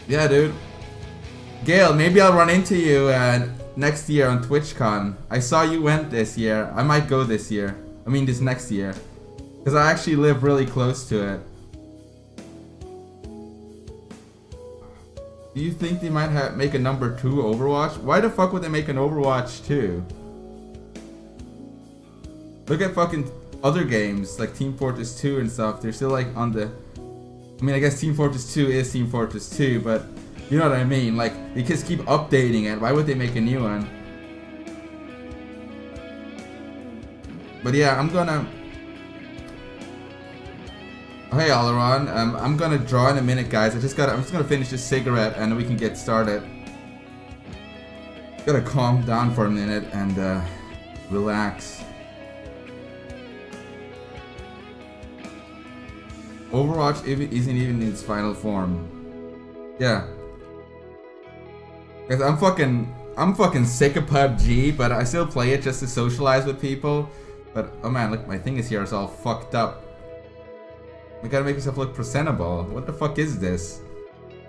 Yeah, dude. Gail, maybe I'll run into you next year on TwitchCon. I saw you went this year. I might go this year. I mean this next year. Because I actually live really close to it. Do you think they might make a number 2 Overwatch? Why the fuck would they make an Overwatch 2? Look at fucking other games like Team Fortress 2 and stuff. They're still like on the... I mean, I guess Team Fortress 2 is Team Fortress 2, but you know what I mean? Like, they just keep updating it. Why would they make a new one? But yeah, I'm gonna... Oh, hey, Oleron. I'm gonna draw in a minute, guys. I'm just gonna finish this cigarette and we can get started. Gotta calm down for a minute and relax. Overwatch isn't even in its final form. Yeah. Guys, I'm fucking sick of PUBG, but I still play it just to socialize with people. But oh man, look, my thing is here is all fucked up. We gotta make yourself look presentable. What the fuck is this?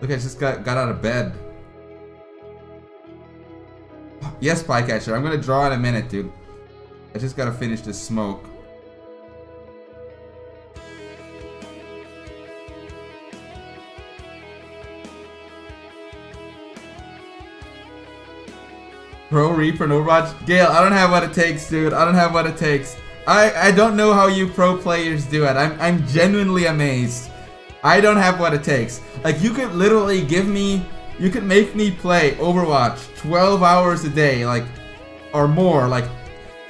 Look, I just got out of bed. Yes, Spycatcher, I'm gonna draw in a minute, dude. I just gotta finish this smoke. Pro Reaper and Overwatch? Gale, I don't have what it takes, dude. I don't have what it takes. I don't know how you pro players do it. I'm genuinely amazed. I don't have what it takes. Like, you could literally give me... You could make me play Overwatch 12 hours a day, like... Or more, like...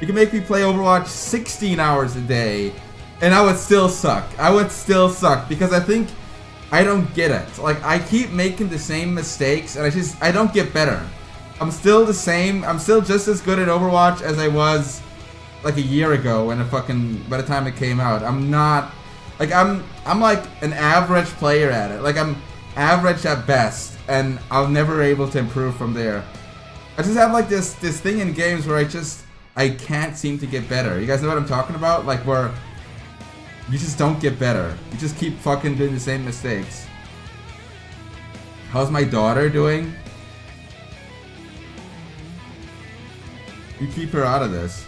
You could make me play Overwatch 16 hours a day, and I would still suck. I would still suck, because I think... I don't get it. Like, I keep making the same mistakes, and I don't get better. I'm still the same. I'm still just as good at Overwatch as I was like a year ago when by the time it came out. I'm not like I'm like an average player at it. Like I'm average at best, and I'm never able to improve from there. I just have like this thing in games where I can't seem to get better. You guys know what I'm talking about? Like where you just don't get better. You just keep fucking doing the same mistakes. How's my daughter doing? You keep her out of this.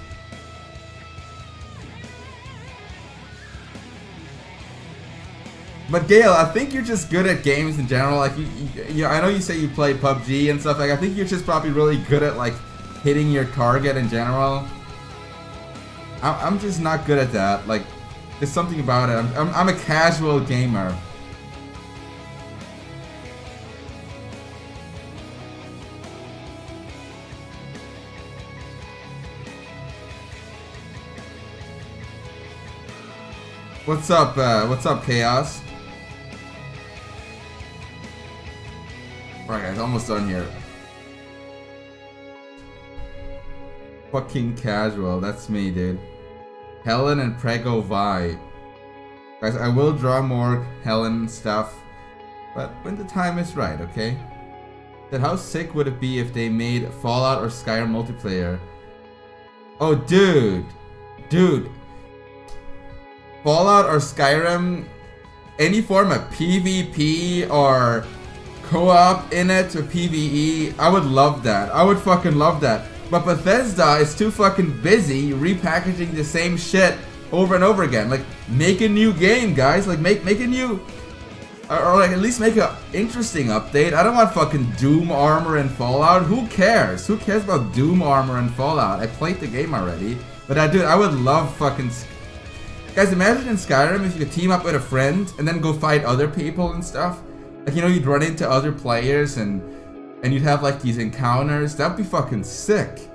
But Gale, I think you're just good at games in general. Like you I know you say you play PUBG and stuff. Like I think you're just probably really good at like hitting your target in general. I'm just not good at that. Like there's something about it. I'm a casual gamer. What's up, Chaos? Alright guys, almost done here. Fucking casual, that's me, dude. Helen and Prego Vi. Guys, I will draw more Helen stuff, but when the time is right, okay? Then how sick would it be if they made Fallout or Skyrim multiplayer? Oh, dude. Dude. Fallout or Skyrim, any form of PvP or co-op in it or PvE, I would love that. I would fucking love that. But Bethesda is too fucking busy repackaging the same shit over and over again. Like, make a new game, guys. Like, make a new... Or like, at least make an interesting update. I don't want fucking Doom Armor and Fallout. Who cares? Who cares about Doom Armor and Fallout? I played the game already. But I would love fucking... Guys, imagine in Skyrim if you could team up with a friend and then go fight other people and stuff. Like, you know, you'd run into other players and you'd have like these encounters. That'd be fucking sick.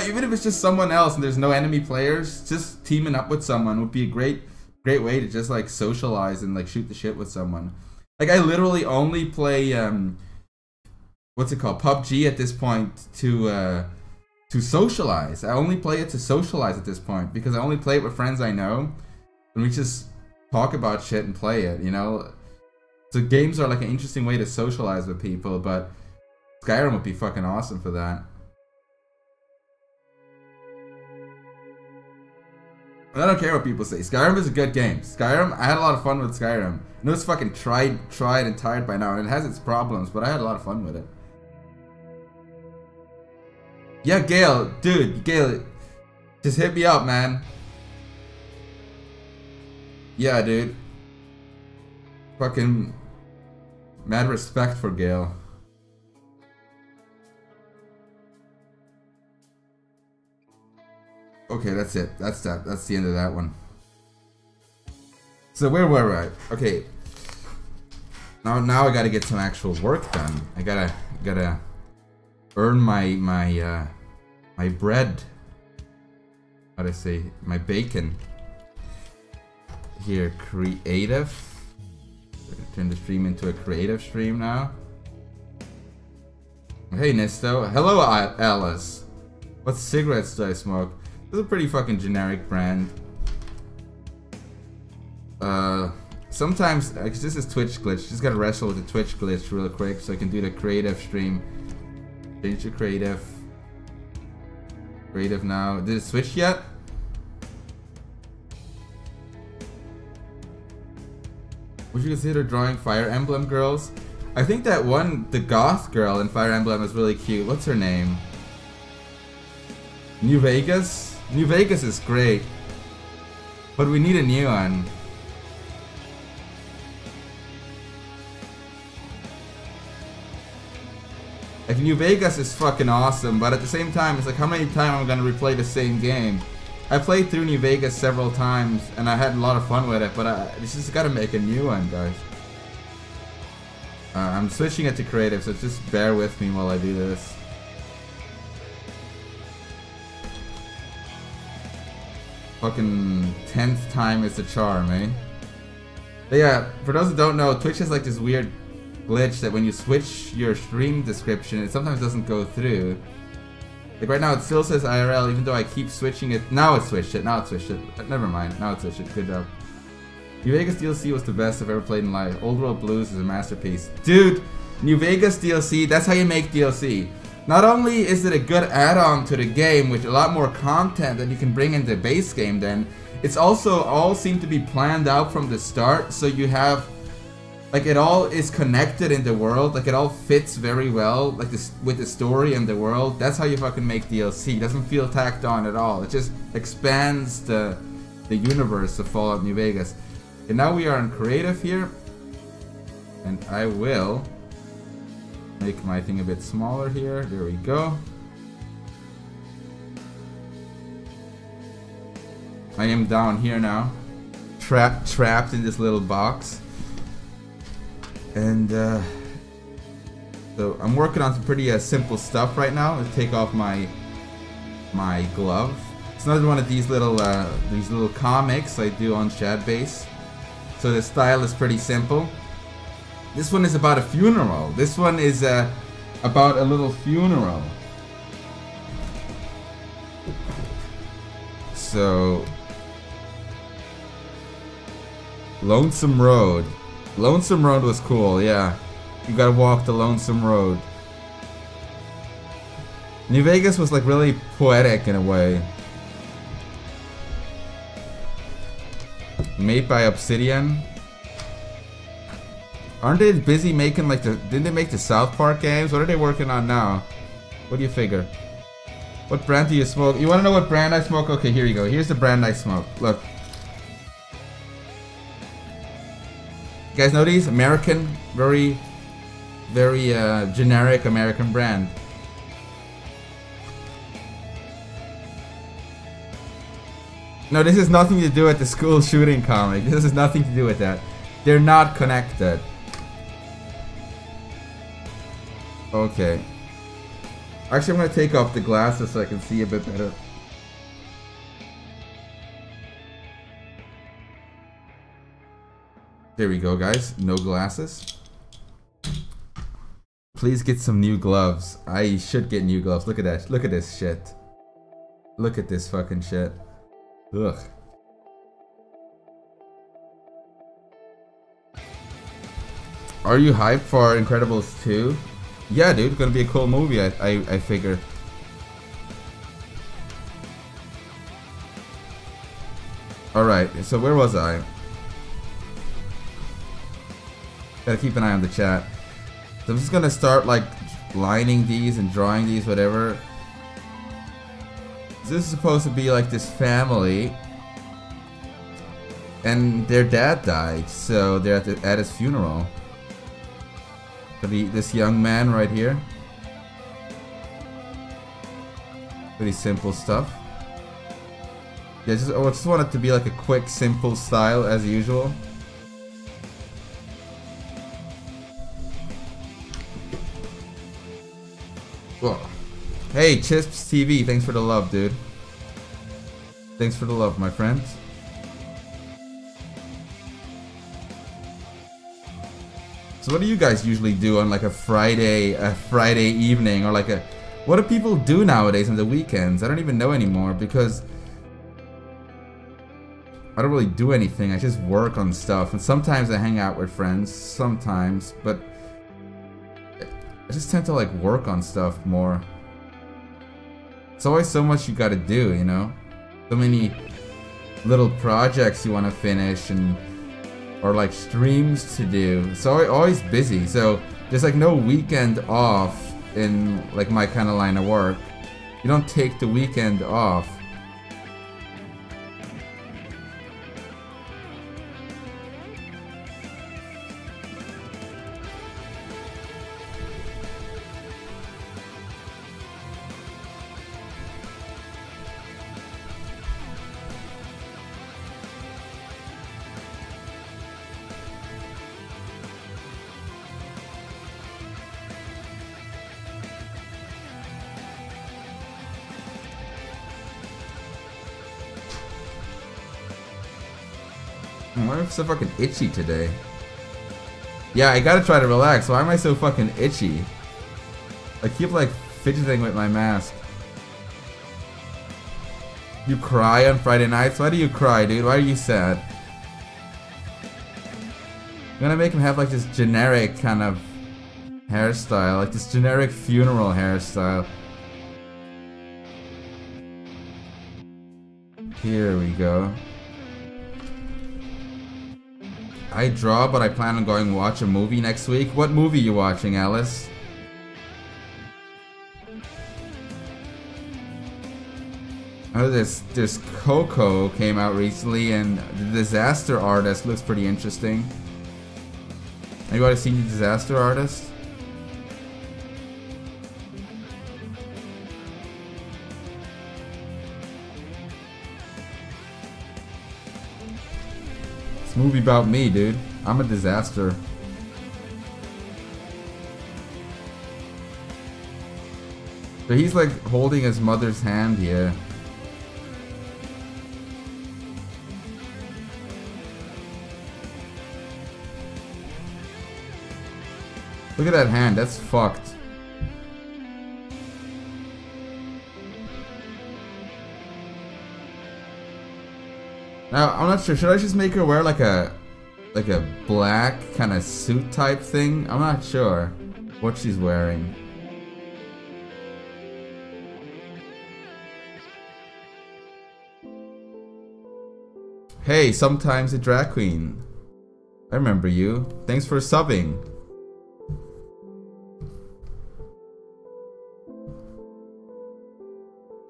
Even if it's just someone else and there's no enemy players, just teaming up with someone would be a great way to just like socialize and like shoot the shit with someone. Like, I literally only play what's it called, PUBG at this point to socialize. I only play it to socialize at this point because I only play it with friends I know, and we just talk about shit and play it, you know? So games are like an interesting way to socialize with people, but Skyrim would be fucking awesome for that. I don't care what people say. Skyrim is a good game. Skyrim, I had a lot of fun with Skyrim. I know it's fucking tried and tired by now, and it has its problems, but I had a lot of fun with it. Yeah, Gale, dude, Gale, just hit me up, man. Yeah, dude. Fucking mad respect for Gale. Okay, that's it. That's that. That's the end of that one. So where were I? Okay. Now I gotta get some actual work done. I gotta earn my bread. How'd I say? My bacon. Here, creative. Turn the stream into a creative stream now. Hey Nisto. Hello Alice. What cigarettes do I smoke? This is a pretty fucking generic brand. Sometimes, cause this is Twitch glitch. Just gotta wrestle with the Twitch glitch real quick so I can do the creative stream. Change to creative. Creative now. Did it switch yet? Would you consider drawing Fire Emblem girls? I think that one, the goth girl in Fire Emblem is really cute. What's her name? New Vegas? New Vegas is great. But we need a new one. Like, New Vegas is fucking awesome, but at the same time, it's like, how many times am I gonna replay the same game? I played through New Vegas several times, and I had a lot of fun with it, but I just gotta make a new one, guys. I'm switching it to creative, so just bear with me while I do this. Fucking 10th time is the charm, eh? But yeah, for those who don't know, Twitch has like this weird glitch that when you switch your stream description, it sometimes doesn't go through. Like right now it still says IRL even though I keep switching it. Now it switched it, now it switched it. Never mind, now it switched it, good job. New Vegas DLC was the best I've ever played in life. Old World Blues is a masterpiece. Dude, New Vegas DLC, that's how you make DLC. Not only is it a good add-on to the game with a lot more content that you can bring in the base game then, it's also all seemed to be planned out from the start, so you have like it all is connected in the world, like it all fits very well, like this with the story and the world. That's how you fucking make DLC. It doesn't feel tacked on at all. It just expands the universe of Fallout New Vegas. And now we are in creative here, and I will make my thing a bit smaller here. There we go. I am down here now, trapped in this little box. And so I'm working on some pretty simple stuff right now. Let's take off my glove. It's another one of these little comics I do on Shadbase. So the style is pretty simple. This one is about a funeral. This one is about a little funeral. So Lonesome Road. Lonesome Road was cool, yeah. You gotta walk the Lonesome Road. New Vegas was like really poetic in a way. Made by Obsidian. Aren't they busy making like didn't they make the South Park games? What are they working on now? What do you figure? What brand do you smoke? You wanna know what brand I smoke? Okay, here you go. Here's the brand I smoke. Look. You guys know these? American, very generic American brand. No, this has nothing to do with the school shooting comic. This has nothing to do with that. They're not connected. Okay. Actually, I'm gonna take off the glasses so I can see a bit better. There we go, guys. No glasses. Please get some new gloves. I should get new gloves. Look at that. Look at this shit. Look at this fucking shit. Ugh. Are you hyped for Incredibles 2? Yeah, dude. It's gonna be a cool movie, I figure. Alright, so where was I? Gotta keep an eye on the chat. So I'm just gonna start like lining these and drawing these, whatever. This is supposed to be like this family, and their dad died, so they're at his funeral. This young man right here. Pretty simple stuff. Yeah, I just want it to be like a quick, simple style as usual. Whoa. Hey, Chisps TV, thanks for the love, dude. Thanks for the love, my friends. So what do you guys usually do on like a Friday evening, or like a... What do people do nowadays on the weekends? I don't even know anymore, because I don't really do anything. I just work on stuff, and sometimes I hang out with friends, sometimes, but I just tend to like work on stuff more. It's always so much you gotta do, you know? So many little projects you want to finish, and or like streams to do. So always busy. So there's like no weekend off in like my kind of line of work. You don't take the weekend off. Why am I so fucking itchy today? Yeah, I gotta try to relax. Why am I so fucking itchy? I keep like fidgeting with my mask. You cry on Friday nights? Why do you cry, dude? Why are you sad? I'm gonna make him have like this generic kind of hairstyle, like this generic funeral hairstyle. Here we go. I draw, but I plan on going to watch a movie next week. What movie you watching, Alice? Oh, this Coco came out recently, and the Disaster Artist looks pretty interesting. Anybody seen the Disaster Artist? Movie about me, dude. I'm a disaster. So he's like holding his mother's hand here. Look at that hand, that's fucked. Now, I'm not sure, should I just make her wear like a black kind of suit type thing? I'm not sure what she's wearing. Hey, sometimes a drag queen. I remember you. Thanks for subbing.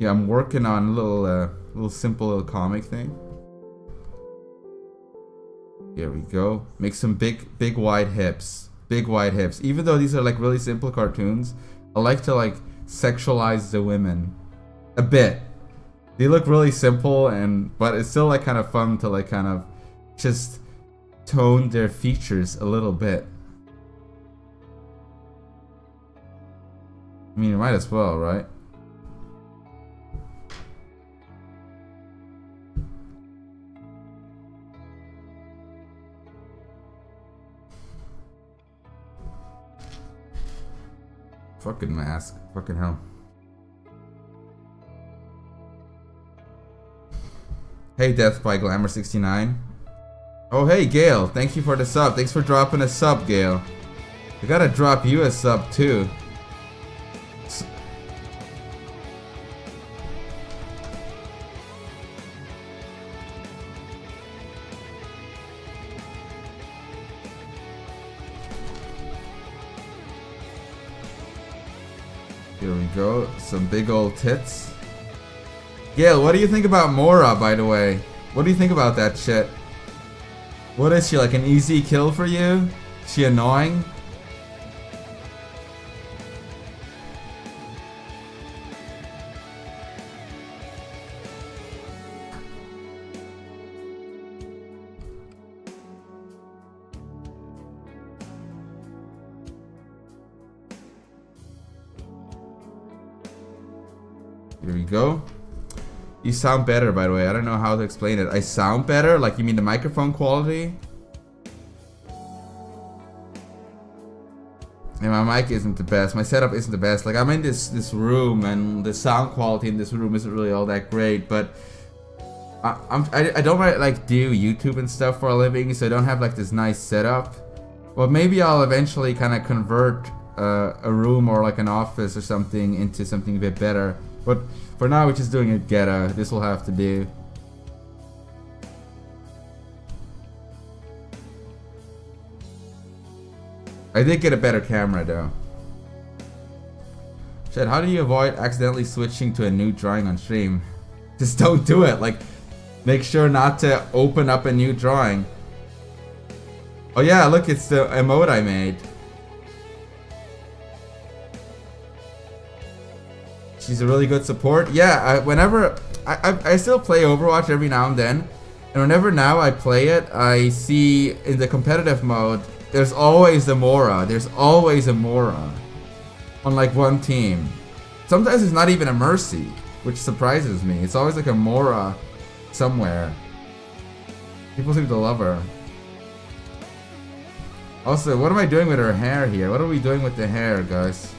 Yeah, I'm working on a little simple little comic thing. Here we go. Make some big wide hips. Big wide hips. Even though these are like really simple cartoons, I like to like sexualize the women a bit. They look really simple, but it's still like kind of fun to like kind of just tone their features a little bit. I mean, you might as well, right? Fucking mask. Fucking hell. Hey, Death by Glamour69. Oh, hey, Gail. Thank you for the sub. Thanks for dropping a sub, Gail. I gotta drop you a sub, too. Here we go. Some big old tits. Gail, what do you think about Mora, by the way? What do you think about that shit? What is she, like an easy kill for you? Is she annoying? Here we go. You sound better, by the way. I don't know how to explain it. I sound better? Like, you mean the microphone quality? And my mic isn't the best. My setup isn't the best. Like, I'm in this room, and the sound quality in this room isn't really all that great. But I don't like do YouTube and stuff for a living, so I don't have like this nice setup. Well, maybe I'll eventually kind of convert a room or like an office or something into something a bit better. But for now, we're just doing it ghetto. This will have to do. I did get a better camera though. Shit, how do you avoid accidentally switching to a new drawing on stream? Just don't do it. Like, make sure not to open up a new drawing. Oh yeah, look, it's the emote I made. She's a really good support. Yeah, whenever I still play Overwatch every now and then, and whenever now I play it, I see in the competitive mode there's always the Mora. There's always a Mora on like one team. Sometimes it's not even a Mercy, which surprises me. It's always like a Mora somewhere. People seem to love her. Also, what am I doing with her hair here? What are we doing with the hair, guys?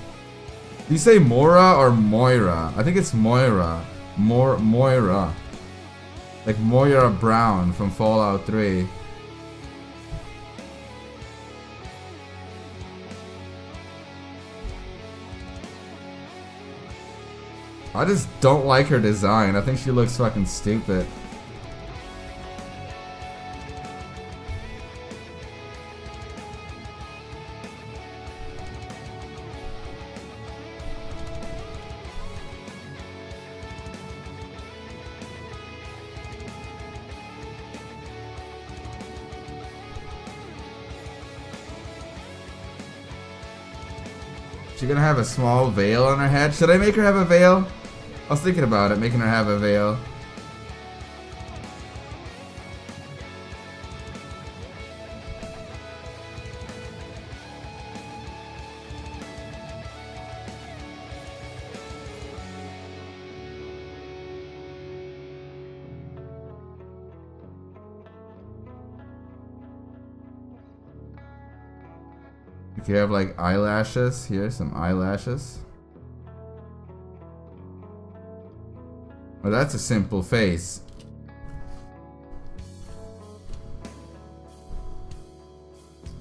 Do you say Mora or Moira? I think it's Moira. Moira. Like Moira Brown from Fallout 3. I just don't like her design. I think she looks fucking stupid. She's gonna have a small veil on her head. Should I make her have a veil? I was thinking about it, making her have a veil. If you have like eyelashes, here's some eyelashes. Well, that's a simple face.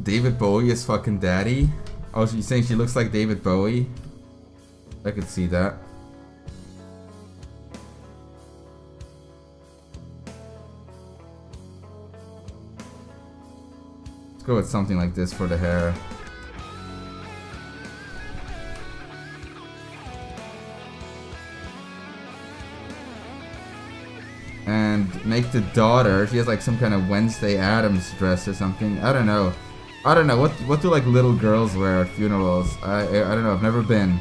David Bowie is fucking daddy? Oh, she's saying she looks like David Bowie? I could see that. Let's go with something like this for the hair. And make the daughter, she has like some kind of Wednesday Addams dress or something. I don't know. I don't know. What do like little girls wear at funerals? I don't know. I've never been.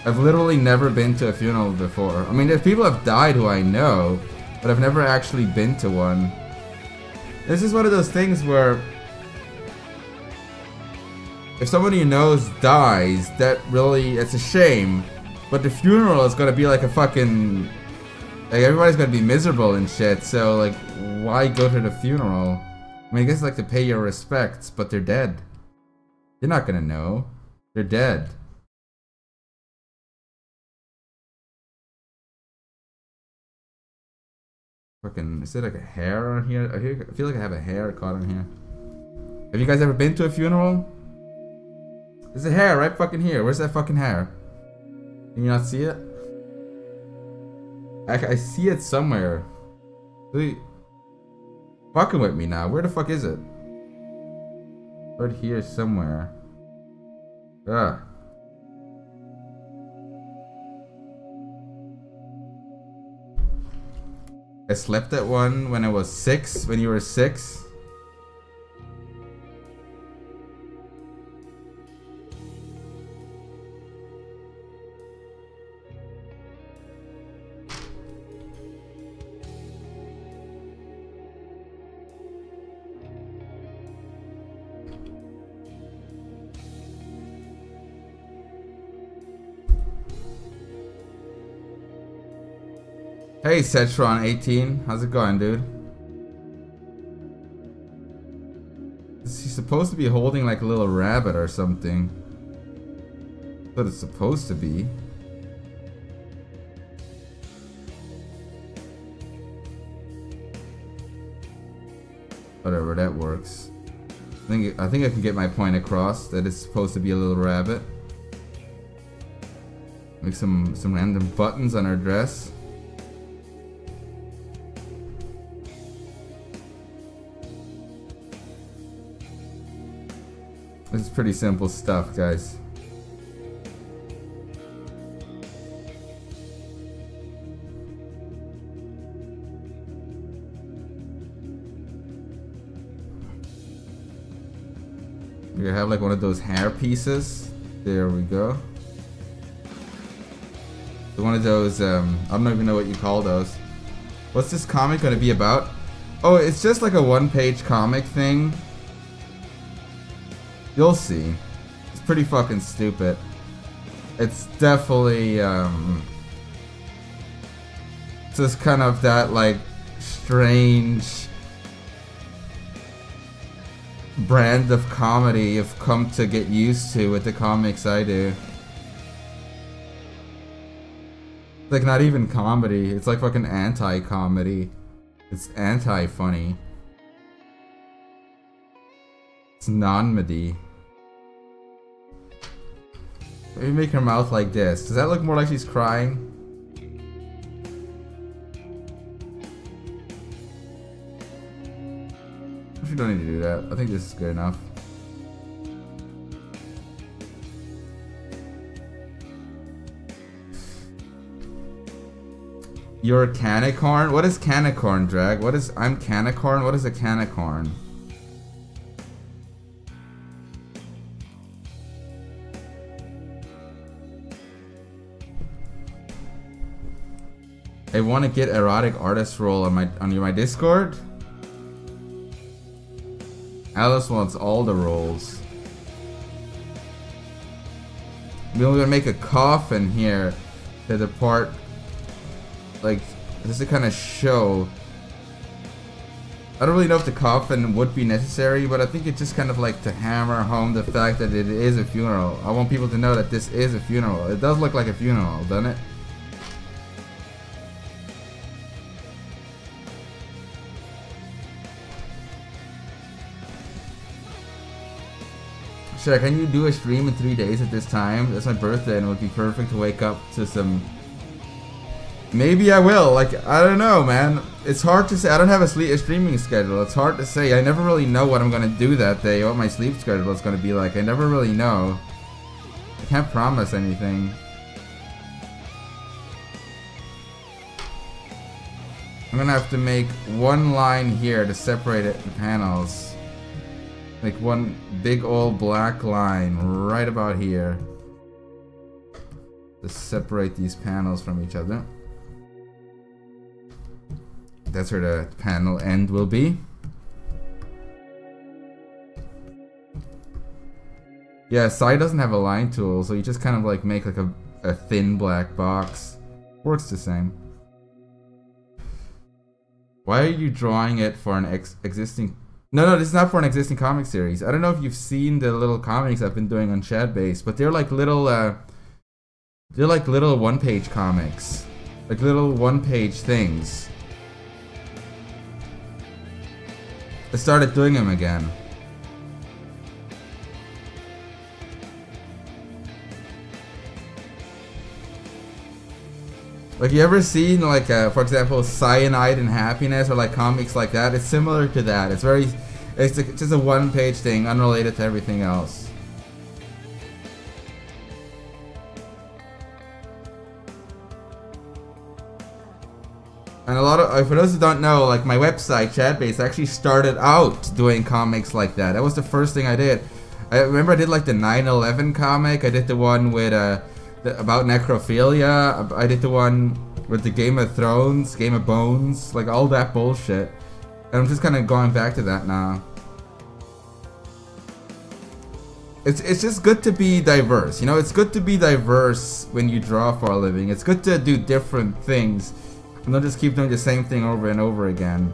I've literally never been to a funeral before. I mean, there's people have died who I know, but I've never actually been to one. This is one of those things where if somebody you knows dies, that really, it's a shame. But the funeral is gonna be like a fucking... Like, everybody's gonna be miserable and shit, so, like, why go to the funeral? I mean, I guess it's like to pay your respects, but they're dead. You're not gonna know. They're dead. Fucking, is there like a hair on here? I feel like I have a hair caught on here. Have you guys ever been to a funeral? There's a hair right fucking here. Where's that fucking hair? Can you not see it? I see it somewhere. Really fucking with me now. Where the fuck is it? Right here somewhere. Ugh. I slept at one when I was 6, when you were 6. Hey, Setron18, how's it going, dude? Is he supposed to be holding like a little rabbit or something? That's what it's supposed to be. Whatever, that works. I think I can get my point across that it's supposed to be a little rabbit. Make some random buttons on her dress. This is pretty simple stuff, guys. We have like one of those hair pieces. There we go. One of those, I don't even know what you call those. What's this comic gonna be about? Oh, it's just like a one-page comic thing. You'll see. It's pretty fucking stupid. It's definitely, just kind of that, like, strange brand of comedy you've come to get used to with the comics I do. It's like not even comedy, it's like fucking anti-comedy. It's anti-funny. It's non-medy. Maybe make her mouth like this. Does that look more like she's crying? You don't need to do that. I think this is good enough. You're a canicorn? What is canicorn, Drag? What is... I'm canicorn? What is a canicorn? I want to get erotic artist role on my Discord. Alice wants all the roles. We're gonna make a coffin here to the part, like, this is to kind of show. I don't really know if the coffin would be necessary, but I think it's just kind of like to hammer home the fact that it is a funeral. I want people to know that this is a funeral. It does look like a funeral, doesn't it? Sure, can you do a stream in 3 days at this time? That's my birthday and it would be perfect to wake up to some... Maybe I will, like, I don't know, man. It's hard to say. I don't have a streaming schedule. It's hard to say. I never really know what I'm gonna do that day, what my sleep schedule is gonna be like. I never really know. I can't promise anything. I'm gonna have to make one line here to separate it in panels. Like one big old black line right about here to separate these panels from each other. That's where the panel end will be. Yeah, Sai doesn't have a line tool, so you just kind of like make like a thin black box. Works the same. Why are you drawing it for an existing... No, this is not for an existing comic series. I don't know if you've seen the little comics I've been doing on Shadbase, but they're like little one-page comics. Like little one-page things. I started doing them again. Like, you ever seen, like, for example, Cyanide and Happiness, or like comics like that? It's similar to that. It's just a one-page thing, unrelated to everything else. And a lot of, for those who don't know, like my website, Shadbase, actually started out doing comics like that. That was the first thing I did. I remember I did like the 9/11 comic. I did the one with about necrophilia. I did the one with the Game of Thrones, Game of Bones, like all that bullshit. And I'm just kind of going back to that now. It's just good to be diverse, you know. It's good to be diverse when you draw for a living. It's good to do different things and don't just keep doing the same thing over and over again.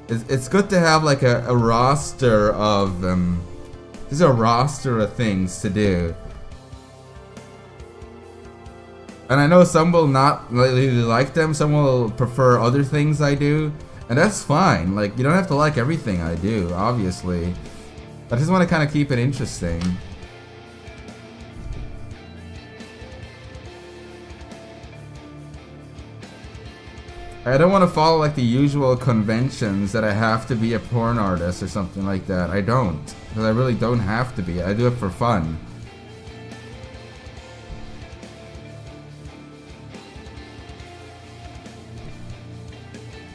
It's good to have like a roster of there's a roster of things to do. And I know some will not really like them, some will prefer other things I do, and that's fine. Like, you don't have to like everything I do, obviously. I just want to kind of keep it interesting. I don't want to follow like the usual conventions that I have to be a porn artist or something like that. I don't. Because I really don't have to be. I do it for fun.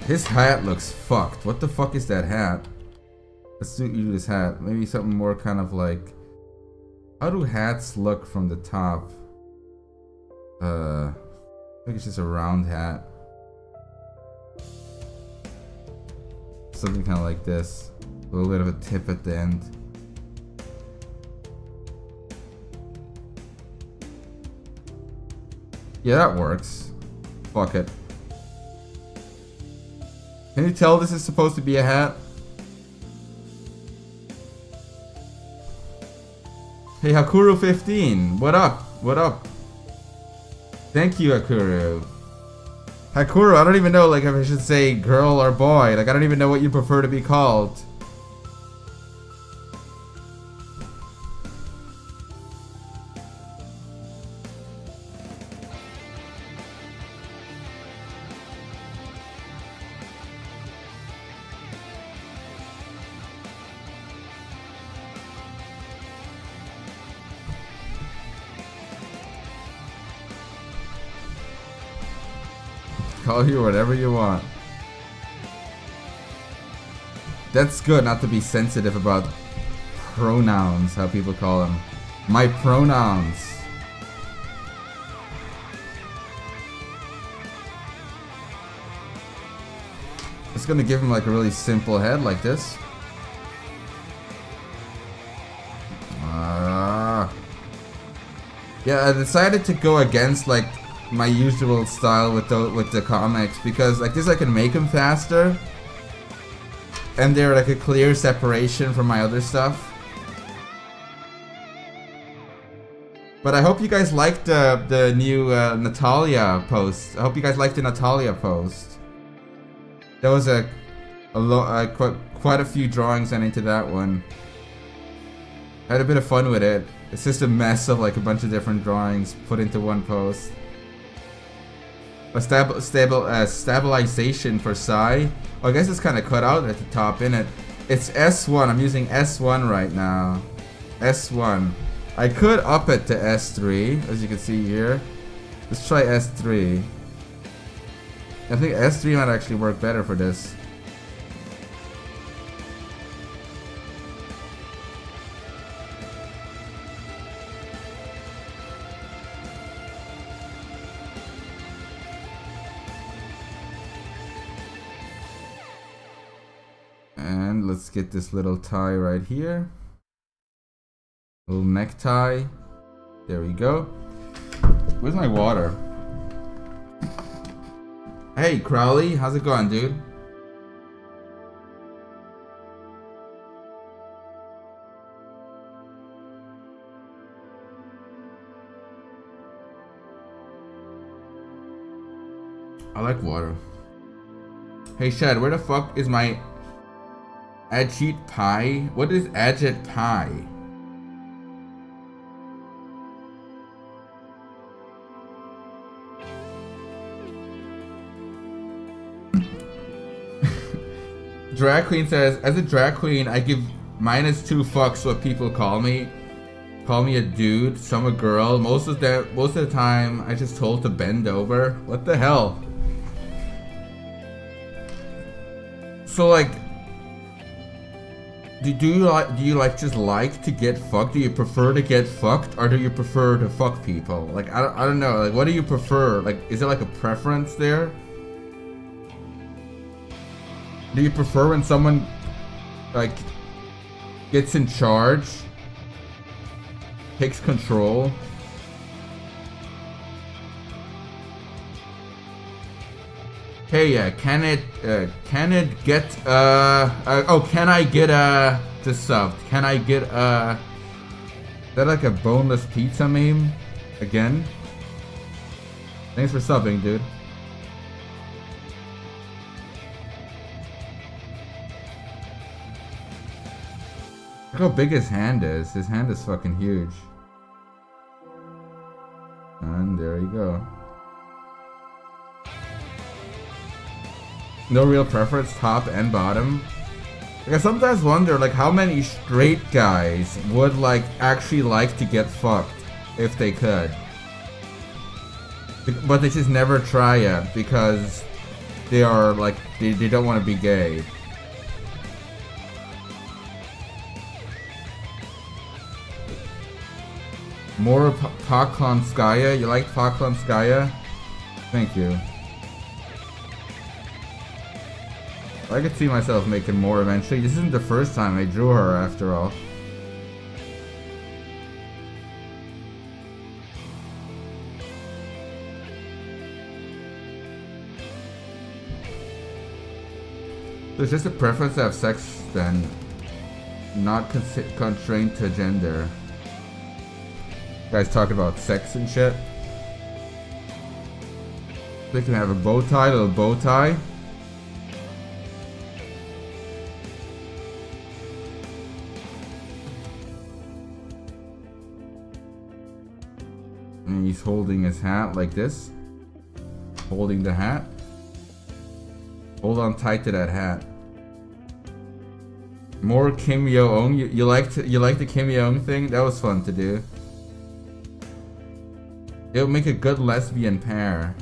His hat looks fucked. What the fuck is that hat? Let's do this hat. Maybe something more kind of like... How do hats look from the top? I think it's just a round hat. Something kind of like this. A little bit of a tip at the end. Yeah, that works. Fuck it. Can you tell this is supposed to be a hat? Hey, Hakuru15, what up? What up? Thank you, Hakuru. Hakuru, I don't even know like if I should say girl or boy. Like, I don't even know what you prefer to be called. Call you whatever you want. That's good not to be sensitive about pronouns, how people call them. My pronouns. Just gonna give him like a really simple head like this. Yeah, I decided to go against like my usual style with the comics because like this I can make them faster and they're like a clear separation from my other stuff. But I hope you guys liked the new Natalia post. I hope you guys liked the Natalia post. There was quite a few drawings on into that one. I had a bit of fun with it. It's just a mess of like a bunch of different drawings put into one post. A stabilization for Psy. Oh, I guess it's kind of cut out at the top, innit? It's S1. I'm using S1 right now. S1. I could up it to S3, as you can see here. Let's try S3. I think S3 might actually work better for this. And let's get this little tie right here. Little necktie. There we go. Where's my water? Hey Crowley, how's it going, dude? I like water. Hey Shad, where the fuck is my Ajit pie? What is Ajit pie? Drag Queen says, as a drag queen, I give -2 fucks what people call me. Call me a dude, some a girl. Most of the time, I just told to bend over. What the hell? So like, do you like just like to get fucked? Do you prefer to get fucked, or do you prefer to fuck people? Like I don't know. Like, what do you prefer? Like, is there like a preference there? Do you prefer when someone like gets in charge, takes control? Hey, can it get, oh, can I get, just subbed. Can I get, is that like a boneless pizza meme? Again? Thanks for subbing, dude. Look how big his hand is. His hand is fucking huge. And there you go. No real preference, top and bottom. Like, I sometimes wonder, like, how many straight guys would, like, actually like to get fucked if they could. But they just never try it because they are, like, they don't want to be gay. More Paklanskaya? You like Paklanskaya? Thank you. I could see myself making more eventually. This isn't the first time I drew her, after all. There's just a preference to have sex, then, not constrained to gender. You guys talking about sex and shit. They can have a bow tie, little bow tie. And he's holding his hat like this. Holding the hat. Hold on tight to that hat. More Kim Yo-ung. You like the Kim Yo-ung thing? That was fun to do. It would make a good lesbian pair.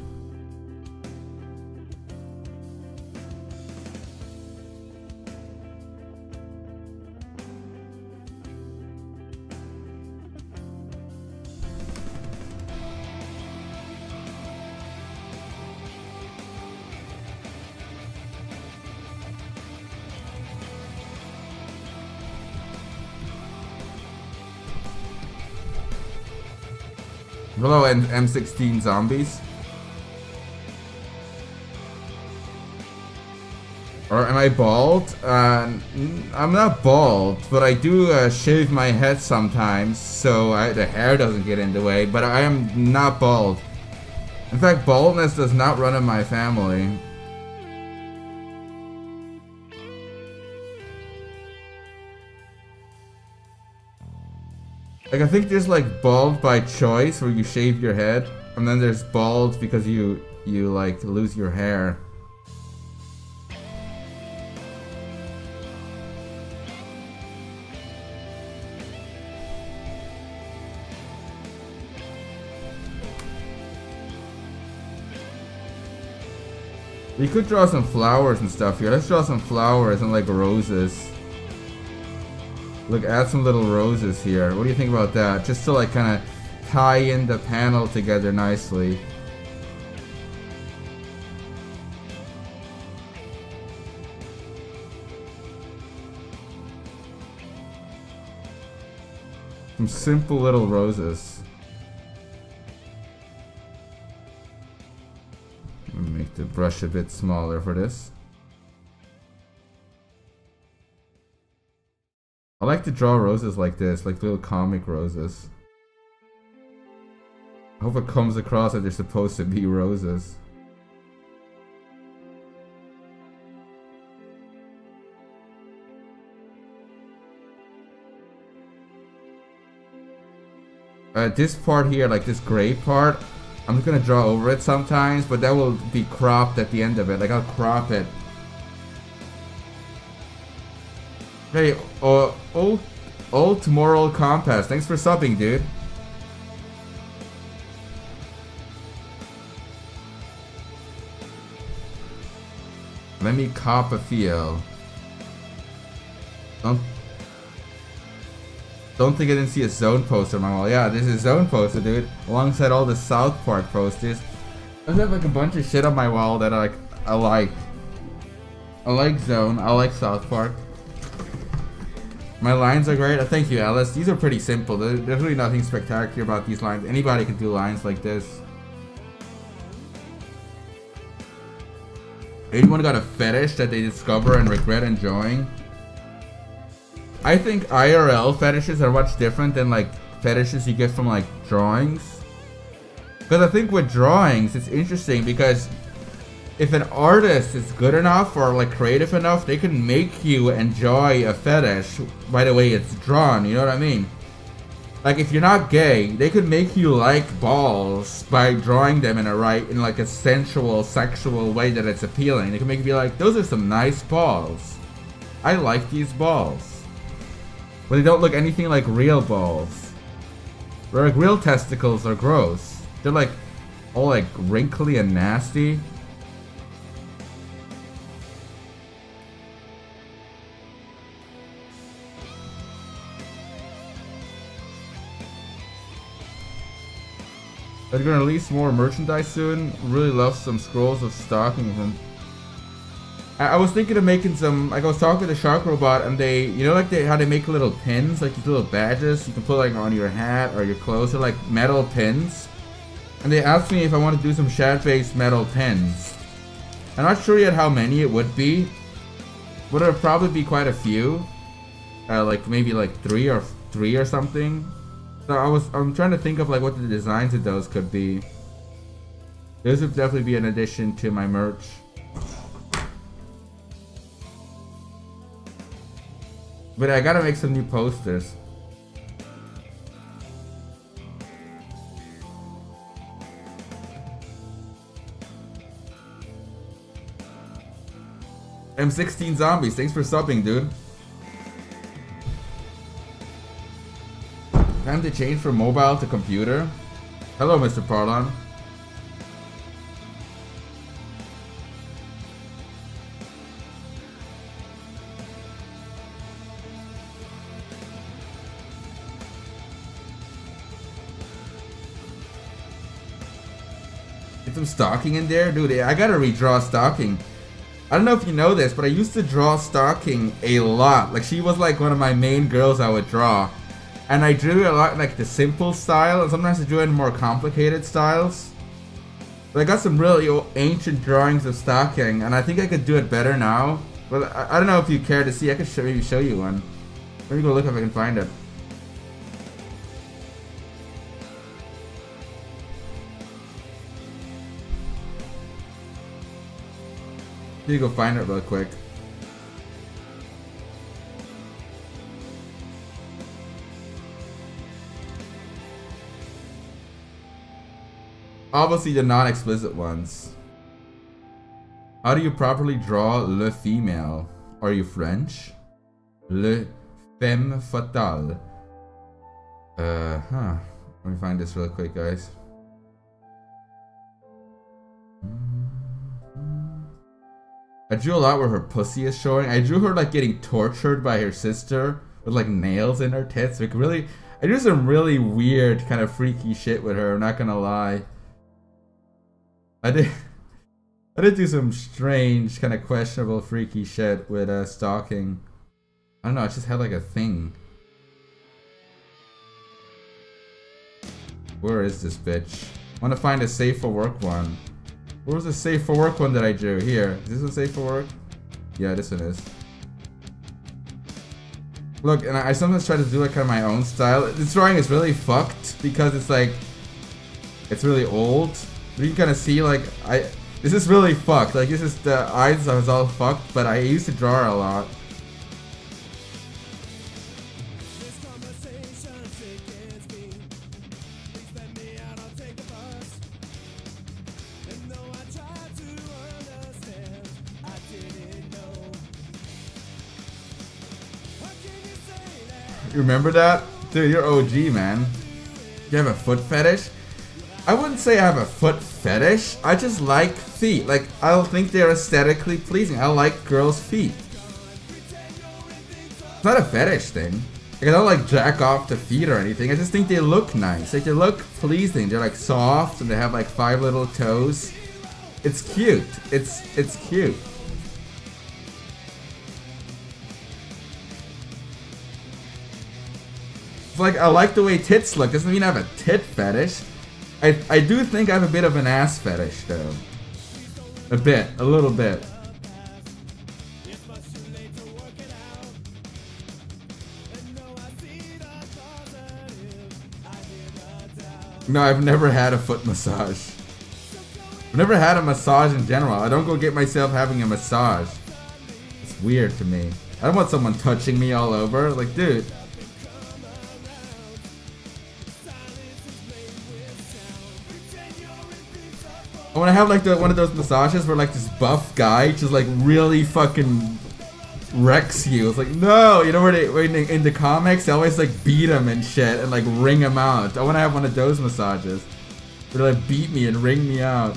Hello, M16 zombies. Or am I bald? I'm not bald, but I do shave my head sometimes, so the hair doesn't get in the way, but I am not bald. In fact, baldness does not run in my family. Like, I think there's like bald by choice where you shave your head, and then there's bald because you like lose your hair. We could draw some flowers and stuff here. Let's draw some flowers and like roses. Look, add some little roses here. What do you think about that? Just to like kind of tie in the panel together nicely. Some simple little roses. Make the brush a bit smaller for this. I like to draw roses like this, like little comic roses. I hope it comes across that they're supposed to be roses. This part here, like this gray part, I'm just gonna draw over it sometimes, but that will be cropped at the end of it. Like, I'll crop it. Hey, Old Moral Compass, thanks for subbing, dude. Let me cop a feel. Don't think I didn't see a Zone poster on my wall. Yeah, there's a Zone poster, dude, alongside all the South Park posters. I have like a bunch of shit on my wall that I like. I like Zone. I like South Park. My lines are great. Thank you, Alice. These are pretty simple. There's really nothing spectacular about these lines. Anybody can do lines like this. Anyone got a fetish that they discover and regret enjoying? I think IRL fetishes are much different than like fetishes you get from like drawings. Because I think with drawings, it's interesting because if an artist is good enough or like creative enough, they can make you enjoy a fetish by the way it's drawn, you know what I mean? Like if you're not gay, they could make you like balls by drawing them in like a sensual, sexual way that it's appealing. They can make you be like, those are some nice balls. I like these balls. But they don't look anything like real balls. Where like real testicles are gross. They're like all like wrinkly and nasty. They're gonna release more merchandise soon. Really love some scrolls of stocking from. I was thinking of making some. Like I was talking to the Shark Robot, and they, you know, like how they make little pins, like these little badges you can put like on your hat or your clothes. They're like metal pins, and they asked me if I want to do some Shadbase metal pins. I'm not sure yet how many it would be, but it'll probably be quite a few. Like maybe like three or something. So I'm trying to think of like what the designs of those could be. Those would definitely be an addition to my merch. But I gotta make some new posters. M16 Zombies, thanks for subbing, dude. Time to change from mobile to computer. Hello, Mr. Parlon. Get some stocking in there? Dude, I gotta redraw stocking. I don't know if you know this, but I used to draw stocking a lot. Like, she was like one of my main girls I would draw. And I drew a lot like the simple style, and sometimes I drew in more complicated styles. But I got some really ancient drawings of stocking, and I think I could do it better now. But I don't know if you care to see. I could maybe show you one. Let me go look if I can find it. Let me go find it real quick. Obviously the non-explicit ones. How do you properly draw le female? Are you French? Le femme fatale. Let me find this real quick, guys. I drew a lot where her pussy is showing. I drew her like getting tortured by her sister with like nails in her tits. Like really, I drew some really weird kind of freaky shit with her, I'm not gonna lie. I did do some strange, kind of questionable, freaky shit with stalking. I don't know, I just had like a thing. Where is this bitch? I want to find a safe for work one. Where was the safe for work one that I drew? Here. Is this one safe for work? Yeah, this one is. Look, and I sometimes try to do like kind of my own style. This drawing is really fucked because it's like, it's really old. But you can kind of see like, this is really fucked. Like this is the eyes was all fucked, but I used to draw a lot. You remember that? Dude, you're OG, man. You have a foot fetish? I wouldn't say I have a foot fetish. I just like feet. Like, I think they're aesthetically pleasing. I like girls' feet. It's not a fetish thing. Like, I don't like jack off the feet or anything. I just think they look nice. Like, they look pleasing. They're like soft and they have like 5 little toes. It's cute. It's cute. It's like, I like the way tits look. Doesn't mean I have a tit fetish. I do think I have a bit of an ass fetish though. A bit. A little bit. No, I've never had a foot massage. I've never had a massage in general. I don't go get myself having a massage. It's weird to me. I don't want someone touching me all over. Like, dude. I want to have like one of those massages where like this buff guy just like really fucking wrecks you. It's like, no, you know where in the comics they always like beat him and shit and like wring him out. I want to have one of those massages where they like beat me and wring me out.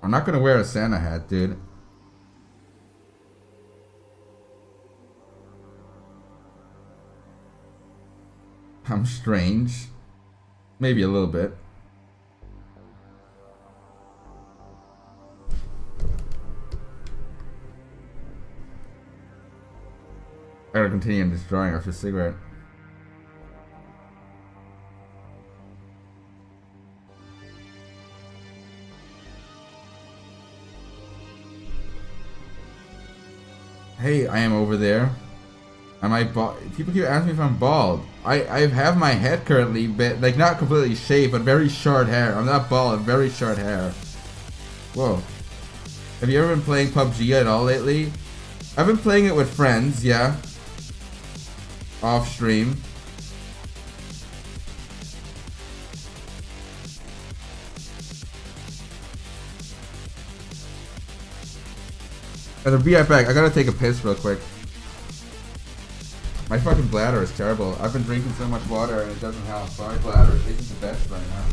I'm not gonna wear a Santa hat, dude. I'm strange. Maybe a little bit. I gotta continue this drawing after a cigarette. Hey, I am over there. Am I bald? People keep asking me if I'm bald. I have my head currently, but like not completely shaved, but very short hair. I'm not bald, very short hair. Whoa. Have you ever been playing PUBG at all lately? I've been playing it with friends, yeah. Off stream. I'll be right back. I gotta take a piss real quick. My fucking bladder is terrible. I've been drinking so much water and it doesn't help. So my bladder isn't the best right now.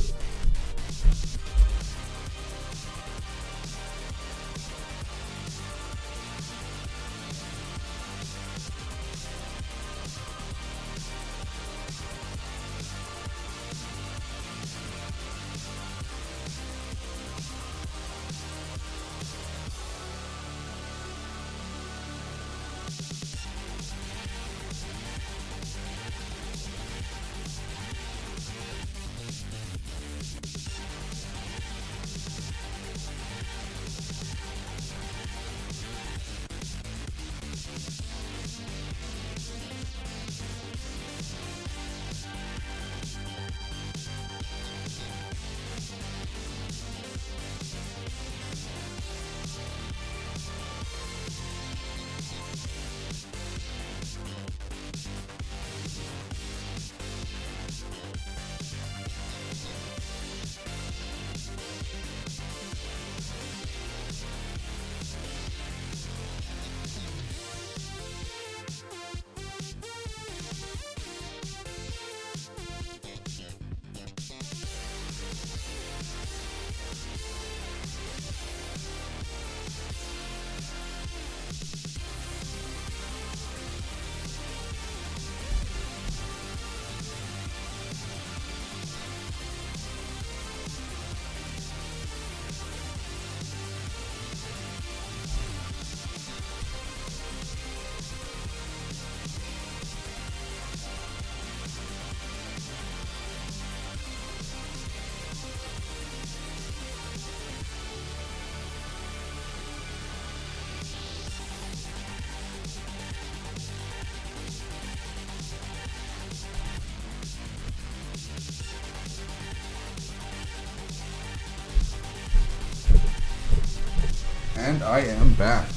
And I am back.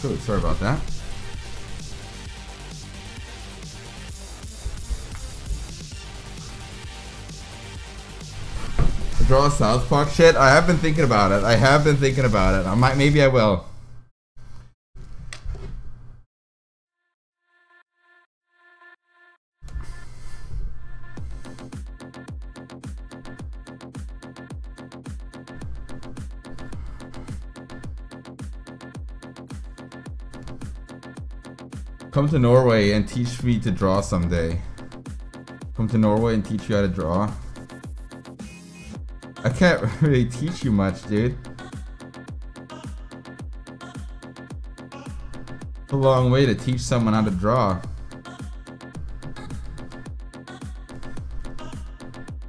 Ooh, sorry about that. Draw a South Park shit? I have been thinking about it. Maybe I will. Come to Norway and teach me to draw someday. Come to Norway and teach you how to draw. I can't really teach you much, dude. It's a long way to teach someone how to draw.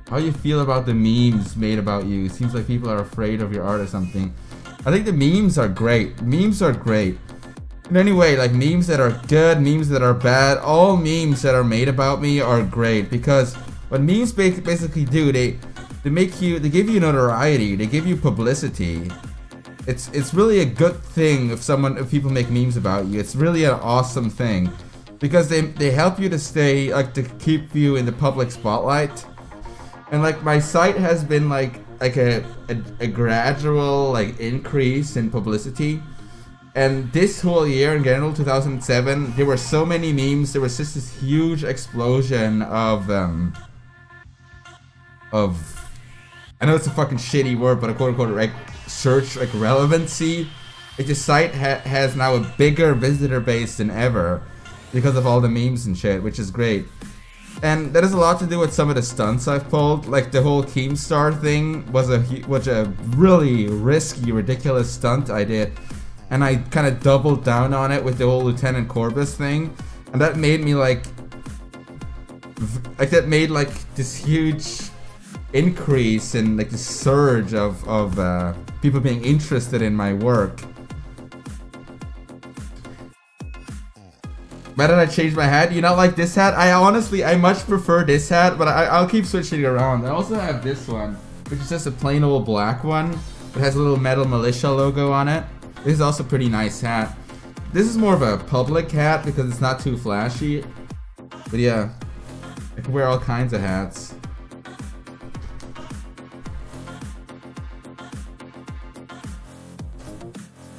How you feel about the memes made about you? It seems like people are afraid of your art or something. I think the memes are great. Memes are great. In any way, like memes that are good, memes that are bad, all memes that are made about me are great, because what memes basically do, they give you notoriety, they give you publicity. It's really a good thing if people make memes about you. It's really an awesome thing, because they help you to stay, like, to keep you in the public spotlight. And like my site has been like a gradual like increase in publicity. And this whole year in general, 2007, there were so many memes. There was just this huge explosion of I know it's a fucking shitty word, but a quote unquote like search like relevancy. Like the site has now a bigger visitor base than ever because of all the memes and shit, which is great. And that has a lot to do with some of the stunts I've pulled. Like the whole Keemstar thing was a really risky, ridiculous stunt I did. And I kind of doubled down on it with the whole Lieutenant Corbus thing. And that made me like that made like this huge increase in like the surge of people being interested in my work. Why did I change my hat? You not like this hat? I much prefer this hat, but I'll keep switching it around. I also have this one, which is just a plain old black one. It has a little Metal Militia logo on it. This is also a pretty nice hat. This is more of a public hat because it's not too flashy. But yeah, I can wear all kinds of hats.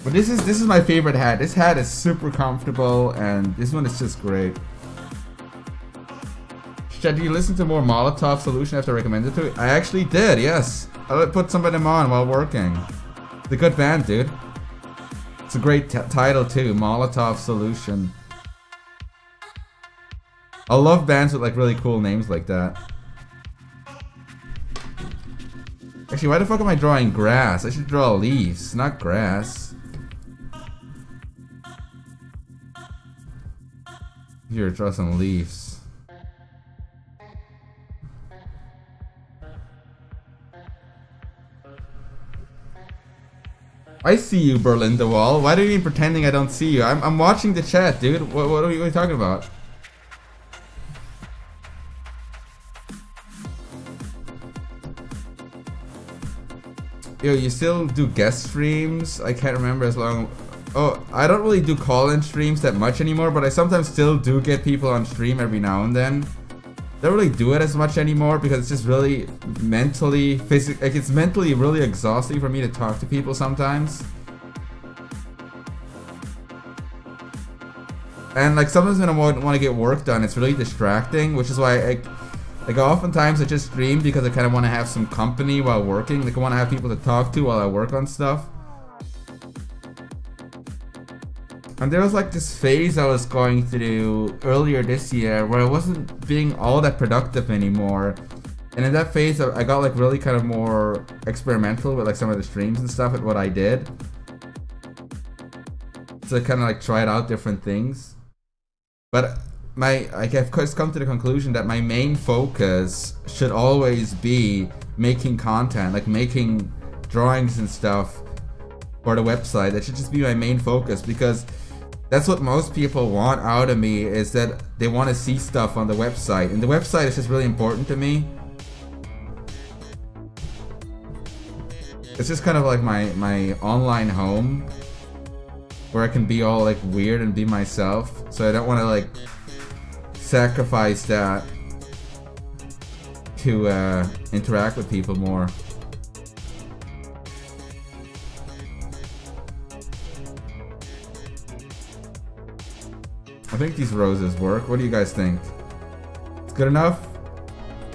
But this is my favorite hat. This hat is super comfortable, and this one is just great. Did you listen to more Molotov Solution after I recommended to it? I actually did, yes. I put some of them on while working. It's a good band, dude. It's a great title too, Molotov Solution. I love bands with like really cool names like that. Actually, why the fuck am I drawing grass? I should draw leaves, not grass. Here, draw some leaves. I see you, Berlin the Wall. Why are you pretending I don't see you? I'm watching the chat, dude. What are you talking about? Yo, you still do guest streams? I can't remember as long. Oh, I don't really do call-in streams that much anymore, but I sometimes still do get people on stream every now and then. Don't really do it as much anymore because it's just really mentally, like it's mentally really exhausting for me to talk to people sometimes. And like sometimes when I want to get work done, it's really distracting, which is why like oftentimes I just stream because I kind of want to have some company while working. Like I want to have people to talk to while I work on stuff. And there was like this phase I was going through earlier this year where I wasn't being all that productive anymore. And in that phase I got like really kind of more experimental with like some of the streams and stuff with what I did. So I kind of like tried out different things. But I've come to the conclusion that my main focus should always be making content, like making drawings and stuff for the website. That should just be my main focus, because that's what most people want out of me, is that they want to see stuff on the website. And the website is just really important to me. It's just kind of like my online home, where I can be all like weird and be myself. So I don't want to like sacrifice that to interact with people more. I think these roses work. What do you guys think? It's good enough?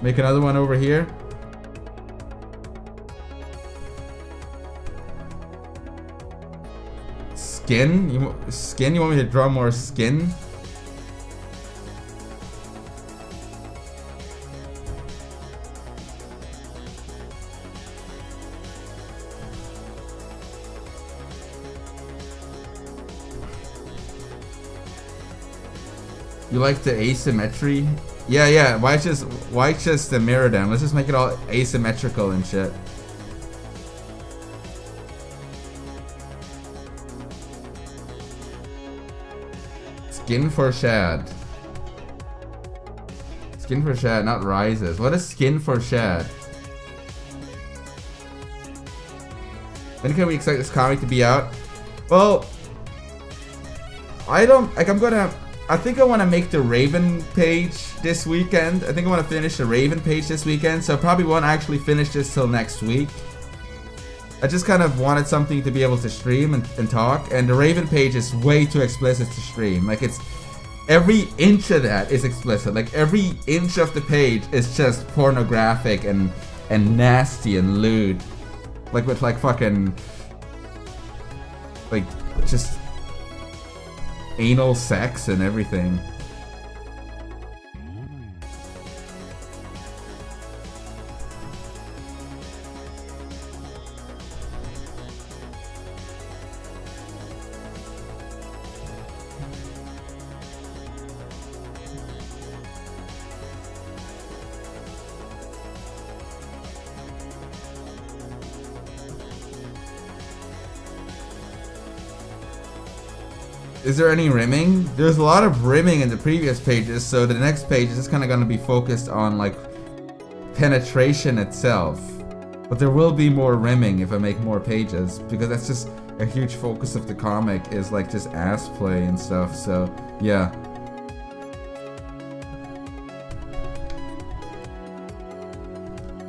Make another one over here. Skin? You want me to draw more skin? You like the asymmetry? Yeah. Why just the mirror down? Let's just make it all asymmetrical and shit. Skin for Shad. Skin for Shad, not rises. What is skin for Shad? When can we expect this comic to be out? Well, I think I want to make the Raven page this weekend. I think I want to finish the Raven page this weekend, so I probably won't actually finish this till next week. I just kind of wanted something to be able to stream and talk, and the Raven page is way too explicit to stream. Like, it's every inch of that is explicit. Like, every inch of the page is just pornographic and nasty and lewd. Like, with like fucking, like, just anal sex and everything. Is there any rimming? There's a lot of rimming in the previous pages, so the next page is just kind of going to be focused on like penetration itself. But there will be more rimming if I make more pages, because that's just a huge focus of the comic, is like just ass play and stuff, so yeah.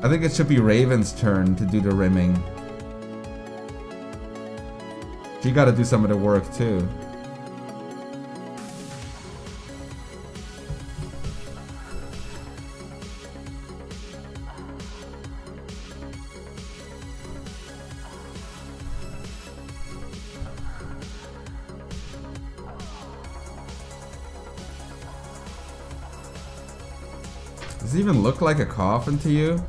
I think it should be Raven's turn to do the rimming. She gotta do some of the work too. Does it even look like a coffin to you?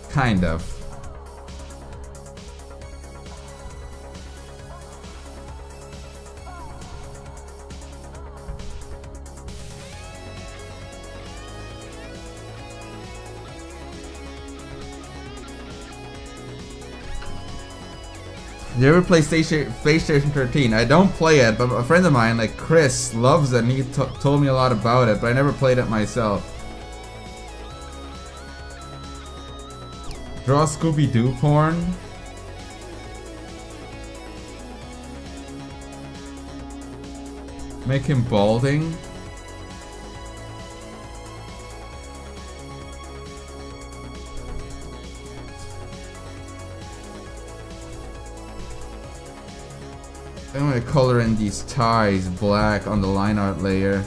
Kind of. You ever play PlayStation 13? I don't play it, but a friend of mine, like Chris, loves it and he told me a lot about it, but I never played it myself. Draw Scooby-Doo porn? Make him balding? I'm gonna color in these ties black on the line art layer.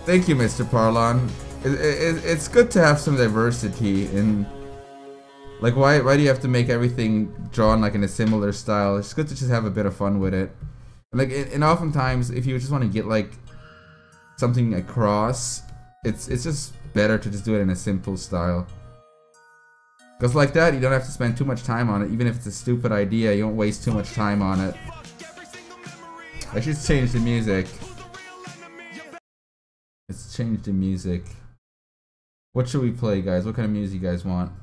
Thank you, Mr. Parlon. It's good to have some diversity in, like, why do you have to make everything drawn like in a similar style? It's good to just have a bit of fun with it. Like, and oftentimes, if you just want to get like something across, it's just better to just do it in a simple style. Because like that, you don't have to spend too much time on it. Even if it's a stupid idea, you won't waste too much time on it. I should change the music. Let's change the music. What should we play, guys? What kind of music you guys want?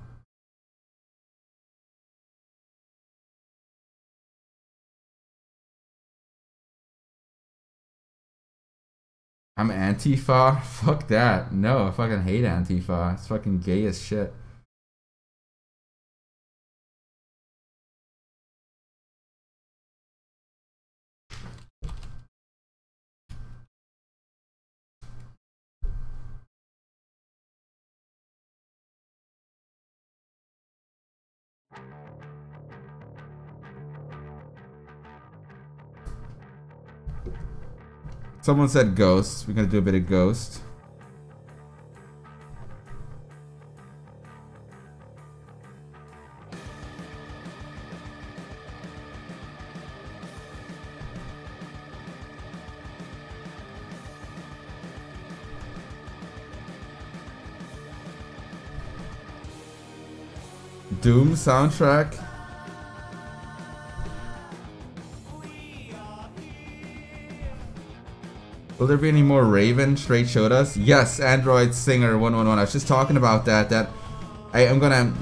I'm Antifa? Fuck that. No, I fucking hate Antifa. It's fucking gay as shit. Someone said Ghost. We're gonna do a bit of Ghost. Doom soundtrack. Will there be any more Raven straight showed us? Yes, Android Singer 111. I was just talking about that. I'm gonna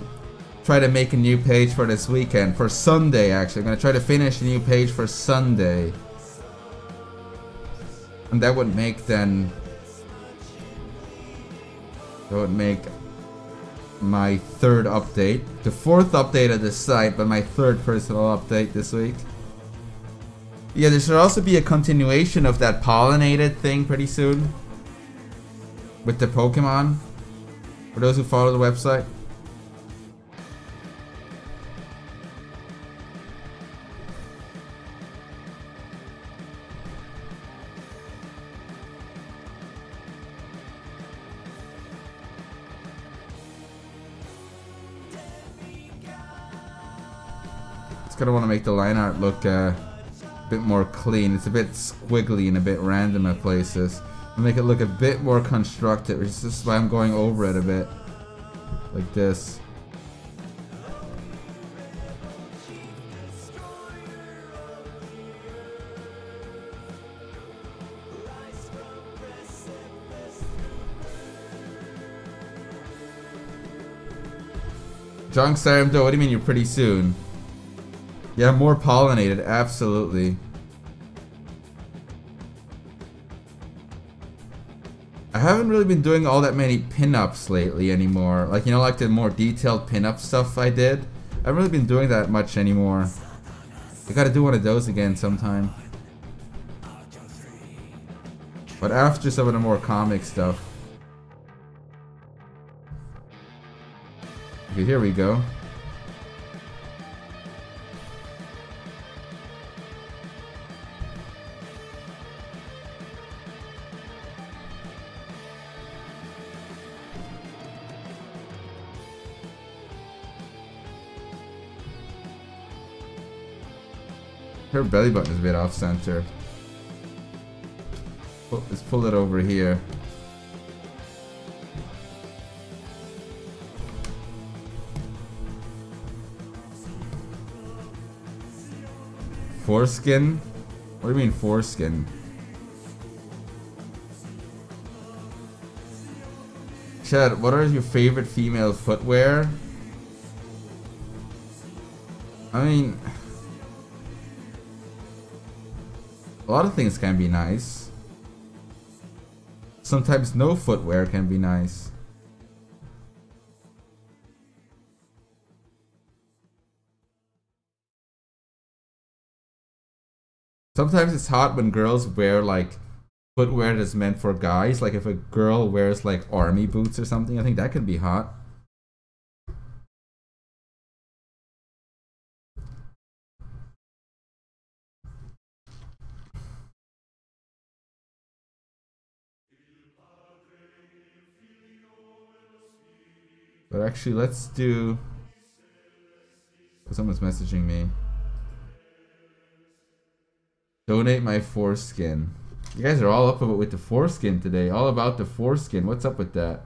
try to make a new page for this weekend. For Sunday, actually. I'm gonna try to finish a new page for Sunday. And that would make then... That would make my third update. The fourth update of the site, but my third personal update this week. Yeah, there should also be a continuation of that pollinated thing pretty soon. With the Pokemon. For those who follow the website. Just kind of want to make the line art look a bit more clean. It's a bit squiggly and a bit random at places. I'll make it look a bit more constructed, which is just why I'm going over it a bit. Like this. Junk Saramdo, what do you mean you're pretty soon? Yeah, more pollinated, absolutely. I haven't really been doing all that many pinups lately anymore. Like, you know, like the more detailed pinup stuff I did. I haven't really been doing that much anymore. I gotta do one of those again sometime. But after some of the more comic stuff. Okay, here we go. Her belly button is a bit off center. Let's pull it over here. Foreskin? What do you mean foreskin? Chad, what are your favorite female footwear? I mean... a lot of things can be nice. Sometimes no footwear can be nice. Sometimes it's hot when girls wear like footwear that's meant for guys. Like if a girl wears like army boots or something, I think that could be hot. But actually, let's do... someone's messaging me. Donate my foreskin. You guys are all up with the foreskin today. All about the foreskin. What's up with that?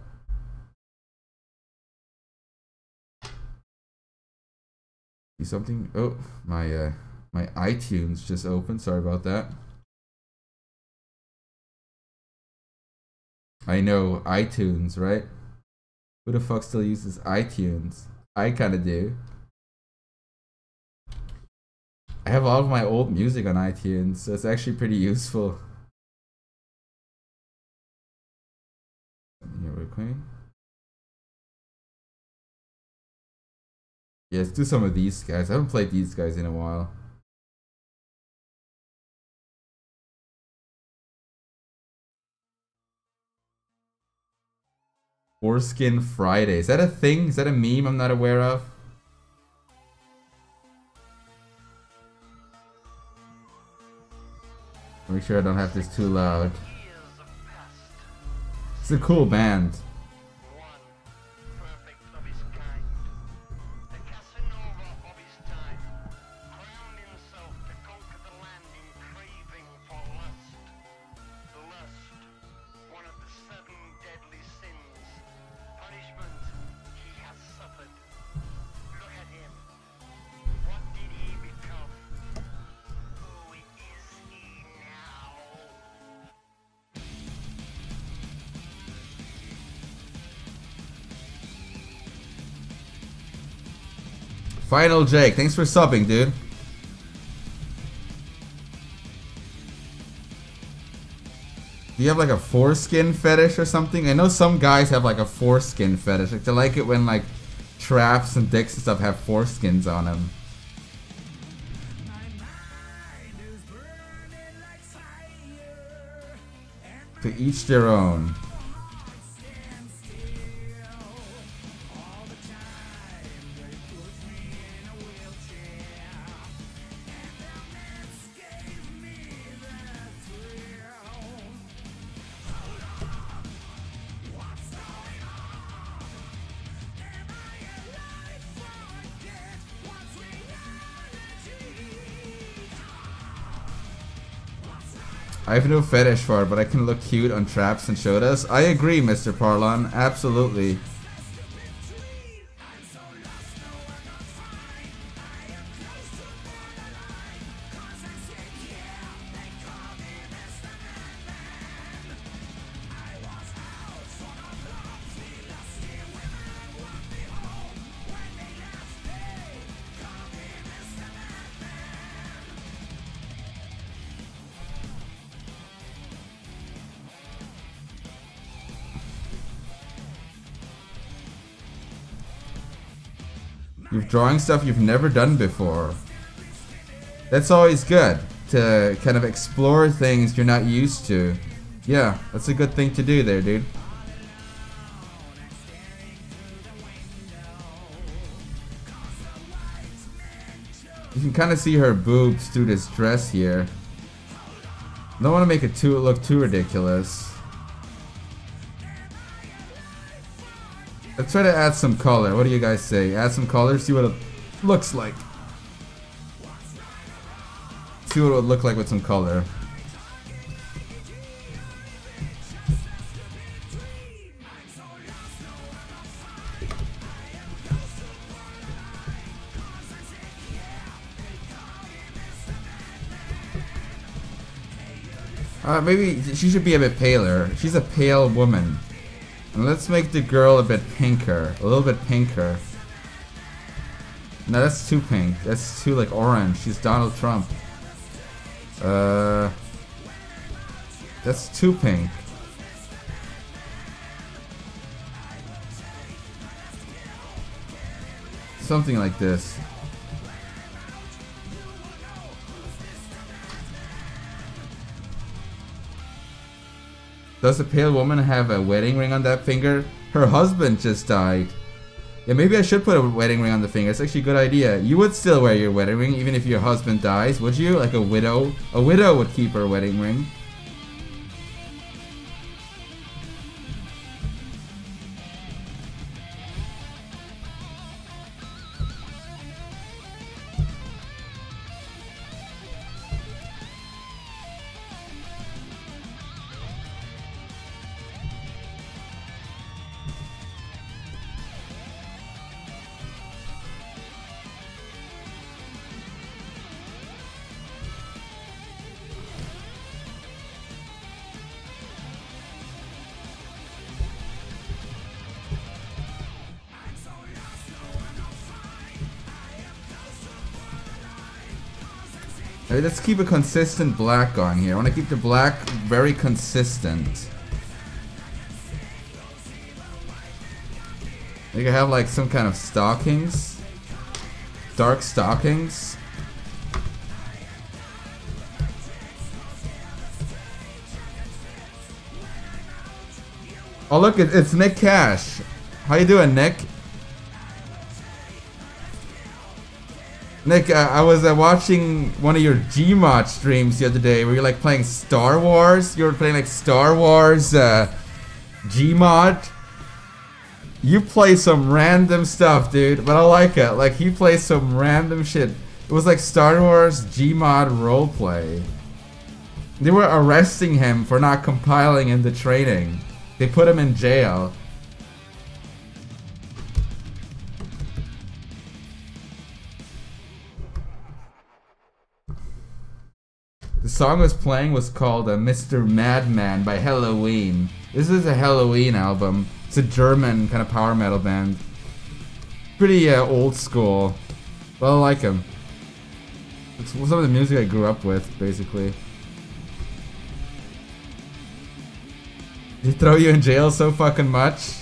See something? Oh, my my iTunes just opened. Sorry about that. I know, iTunes, right? Who the fuck still uses iTunes? I kinda do. I have all of my old music on iTunes, so it's actually pretty useful. Here we're quick. Yeah, let's do some of these guys. I haven't played these guys in a while. Foreskin Friday. Is that a thing? Is that a meme I'm not aware of? Make sure I don't have this too loud. It's a cool band. Final Jake, thanks for subbing, dude. Do you have like a foreskin fetish or something? I know some guys have like a foreskin fetish. Like they like it when like traps and dicks and stuff have foreskins on them. To each their own. I have no fetish for it, but I can look cute on traps and shodas. I agree, Mr. Parlon. Absolutely. You're drawing stuff you've never done before. That's always good, to kind of explore things you're not used to. Yeah, that's a good thing to do there, dude. You can kind of see her boobs through this dress here. Don't want to make it look too ridiculous. Let's try to add some color. What do you guys say? Add some color, see what it looks like. See what it would look like with some color. Maybe she should be a bit paler. She's a pale woman. And let's make the girl a bit pinker. A little bit pinker. No, that's too pink. That's too like orange. She's Donald Trump. That's too pink. Something like this. Does a pale woman have a wedding ring on that finger? Her husband just died. Yeah, maybe I should put a wedding ring on the finger. It's actually a good idea. You would still wear your wedding ring even if your husband dies, would you? Like a widow? A widow would keep her wedding ring. Alright, let's keep a consistent black on here. I want to keep the black very consistent. You can have like some kind of stockings. Dark stockings. Oh look, it's Nick Cash. How you doing, Nick? Nick, I was watching one of your Gmod streams the other day where you're like playing Star Wars. You were playing like Star Wars Gmod. You play some random stuff, dude, but I like it. Like, he plays some random shit. It was like Star Wars Gmod roleplay. They were arresting him for not compiling in the training. They put him in jail. The song was playing was called Mr. Madman by Halloween. This is a Halloween album. It's a German kind of power metal band. Pretty old school. Well, I like him. It's some of the music I grew up with, basically. Did he throw you in jail so fucking much?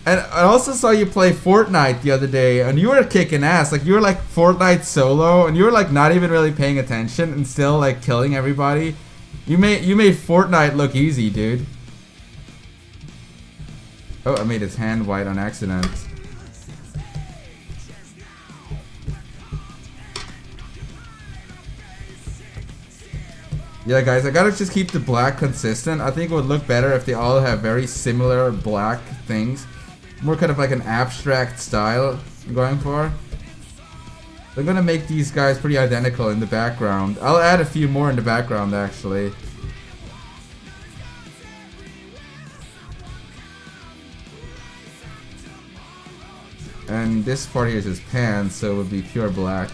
And I also saw you play Fortnite the other day, and you were kicking ass. Like, you were like Fortnite solo, and you were like not even really paying attention, and still like killing everybody. You made Fortnite look easy, dude. Oh, I made his hand white on accident. Yeah, guys, I gotta just keep the black consistent. I think it would look better if they all have very similar black things. More kind of like an abstract style I'm going for. I'm gonna make these guys pretty identical in the background. I'll add a few more in the background, actually. And this part here is his pants, so it would be pure black.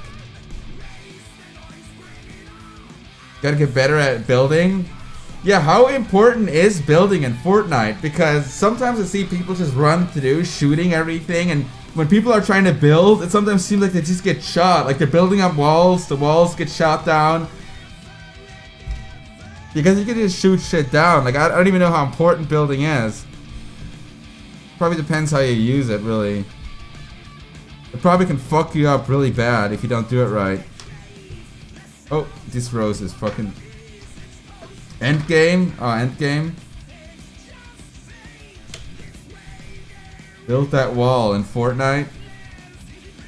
Gotta get better at building. Yeah, how important is building in Fortnite? Because sometimes I see people just run through shooting everything, and when people are trying to build, it sometimes seems like they just get shot. Like they're building up walls, the walls get shot down. Because you can just shoot shit down. Like, I don't even know how important building is. Probably depends how you use it, really. It probably can fuck you up really bad if you don't do it right. Oh, this rose is fucking... Endgame? Oh, endgame. Built that wall in Fortnite.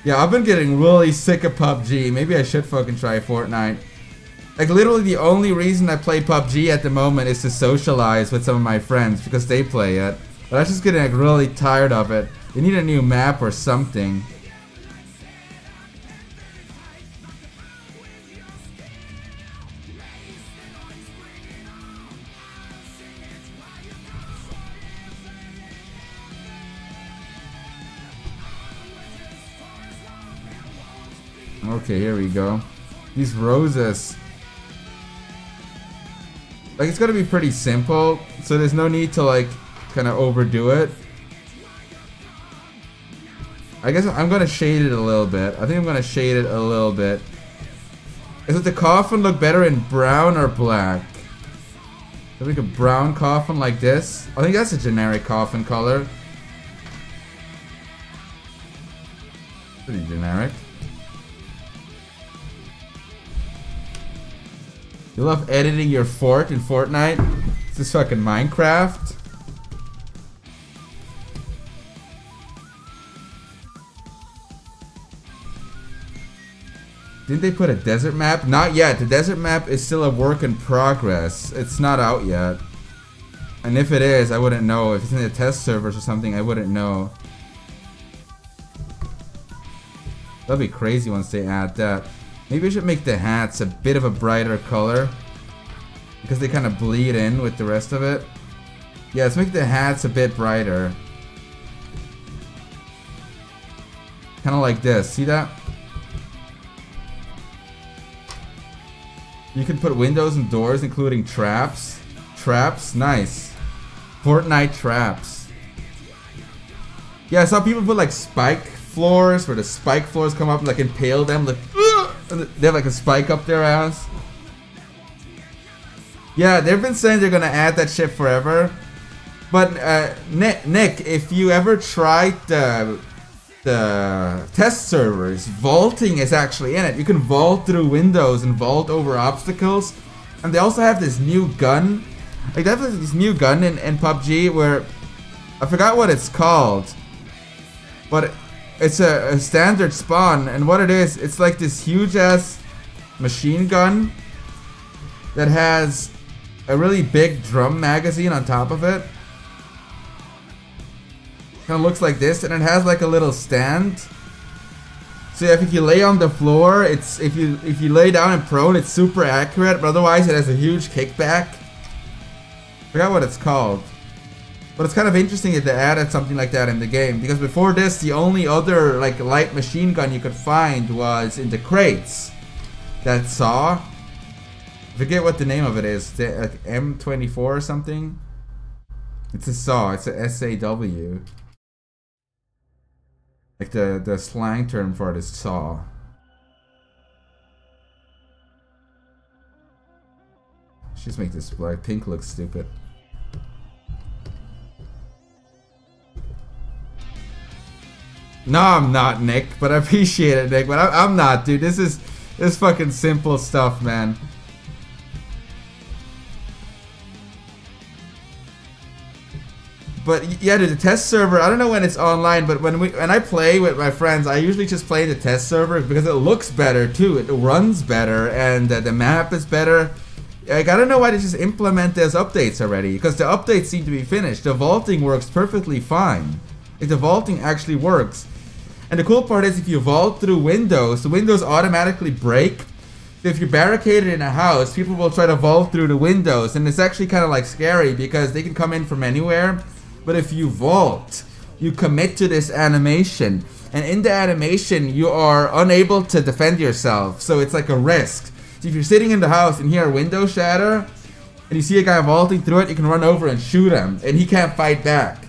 Yeah, I've been getting really sick of PUBG. Maybe I should fucking try Fortnite. Like, literally the only reason I play PUBG at the moment is to socialize with some of my friends because they play it. But I'm just getting like really tired of it. They need a new map or something. Okay, here we go. These roses. Like, it's gonna be pretty simple, so there's no need to, like, kind of overdo it. I guess I'm gonna shade it a little bit. I think I'm gonna shade it a little bit. Does the coffin look better in brown or black? Should I make a brown coffin like this? I think that's a generic coffin color. Pretty generic. You love editing your fort in Fortnite? Is this fucking Minecraft? Didn't they put a desert map? Not yet. The desert map is still a work in progress. It's not out yet. And if it is, I wouldn't know. If it's in the test servers or something, I wouldn't know. That'd be crazy once they add that. Maybe I should make the hats a bit of a brighter color, because they kind of bleed in with the rest of it. Yeah, let's make the hats a bit brighter. Kind of like this. See that? You can put windows and doors, including traps. Traps? Nice. Fortnite traps. Yeah, I saw people put like spike floors, where the spike floors come up and like impale them, like, and they have like a spike up their ass. Yeah, they've been saying they're gonna add that shit forever. But Nick, if you ever tried the test servers, vaulting is actually in it. You can vault through windows and vault over obstacles. And they also have this new gun. Like, they have this new gun in PUBG where I forgot what it's called, but it's a standard spawn, and what it is, it's like this huge ass machine gun that has a really big drum magazine on top of it. Kind of looks like this, and it has like a little stand. So if you lay on the floor, it's if you lay down and prone, it's super accurate, but otherwise it has a huge kickback. Forgot what it's called. But it's kind of interesting that they added something like that in the game, because before this, the only other like light machine gun you could find was in the crates. That saw. I forget what the name of it is. Like M24 or something. It's a saw. It's a SAW. Like the slang term for it is saw. Just make this black pink look stupid. No, I'm not, Nick, but I appreciate it, Nick. But I'm not, dude. This is fucking simple stuff, man. But yeah, dude, the test server, I don't know when it's online, but when I play with my friends, I usually just play the test server because it looks better too. It runs better, and the map is better. Like, I don't know why they just implement those updates already, because the updates seem to be finished. The vaulting works perfectly fine. Like, the vaulting actually works. And the cool part is if you vault through windows, the windows automatically break. If you're barricaded in a house, people will try to vault through the windows, and it's actually kind of like scary because they can come in from anywhere. But if you vault, you commit to this animation, and in the animation you are unable to defend yourself, so it's like a risk. So if you're sitting in the house and hear a window shatter, and you see a guy vaulting through it, you can run over and shoot him, and he can't fight back.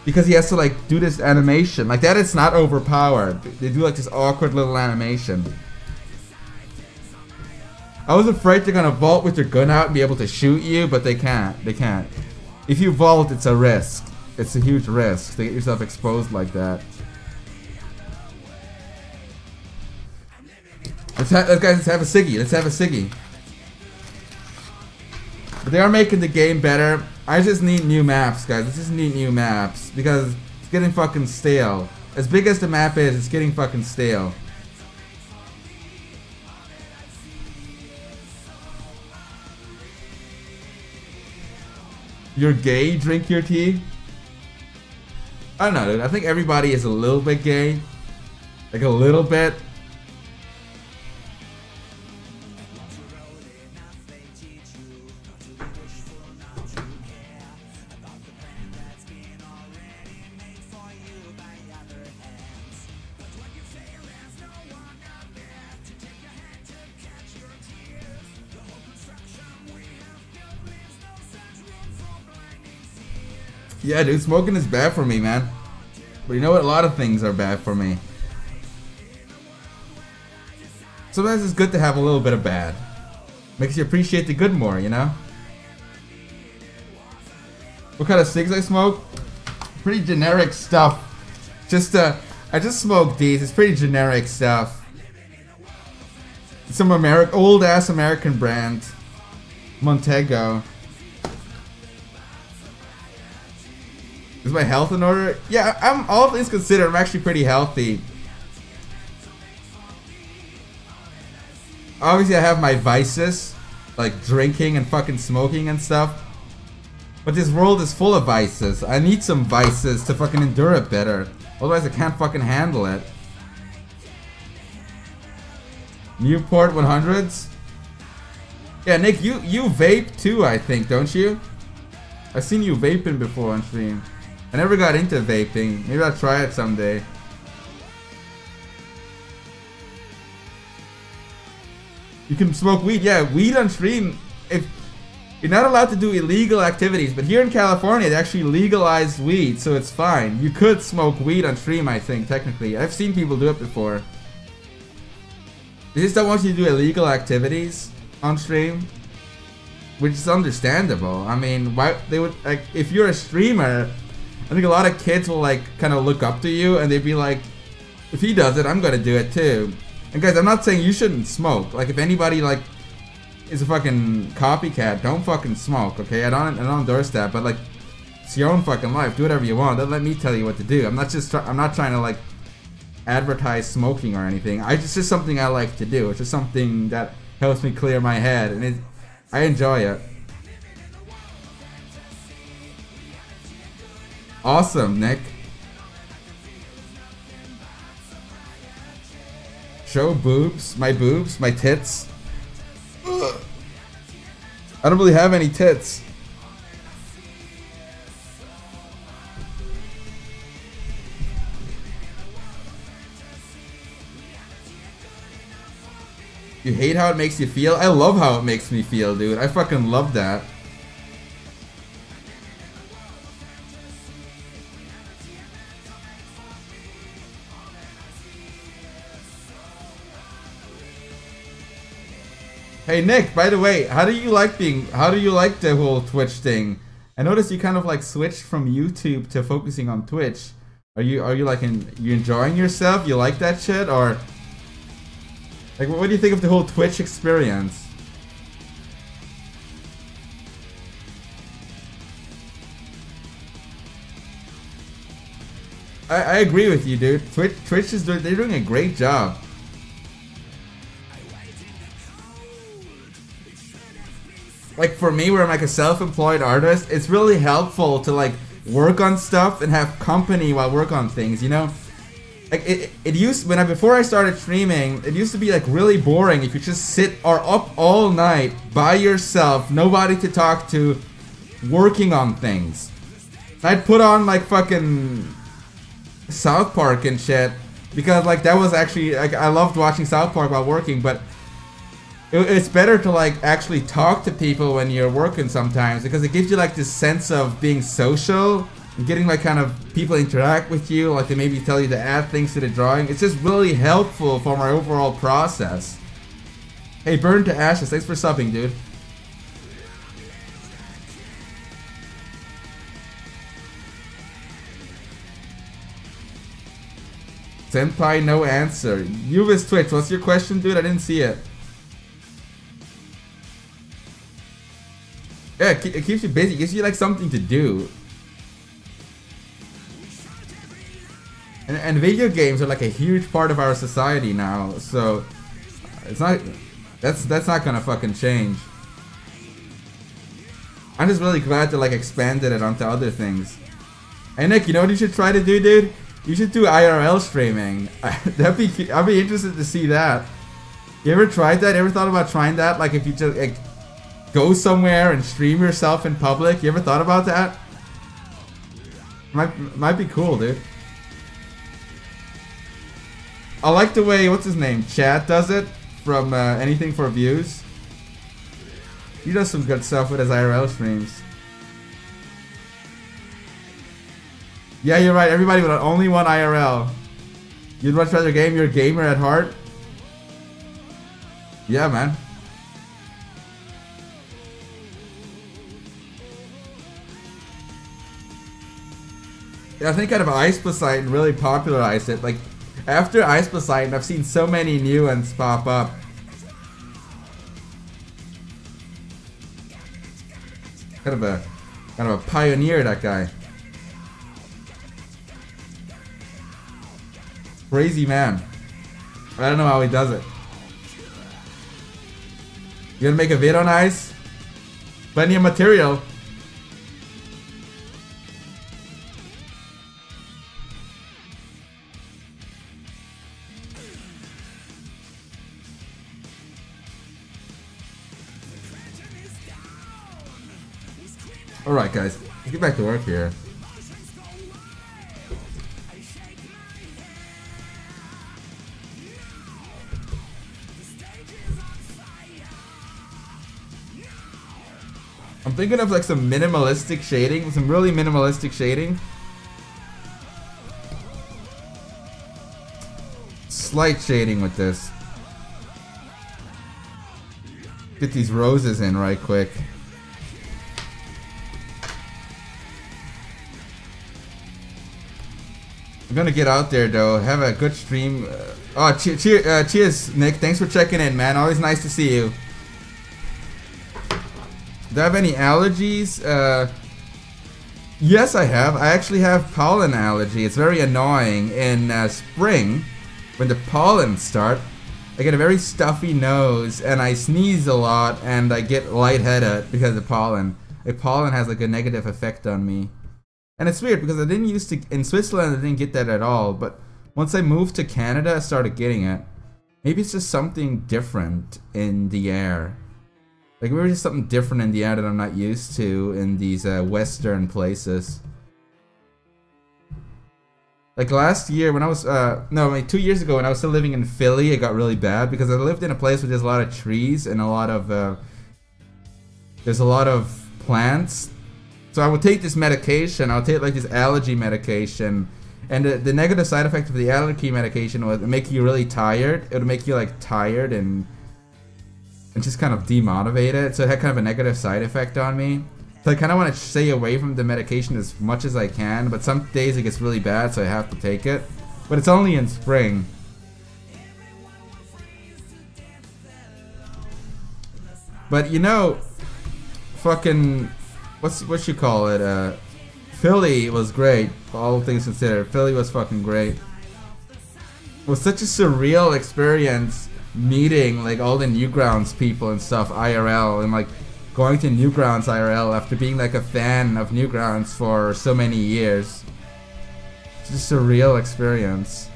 Because he has to like do this animation. Like that, it's not overpowered. They do like this awkward little animation. I was afraid they're gonna vault with their gun out and be able to shoot you, but they can't. They can't. If you vault, it's a risk. It's a huge risk to get yourself exposed like that. Let's have a ciggy. Let's have a ciggy. But they are making the game better. I just need new maps, guys. I just need new maps because it's getting fucking stale. As big as the map is, it's getting fucking stale. You're gay, drink your tea? I don't know, dude. I think everybody is a little bit gay. Like a little bit. Yeah, dude, smoking is bad for me, man. But you know what? A lot of things are bad for me. Sometimes it's good to have a little bit of bad. Makes you appreciate the good more, you know? What kind of cigs I smoke? Pretty generic stuff. I just smoke these. It's pretty generic stuff. Some old-ass American brand. Montego. Is my health in order? Yeah, I'm all things considered, I'm actually pretty healthy. Obviously I have my vices, like drinking and fucking smoking and stuff. But this world is full of vices. I need some vices to fucking endure it better. Otherwise I can't fucking handle it. Newport 100s? Yeah, Nick, you vape too, I think, don't you? I've seen you vaping before on stream. I never got into vaping. Maybe I'll try it someday. You can smoke weed. Yeah, weed on stream. If you're not allowed to do illegal activities, but here in California they actually legalized weed, so it's fine. You could smoke weed on stream, I think, technically. I've seen people do it before. They just don't want you to do illegal activities on stream, which is understandable. I mean, why they would, like, if you're a streamer, I think a lot of kids will like kind of look up to you and they'd be like, if he does it, I'm gonna do it too. And guys, I'm not saying you shouldn't smoke. Like, if anybody like is a fucking copycat, don't fucking smoke, okay? I don't endorse that, but like, it's your own fucking life. Do whatever you want. Don't let me tell you what to do. I'm not trying to like advertise smoking or anything. It's just something I like to do. It's just something that helps me clear my head, and I enjoy it. Awesome, Nick. Show boobs, my tits. Ugh. I don't really have any tits. You hate how it makes you feel? I love how it makes me feel, dude. I fucking love that. Hey Nick, by the way, how do you like the whole Twitch thing? I noticed you kind of like switched from YouTube to focusing on Twitch. Are you like you enjoying yourself? You like that shit, or like what do you think of the whole Twitch experience? I agree with you, dude. Twitch is they're doing a great job. Like for me, where I'm like a self-employed artist, it's really helpful to like work on stuff and have company while work on things, you know? Like it used before I started streaming, it used to be like really boring if you just sit or up all night by yourself, nobody to talk to, working on things. I'd put on like fucking South Park and shit because like that was actually like I loved watching South Park while working, but it's better to like actually talk to people when you're working sometimes because it gives you like this sense of being social and getting like kind of people interact with you, like they maybe tell you to add things to the drawing. It's just really helpful for my overall process. Hey, Burn to Ashes, thanks for subbing, dude. Senpai, no answer. Uvis Twitch, what's your question, dude? I didn't see it. Yeah, it keeps you busy. It gives you like something to do. And video games are like a huge part of our society now, so it's not that's not gonna fucking change. I'm just really glad to like expanded it onto other things. Hey Nick, you know what you should try to do, dude? You should do IRL streaming. I'd be interested to see that. You ever tried that? Ever thought about trying that? Like if you just like go somewhere and stream yourself in public. You ever thought about that? Might be cool, dude. I like the way what's his name, Chad does it from Anything for Views. He does some good stuff with his IRL streams. Yeah, you're right. Everybody would only want IRL. You'd much rather game. You're a gamer at heart. Yeah, man. Yeah, I think kind of Ice Poseidon really popularized it. Like after Ice Poseidon, I've seen so many new ones pop up. Kind of a pioneer, that guy. Crazy man. I don't know how he does it. You gonna make a vid on Ice? Plenty of material. Alright guys, let's get back to work here. I'm thinking of like some minimalistic shading, some really minimalistic shading. Slight shading with this. Get these roses in right quick. I'm gonna get out there though, have a good stream. Cheers Nick, thanks for checking in, man. Always nice to see you. Do I have any allergies? Yes, I have. I actually have pollen allergy. It's very annoying. In spring, when the pollen start, I get a very stuffy nose and I sneeze a lot and I get lightheaded because of pollen. Pollen has like a negative effect on me. And it's weird because I didn't used to, in Switzerland I didn't get that at all, but once I moved to Canada I started getting it. Maybe it's just something different in the air. Like maybe just something different in the air that I'm not used to in these western places. Like last year when I was, no, like 2 years ago when I was still living in Philly, it got really bad because I lived in a place where there's a lot of trees and a lot of, there's a lot of plants. So I would take this medication, I would take like this allergy medication, and the negative side effect of the allergy medication was it make you really tired. It would make you like tired and and just kind of demotivated. So it had kind of a negative side effect on me. So I kind of want to stay away from the medication as much as I can, but some days it gets really bad, so I have to take it. But it's only in spring. But you know, fucking, what you call it? Philly was great, all things considered. Philly was fucking great. It was such a surreal experience meeting like all the Newgrounds people and stuff IRL, and like going to Newgrounds IRL after being like a fan of Newgrounds for so many years. It's just a surreal experience.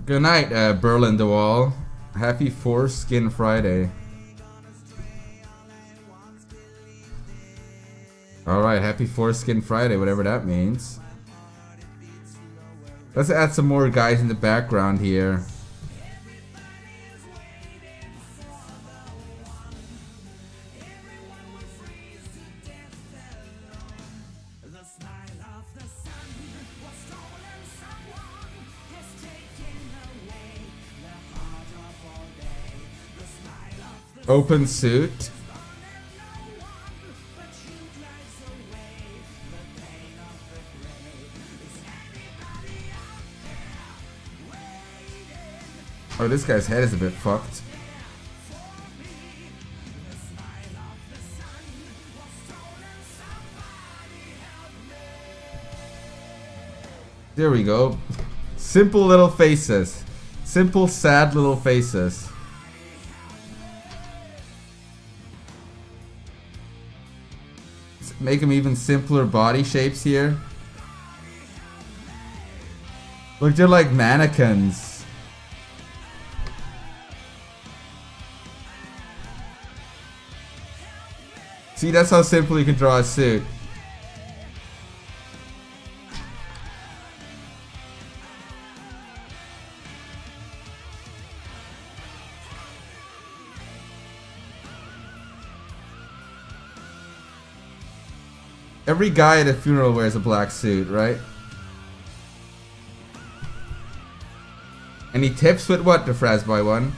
Good night, Berlin the Wall. Happy Foreskin Friday. Alright, happy Foreskin Friday, whatever that means. Let's add some more guys in the background here. Open suit. Oh, this guy's head is a bit fucked. There we go. Simple little faces. Simple, sad little faces. Make them even simpler body shapes here. Look, they're like mannequins. See, that's how simple you can draw a suit. Every guy at a funeral wears a black suit, right? Any tips with what, the Frasby one?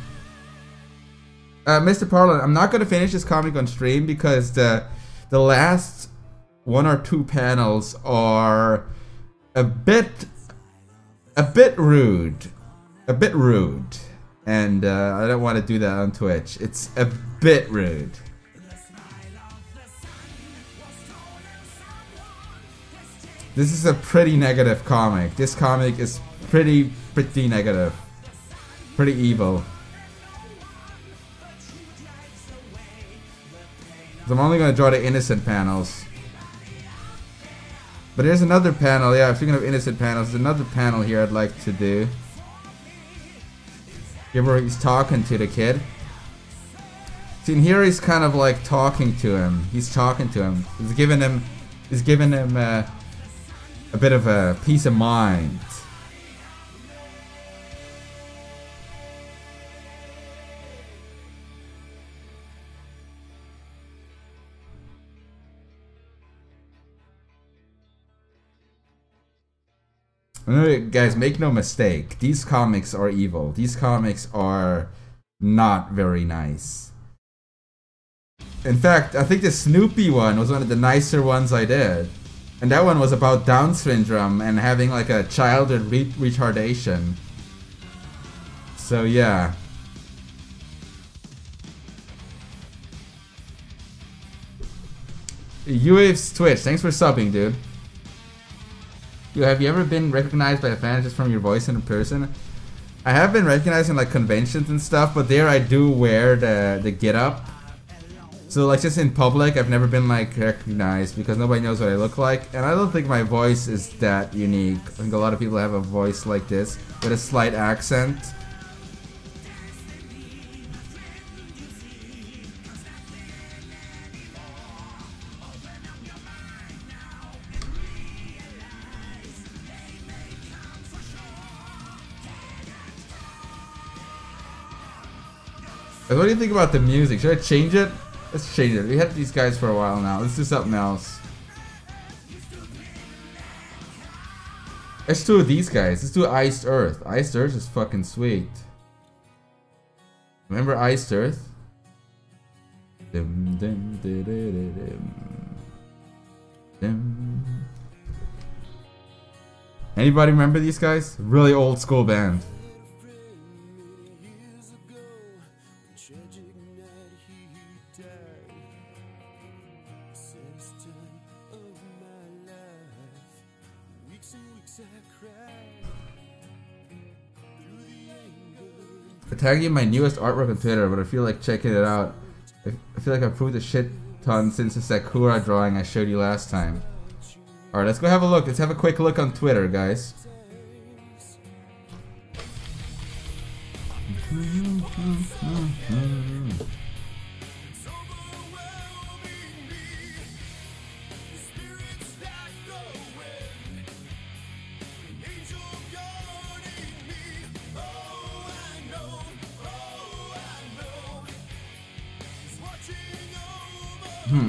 Mr. Parlin, I'm not gonna finish this comic on stream because the last one or two panels are a bit rude, and I don't want to do that on Twitch. It's a bit rude. This is a pretty negative comic. This comic is pretty negative. Pretty evil. So I'm only going to draw the innocent panels. But there's another panel. Yeah, speaking of innocent panels, there's another panel here I'd like to do. Here where he's talking to the kid. See, and here he's kind of like talking to him. He's talking to him. He's giving him a bit of a peace of mind. Guys, make no mistake. These comics are evil. These comics are not very nice. In fact, I think the Snoopy one was one of the nicer ones I did. And that one was about Down syndrome and having like a childhood retardation. So yeah. UAV's Twitch, thanks for subbing, dude. Have you ever been recognized by a fan just from your voice in person? I have been recognized in like conventions and stuff, but there I do wear the get up. So like just in public, I've never been like recognized because nobody knows what I look like, and I don't think my voice is that unique. I think a lot of people have a voice like this with a slight accent. What do you think about the music? Should I change it? Let's change it. We had these guys for a while now. Let's do something else. Let's do these guys. Let's do Iced Earth. Iced Earth is fucking sweet. Remember Iced Earth? Dim, dim, dim, dim, dim, dim. Anybody remember these guys? Really old school band. I tag you in my newest artwork on Twitter, but I feel like checking it out. I feel like I've improved a shit ton since the Sakura drawing I showed you last time. Alright, let's go have a look. Let's have a quick look on Twitter, guys.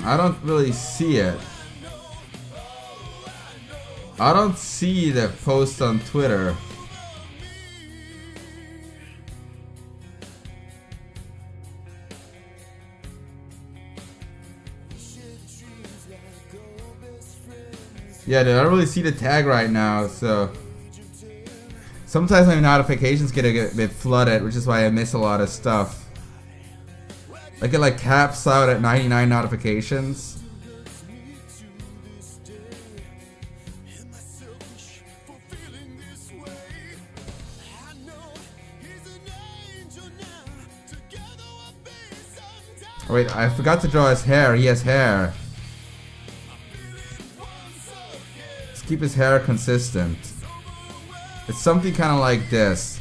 I don't really see it. I don't see the post on Twitter. Yeah, dude, I don't really see the tag right now, so sometimes my notifications get a bit flooded, which is why I miss a lot of stuff. I get like caps out at 99 notifications. Oh wait, I forgot to draw his hair. He has hair. Let's keep his hair consistent. It's something kind of like this.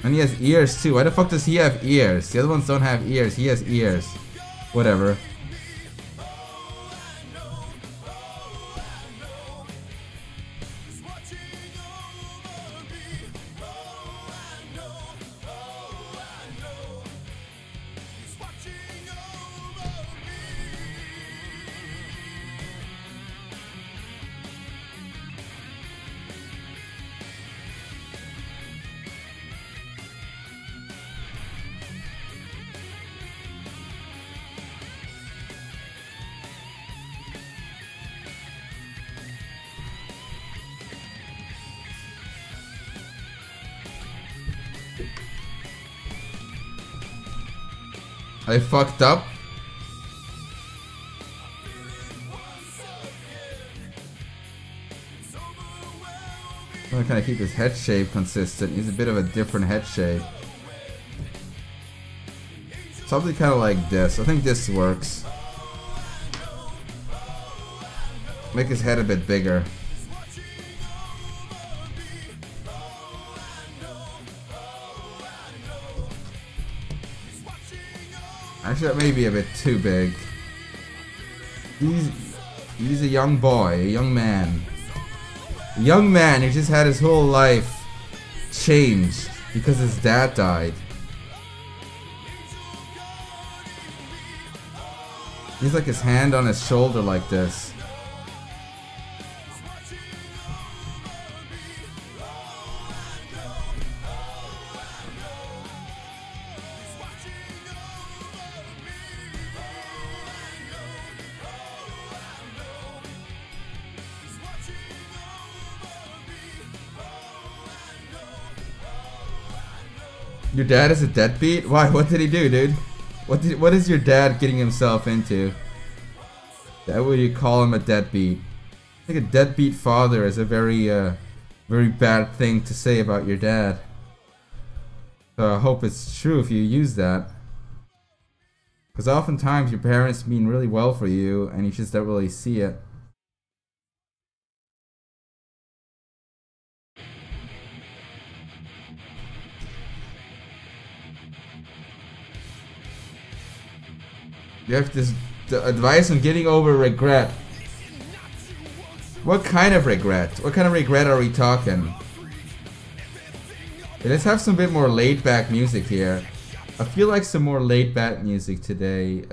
And he has ears too. Why the fuck does he have ears? The other ones don't have ears. He has ears. Whatever. I fucked up. I'm gonna kind of keep his head shape consistent. He's a bit of a different head shape. Something kind of like this. I think this works. Make his head a bit bigger. Actually, that may be a bit too big. He's a young boy, a young man. A young man who just had his whole life changed because his dad died. He's like his hand on his shoulder like this. Your dad is a deadbeat? Why? What did he do, dude? What is your dad getting himself into? That would you call him a deadbeat? I think a deadbeat father is a very bad thing to say about your dad. So I hope it's true if you use that. Because oftentimes your parents mean really well for you and you just don't really see it. You have this advice on getting over regret. What kind of regret? What kind of regret are we talking? Okay, let's have some bit more laid back music here. I feel like some more laid back music today.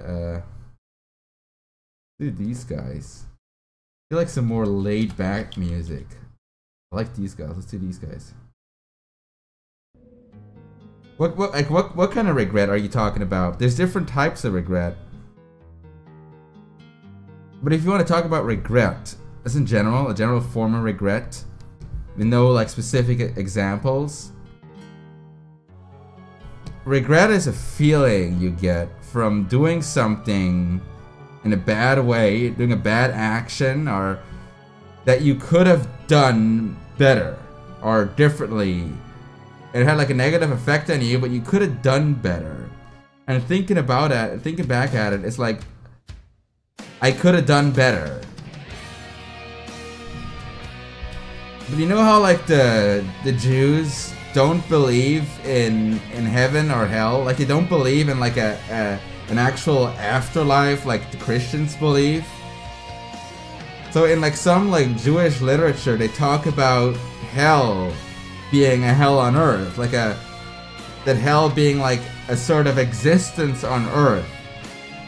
Dude, these guys. I feel like some more laid back music. I like these guys. Let's do these guys. What kind of regret are you talking about? There's different types of regret. But if you want to talk about regret, as in general, a general form of regret, with no like specific examples. Regret is a feeling you get from doing something in a bad way, doing a bad action, or that you could have done better or differently. It had like a negative effect on you, but you could have done better. And thinking about it, thinking back at it, it's like, I could have done better. But you know how like the Jews don't believe in heaven or hell? Like they don't believe in like an actual afterlife like the Christians believe. So in like some like Jewish literature, they talk about hell being a hell on earth, like that hell being like a sort of existence on earth.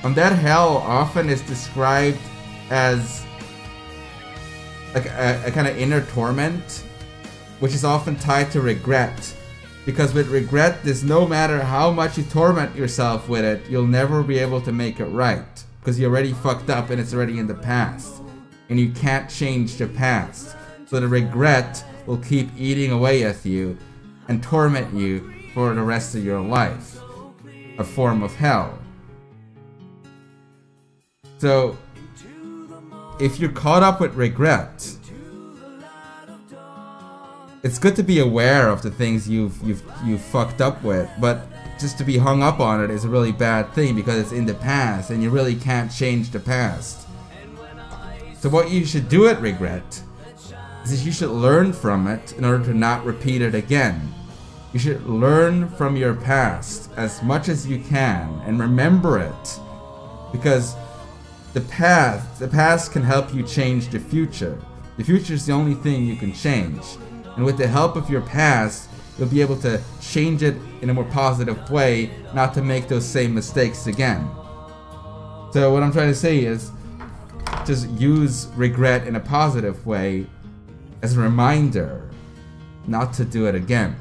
And that hell often is described as like a kind of inner torment, which is often tied to regret. Because with regret, there's no matter how much you torment yourself with it, you'll never be able to make it right. Because you already fucked up and it's already in the past. And you can't change the past. So the regret will keep eating away at you and torment you for the rest of your life. A form of hell. So, if you're caught up with regret, it's good to be aware of the things you've fucked up with, but just to be hung up on it is a really bad thing because it's in the past and you really can't change the past. So what you should do at regret is you should learn from it in order to not repeat it again. You should learn from your past as much as you can and remember it, because the past can help you change the future. The future is the only thing you can change. And with the help of your past, you'll be able to change it in a more positive way, not to make those same mistakes again. So what I'm trying to say is, just use regret in a positive way as a reminder not to do it again.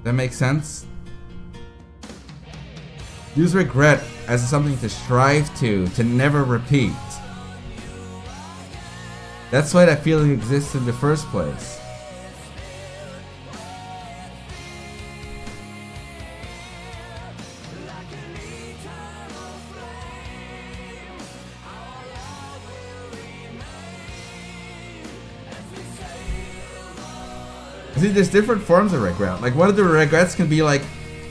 That makes sense? Use regret as something to strive to never repeat. That's why that feeling exists in the first place. See, there's different forms of regret. Like one of the regrets can be like,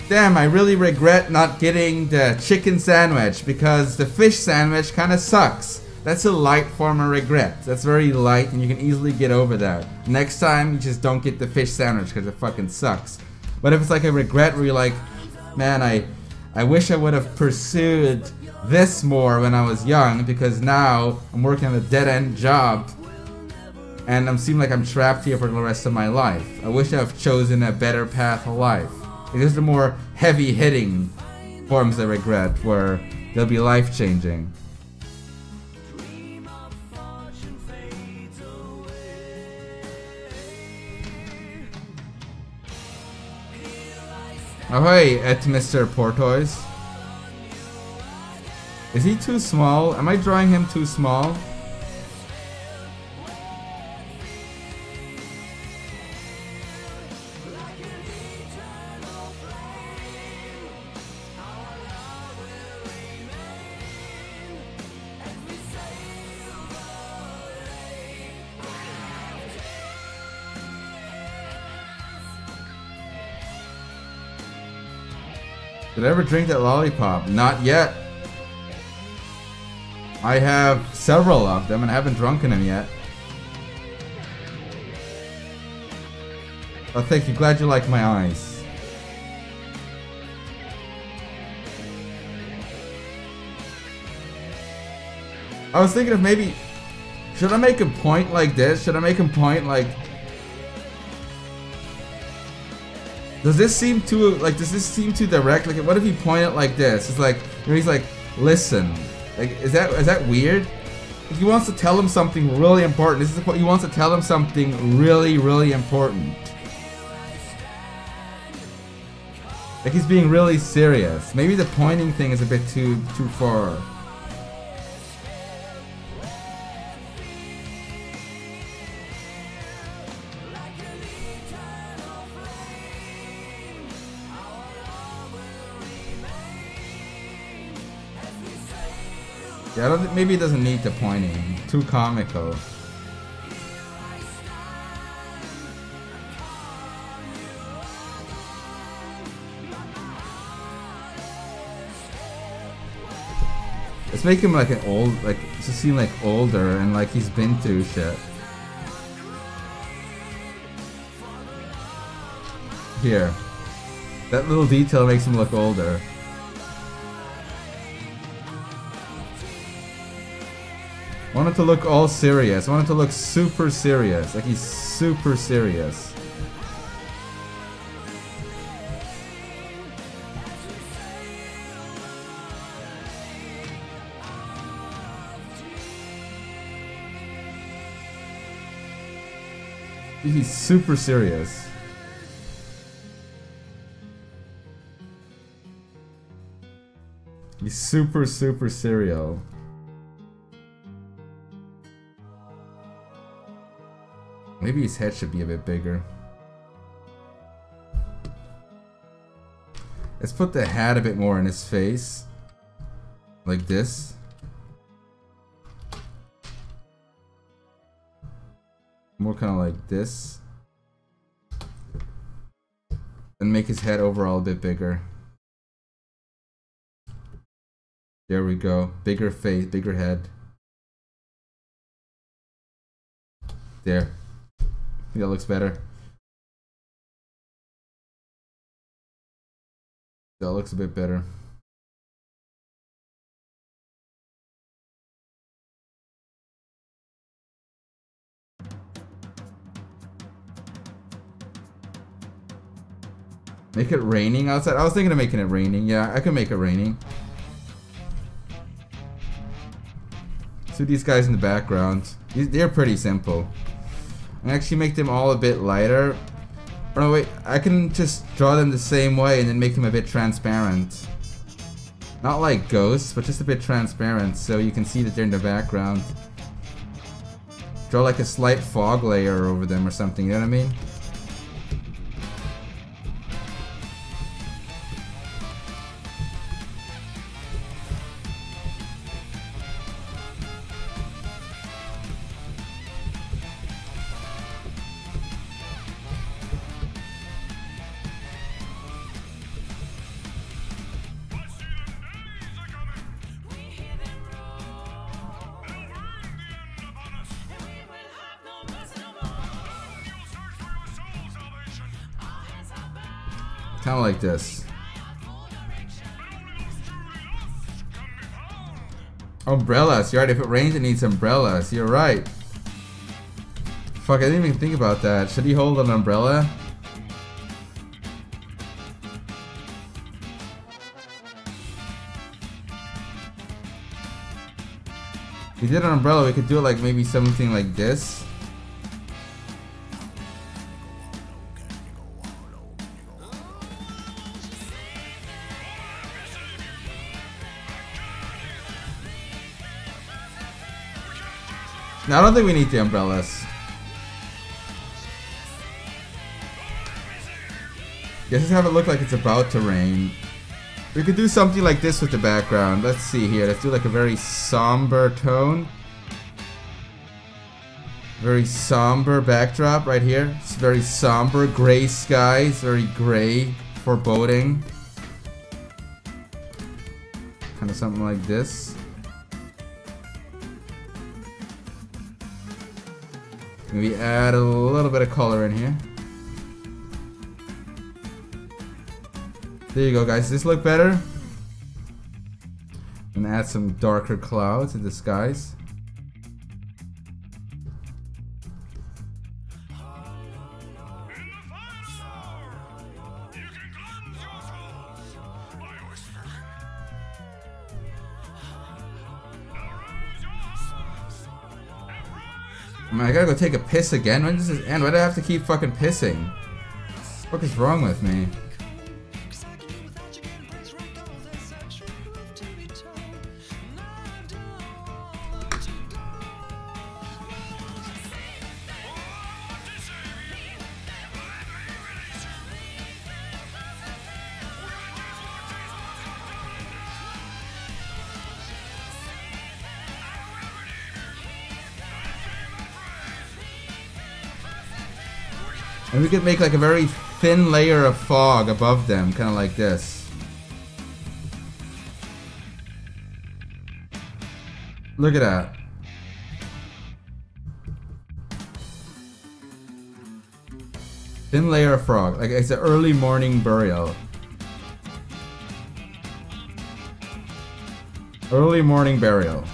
damn, I really regret not getting the chicken sandwich because the fish sandwich kind of sucks. That's a light form of regret. That's very light and you can easily get over that. Next time, you just don't get the fish sandwich because it fucking sucks. But if it's like a regret where you're like, man, I wish I would have pursued this more when I was young because now I'm working on a dead-end job and I seem like I'm trapped here for the rest of my life. I wish I have chosen a better path of life. These are the more heavy-hitting forms of regret where they'll be life-changing. Oh hey, at Mr. Portoise. Is he too small? Am I drawing him too small? Did I ever drink that lollipop? Not yet. I have several of them and I haven't drunken them yet. Oh, thank you. Glad you like my eyes. I was thinking of maybe... should I make a point like this? Should I make a point like... Does this seem too direct? Like, what if he pointed like this? It's like, you know, he's like, listen. Like, is that weird? Like, he wants to tell him something really important. This is what he wants to tell him, something really, really important. Like, he's being really serious. Maybe the pointing thing is a bit too far. Yeah, I don't think, maybe it doesn't need the pointing. Too comical. Let's make him like an old, like, just seem like older and like he's been through shit. Here. That little detail makes him look older. I want it to look all serious. I want it to look super serious. Like he's super serious. He's super serious. He's super serial. Maybe his head should be a bit bigger. Let's put the hat a bit more in his face. Like this. More kind of like this. And make his head overall a bit bigger. There we go. Bigger face, bigger head. There. I think that looks better. That looks a bit better. Make it raining outside? I was thinking of making it raining. Yeah, I can make it raining. See these guys in the background. They're pretty simple. And actually make them all a bit lighter. Or no, wait, I can just draw them the same way and then make them a bit transparent. Not like ghosts, but just a bit transparent so you can see that they're in the background. Draw like a slight fog layer over them or something, you know what I mean? Kind of like this. Umbrellas. You're right. If it rains, it needs umbrellas. You're right. Fuck, I didn't even think about that. Should he hold an umbrella? If we did an umbrella, we could do it like maybe something like this. No, I don't think we need the umbrellas. Guess just have it look like it's about to rain. We could do something like this with the background. Let's see here. Let's do like a very somber tone. Very somber backdrop right here. It's very somber. Gray skies. Very gray. Foreboding. Kind of something like this. Maybe add a little bit of color in here. There you go, guys. Does this look better? And add some darker clouds in the skies. Man, I gotta go take a piss again. When does this end? Why do I have to keep fucking pissing? What the fuck is wrong with me? And we could make like a very thin layer of fog above them, kind of like this. Look at that. Thin layer of fog, like it's an early morning burial. Early morning burial.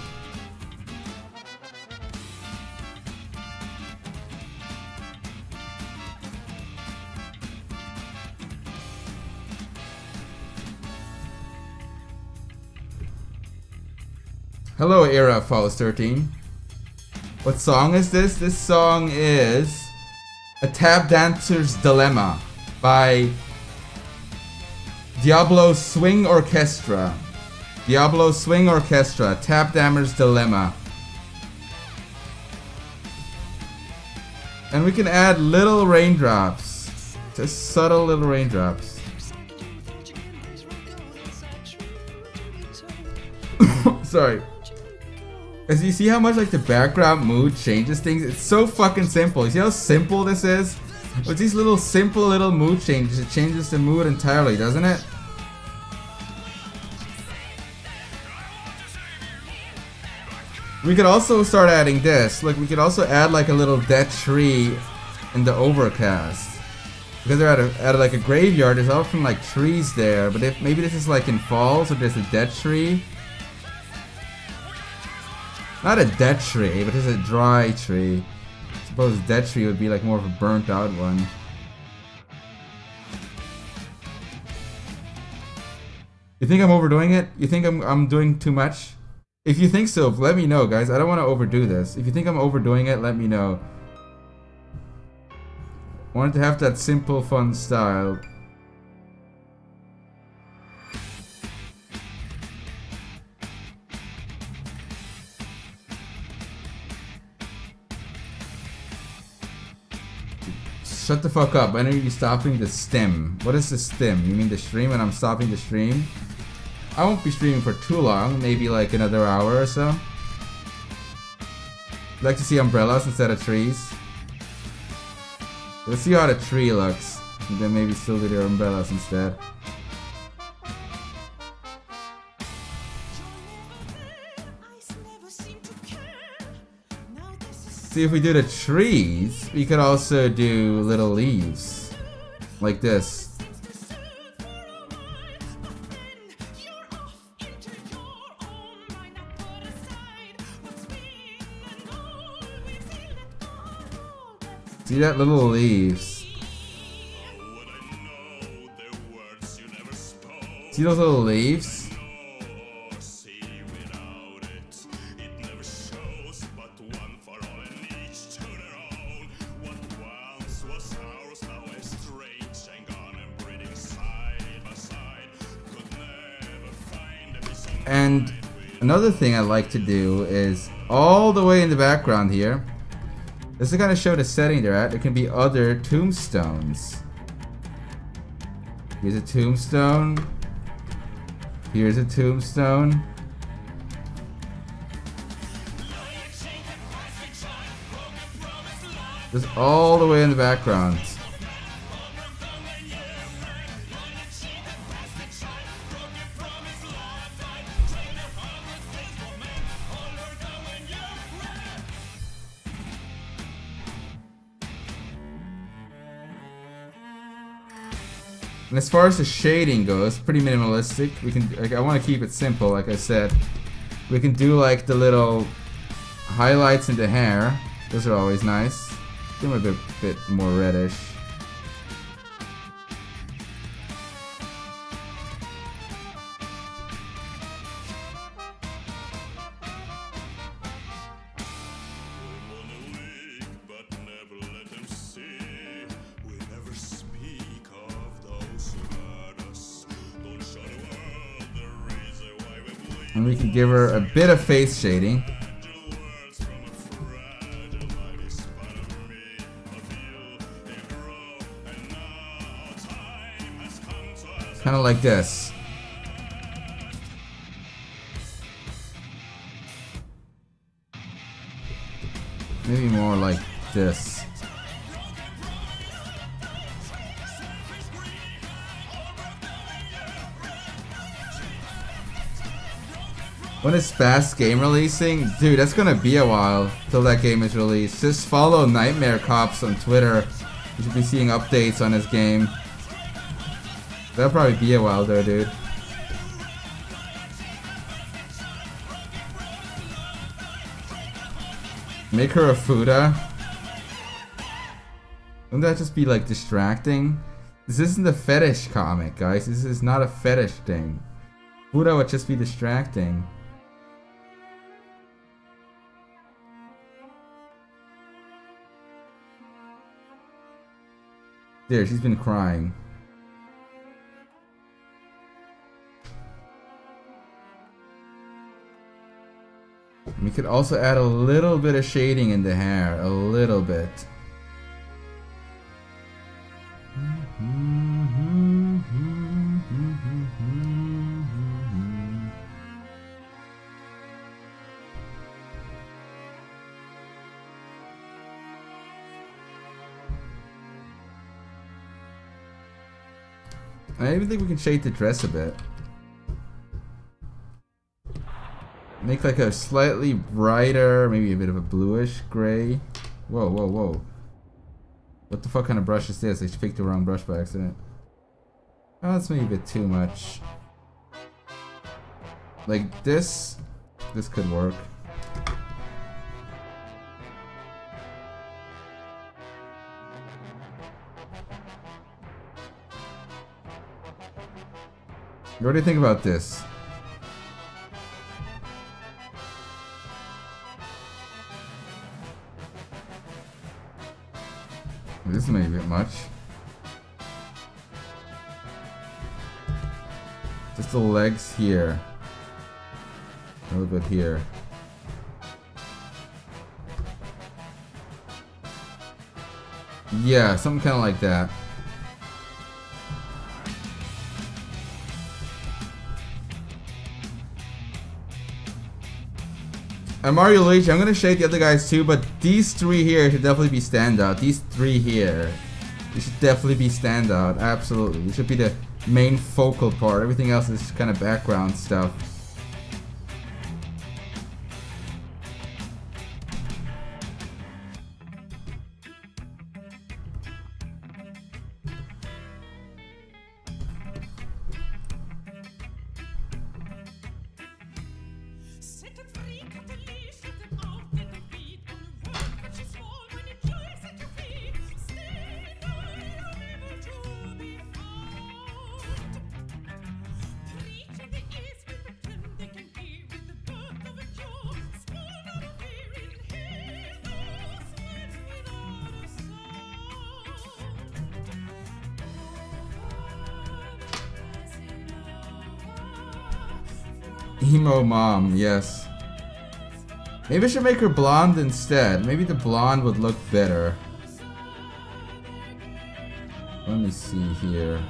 Hello, Era of Falls 13. What song is this? This song is A Tap Dancer's Dilemma by Diablo Swing Orchestra. Diablo Swing Orchestra, Tap Dancer's Dilemma. And we can add little raindrops. Just subtle little raindrops. Sorry. As you see how much like the background mood changes things, it's so fucking simple. You see how simple this is? With these little simple little mood changes, it changes the mood entirely, doesn't it? We could also start adding this. Look, we could also add like a little dead tree in the overcast. Because they're at like a graveyard, there's often like trees there. But if maybe this is like in fall, so there's a dead tree. Not a dead tree, but it's a dry tree. I suppose a dead tree would be like more of a burnt out one. You think I'm overdoing it? You think I'm doing too much? If you think so, let me know, guys. I don't want to overdo this. If you think I'm overdoing it, let me know. I wanted to have that simple, fun style. Shut the fuck up. When are you stopping the stem? What is the stem? You mean the stream when I'm stopping the stream? I won't be streaming for too long. Maybe like another hour or so. I'd like to see umbrellas instead of trees. Let's see how the tree looks. And then maybe still do the umbrellas instead. See, if we do the trees, we could also do little leaves. Like this. See that little leaves? See those little leaves? And another thing I like to do is all the way in the background here. This is gonna show the setting they're at. There can be other tombstones. Here's a tombstone. Here's a tombstone. Just all the way in the background. And as far as the shading goes, pretty minimalistic. We can, like, I want to keep it simple, like I said. We can do like the little highlights in the hair. Those are always nice. Give them a bit more reddish. And we can give her a bit of face shading. Kind of like this. Maybe more like this. When is Fast game releasing? Dude, that's gonna be a while till that game is released. Just follow Nightmare Cops on Twitter. You should be seeing updates on his game. That'll probably be a while though, dude. Make her a Fuda. Wouldn't that just be like distracting? This isn't a fetish comic, guys. This is not a fetish thing. Fuda would just be distracting. There, she's been crying. We could also add a little bit of shading in the hair, a little bit. I even think we can shade the dress a bit. Make like a slightly brighter, maybe a bit of a bluish gray. Whoa, whoa, whoa. What the fuck kind of brush is this? I just picked the wrong brush by accident. Oh, that's maybe a bit too much. Like this could work. What do you think about this? This may be a bit much. Just the legs here. A little bit here. Yeah, something kind of like that. And Mario Luigi, I'm gonna shade the other guys too, but these three here should definitely be standout. These three here, they should definitely be standout. Absolutely, this should be the main focal part. Everything else is kind of background stuff. Emo mom, yes. Maybe I should make her blonde instead. Maybe the blonde would look better. Let me see here.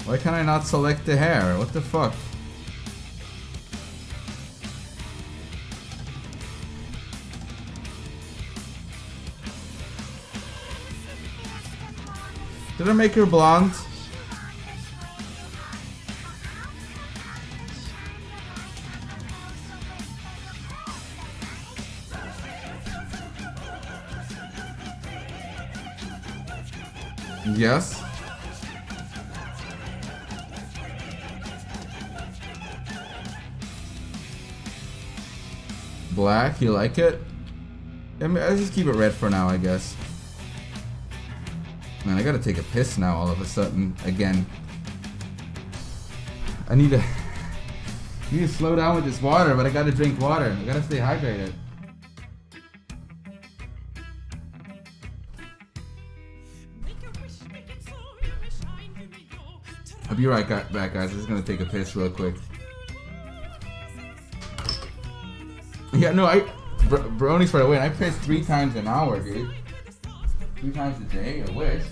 Why can I not select the hair? What the fuck? Did I make her blonde? Yes. Black, you like it? I mean, I'll just keep it red for now, I guess. Man, I gotta take a piss now all of a sudden, again. I need to slow down with this water, but I gotta drink water. I gotta stay hydrated. I'll be right back, guys. I'm just gonna take a piss real quick. Yeah, no, bronies for the win. I piss 3 times an hour, dude. 3 times a day, I wish.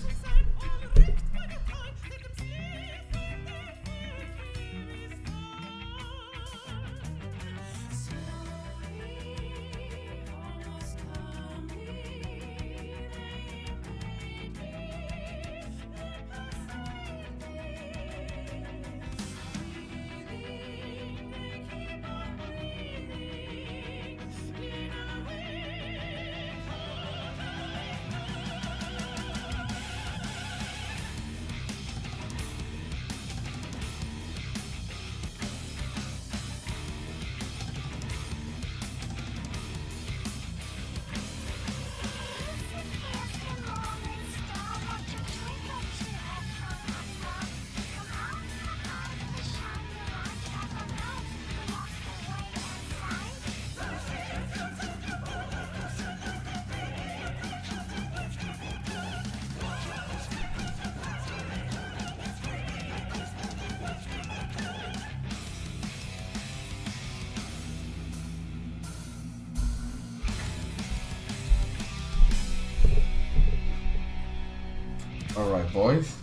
Alright, boys.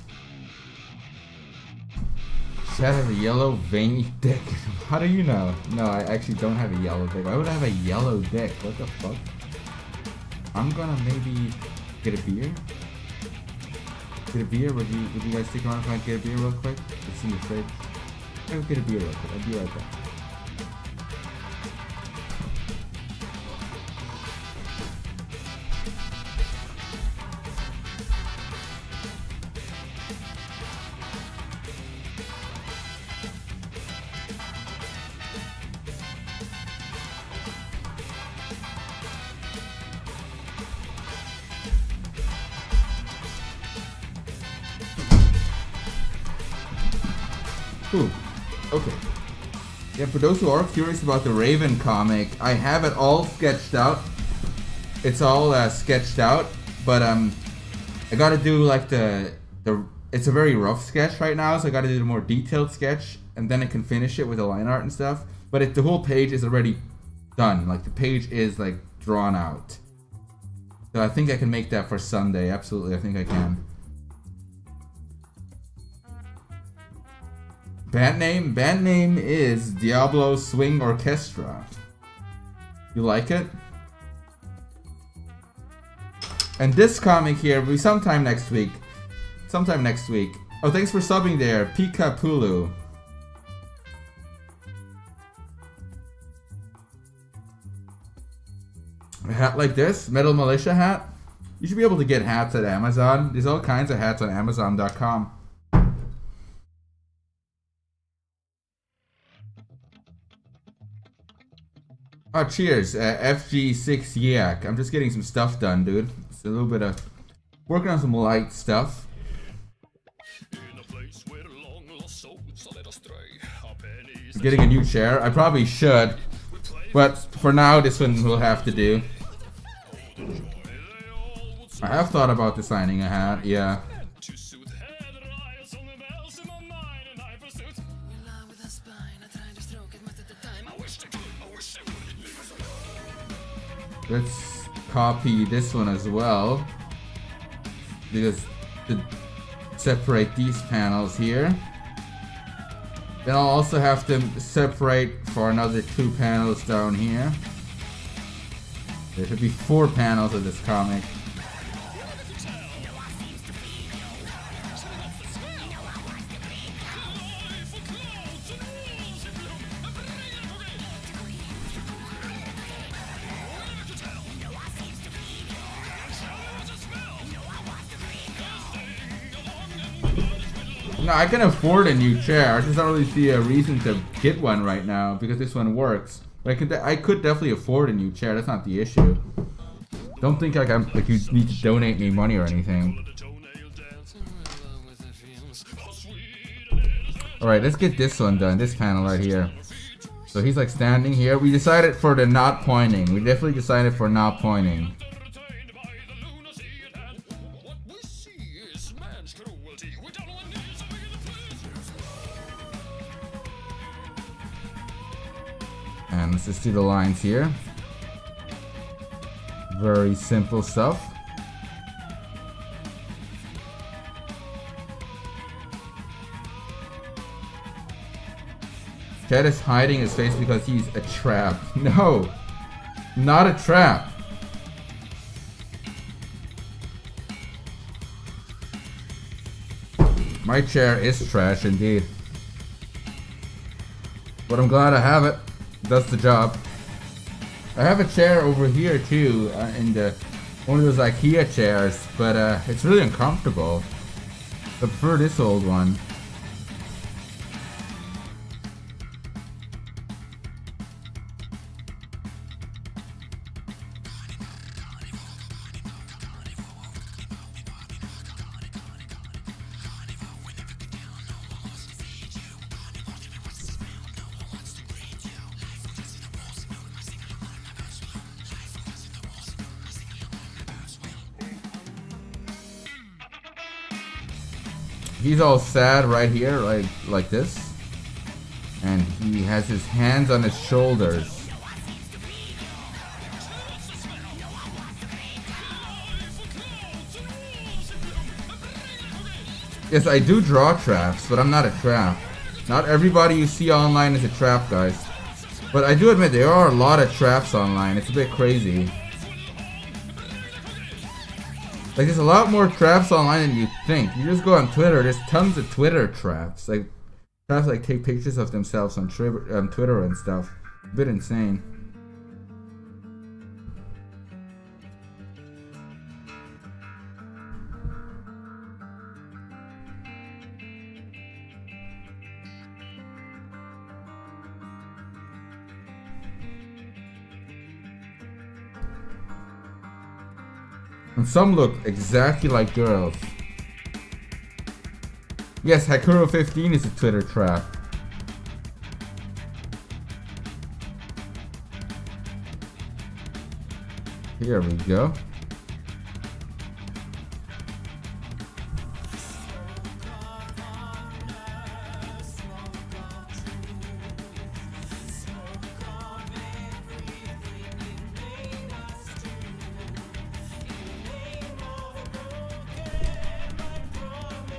Chad has a yellow veiny dick. How do you know? No, I actually don't have a yellow dick. Why would I have a yellow dick? What the fuck? I'm gonna maybe get a beer. Get a beer? Would you guys stick around if I get a beer real quick? It's in the fridge. I'll get a beer real quick. I'll be right back. Ooh, okay. Yeah, for those who are curious about the Raven comic, I have it all sketched out. It's all sketched out, but I gotta do like it's a very rough sketch right now, so I gotta do the more detailed sketch, and then I can finish it with the line art and stuff. But the whole page is already done. Like the page is like drawn out. So I think I can make that for Sunday. Absolutely, I think I can. Band name is Diablo Swing Orchestra. You like it? And this comic here will be sometime next week. Oh, thanks for subbing there, Pika Pulu. A hat like this, Metal Militia hat. You should be able to get hats at Amazon. There's all kinds of hats on Amazon.com. Oh, cheers, FG6 Yak. I'm just getting some stuff done, dude. It's a little bit of working on some light stuff. Getting a new chair. I probably should, but for now, this one will have to do. I have thought about designing a hat, yeah. Let's copy this one as well, because to separate these panels here. Then I'll also have to separate for another 2 panels down here. There should be 4 panels of this comic. No, I can afford a new chair. I just don't really see a reason to get one right now because this one works. But I could definitely afford a new chair. That's not the issue. Don't think like you need to donate me money or anything. All right, let's get this one done. This panel right here. So he's like standing here. We decided for the not pointing. We definitely decided for not pointing. And let's just do the lines here. Very simple stuff. Chad is hiding his face because he's a trap. No, not a trap. My chair is trash indeed. But I'm glad I have it. Does the job. I have a chair over here too, in the one of those IKEA chairs, but it's really uncomfortable. I prefer this old one. He's all sad right here, like this. And he has his hands on his shoulders. Yes, I do draw traps, but I'm not a trap. Not everybody you see online is a trap, guys. But I do admit there are a lot of traps online. It's a bit crazy. Like, there's a lot more traps online than you think. You just go on Twitter, there's tons of Twitter traps. Like, traps like take pictures of themselves on Twitter and stuff. A bit insane. And some look exactly like girls. Yes, Hakuro15 is a Twitter trap. Here we go.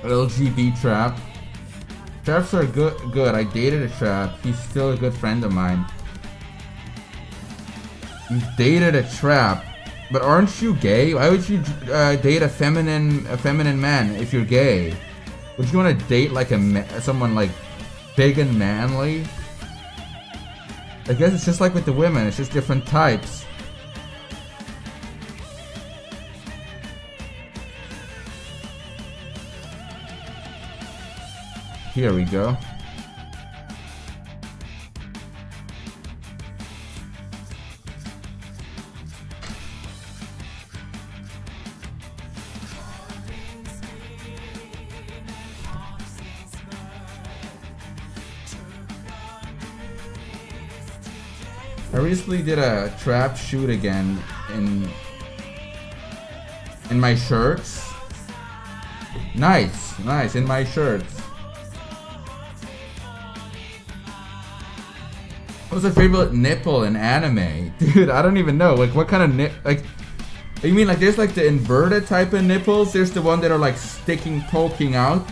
LGB trap. Traps are good. I dated a trap. He's still a good friend of mine. You've dated a trap, but aren't you gay? Why would you date a feminine man if you're gay? Would you want to date like someone like big and manly? I guess it's just like with the women. It's just different types. Here we go. I recently did a trap shoot again in my shirts. Nice, nice, in my shirts. What's your favorite nipple in anime? Dude, I don't even know. Like, what kind of nip? Like, you mean like there's like the inverted type of nipples? There's the one that are like poking out.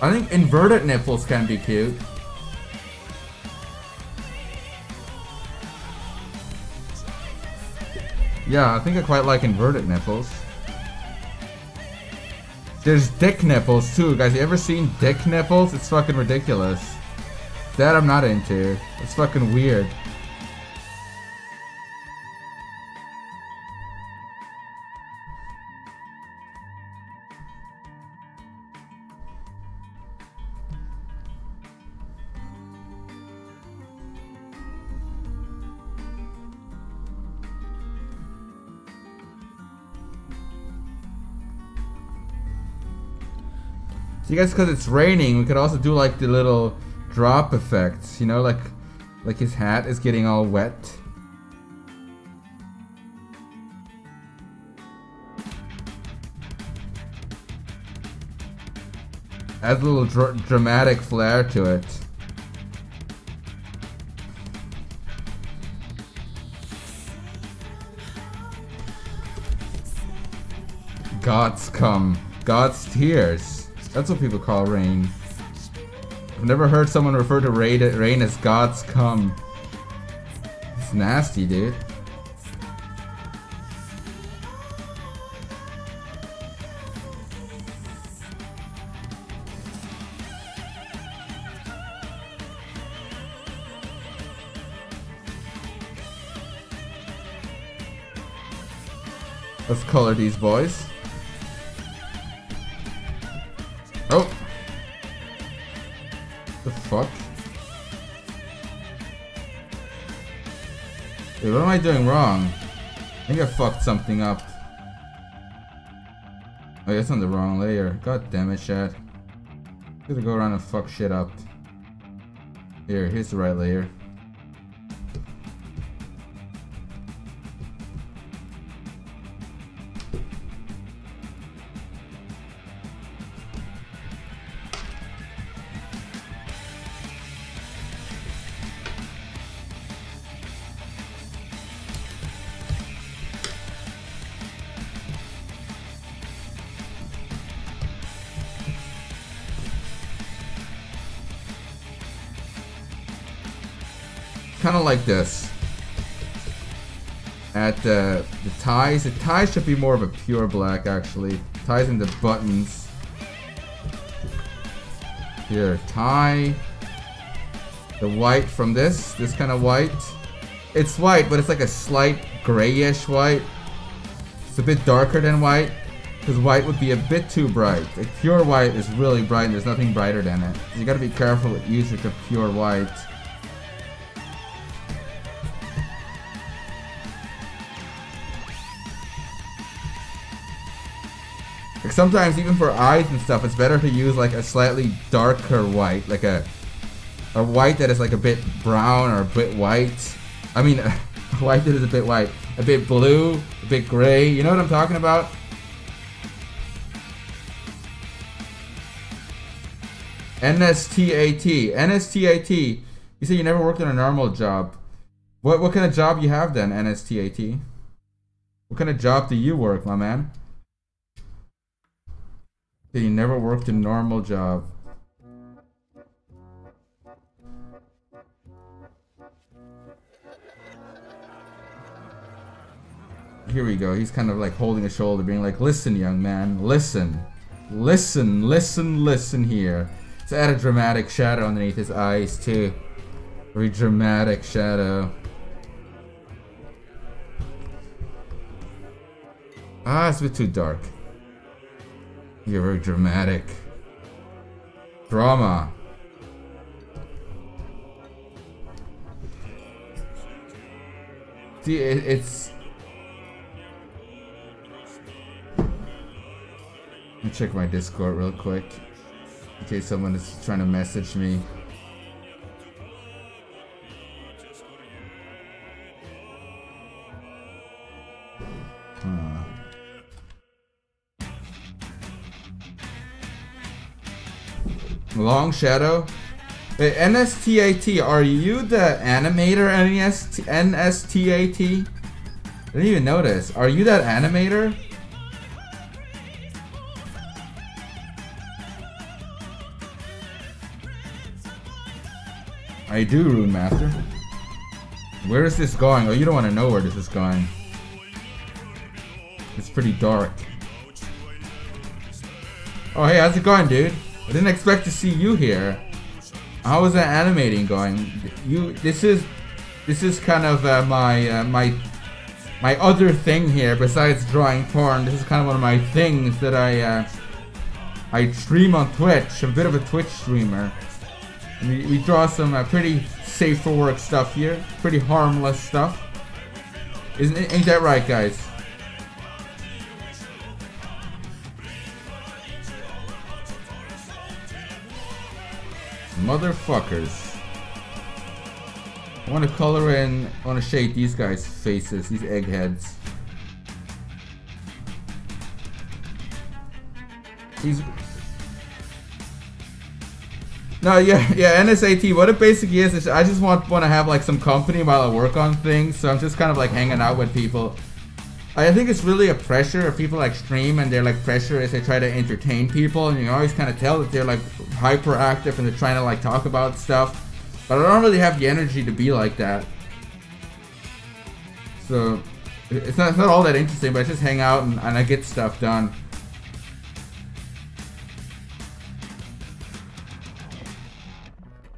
I think inverted nipples can be cute. Yeah, I think I quite like inverted nipples. There's dick nipples too, guys. You ever seen dick nipples? It's fucking ridiculous. That I'm not into. It's fucking weird. See guys, because it's raining, we could also do like the little drop effects, you know, like his hat is getting all wet. Adds a little dramatic flair to it. God's come. God's tears. That's what people call rain. I've never heard someone refer to rain as God's come. It's nasty, dude. Let's color these boys. Oh! The fuck? Wait, what am I doing wrong? I think I fucked something up. Oh, that's on the wrong layer. God damn it, Shad. I'm gonna go around and fuck shit up. Here's the right layer. Kind of like this. At the ties should be more of a pure black actually. Ties and the buttons. Here, tie. The white from this kind of white. It's white, but it's like a slight grayish white. It's a bit darker than white, because white would be a bit too bright. Like pure white is really bright and there's nothing brighter than it. So you gotta be careful with usage of pure white. Like sometimes even for eyes and stuff, it's better to use like a slightly darker white, like a white that is like a bit brown or a bit white. I mean, a white that is a bit white, a bit blue, a bit gray. You know what I'm talking about? NSTAT. NSTAT. You say you never worked in a normal job. What kind of job you have then, NSTAT? What kind of job do you work, my man? You never worked a normal job. Here we go. He's kind of like holding his shoulder, being like, listen, young man, listen. Listen, listen, listen here. Let's add a dramatic shadow underneath his eyes, too. Very dramatic shadow. Ah, it's a bit too dark. You're very dramatic. Drama. See, it's... Let me check my Discord real quick. In case someone is trying to message me. Long shadow. Wait, NSTAT, are you the animator? NSTAT? I didn't even notice. Are you that animator? I do, Rune Master. Where is this going? Oh, you don't want to know where this is going. It's pretty dark. Oh, hey, how's it going, dude? I didn't expect to see you here. How is that animating going? This is kind of my other thing here besides drawing porn. This is kind of one of my things that I stream on Twitch. I'm a bit of a Twitch streamer. We draw some pretty safe for work stuff here, pretty harmless stuff. Ain't that right, guys? Motherfuckers. I want to color in, I want to shade these guys' faces, these eggheads. No, yeah, NSAT, what it basically is I just want to have like some company while I work on things, so I'm just kind of like hanging out with people. I think it's really a pressure if people like stream and they're like pressure as they try to entertain people, and you always kind of tell that they're like hyperactive and they're trying to like talk about stuff. But I don't really have the energy to be like that. So it's not all that interesting, but I just hang out and I get stuff done.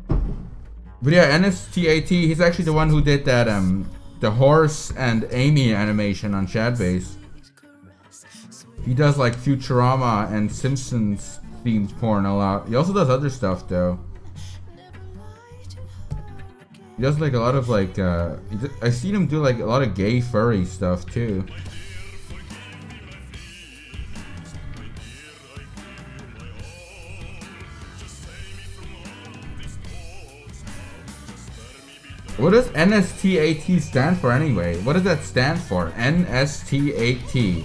But yeah, NSTAT, he's actually the one who did that the horse and Amy animation on Shadbase. He does like Futurama and Simpsons themed porn a lot. He also does other stuff though. He does like a lot of like I've seen him do like a lot of gay furry stuff too. What does NSTAT stand for anyway? What does that stand for? NSTAT.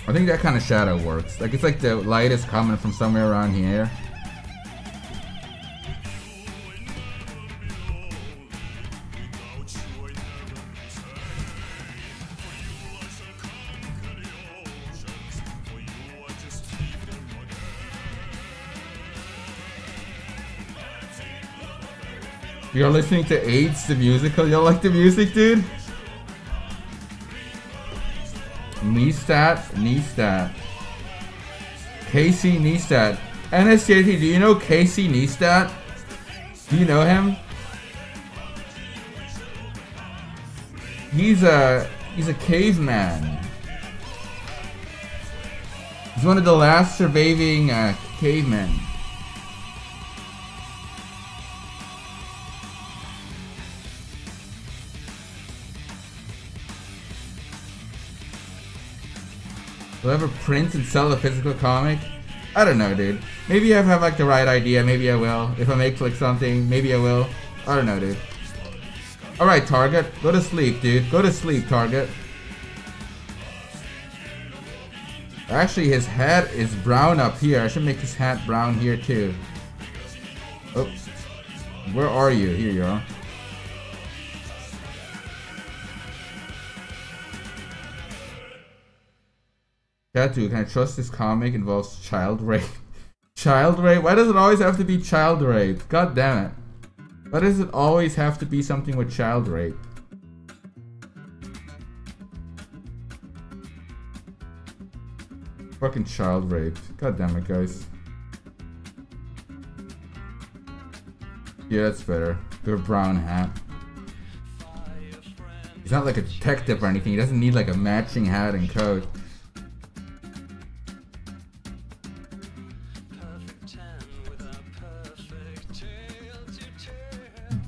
I think that kind of shadow works. Like it's like the light is coming from somewhere around here. You're listening to AIDS, the musical? You like the music, dude? Neistat. Casey Neistat. NSTAT, do you know Casey Neistat? Do you know him? He's a caveman. He's one of the last surviving cavemen. Will I ever print and sell a physical comic? I don't know, dude. Maybe I have like the right idea, maybe I will. If I make like something, maybe I will. I don't know, dude. Alright, Target. Go to sleep, dude. Go to sleep, Target. Actually, his hat is brown up here. I should make his hat brown here, too. Oh. Where are you? Here you are. Tattoo, can I trust this comic involves child rape? Child rape? Why does it always have to be child rape? God damn it. Why does it always have to be something with child rape? Fucking child rape. God damn it, guys. Yeah, that's better. Do a brown hat. He's not like a detective or anything. He doesn't need like a matching hat and coat.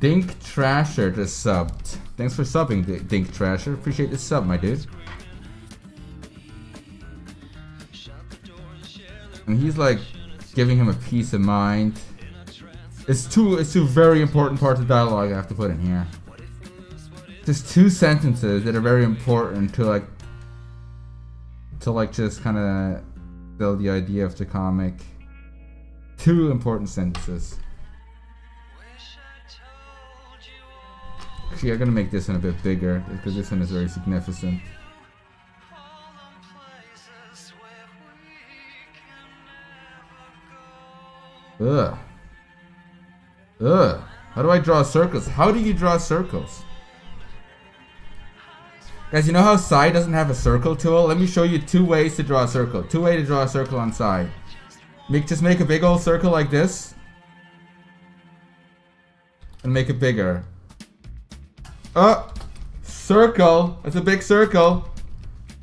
Dink Trasher just subbed. Thanks for subbing, Dink Trasher. Appreciate the sub, my dude. And he's like giving him a peace of mind. It's two very important parts of dialogue I have to put in here. Just two sentences that are very important to just kind of build the idea of the comic. Two important sentences. Actually, I'm gonna make this one a bit bigger because this one is very significant. Ugh. Ugh. How do I draw circles? How do you draw circles? Guys, you know how Sai doesn't have a circle tool? Let me show you two ways to draw a circle. Two ways to draw a circle on Sai. Just make a big old circle like this. And make it bigger. Oh! Circle! That's a big circle!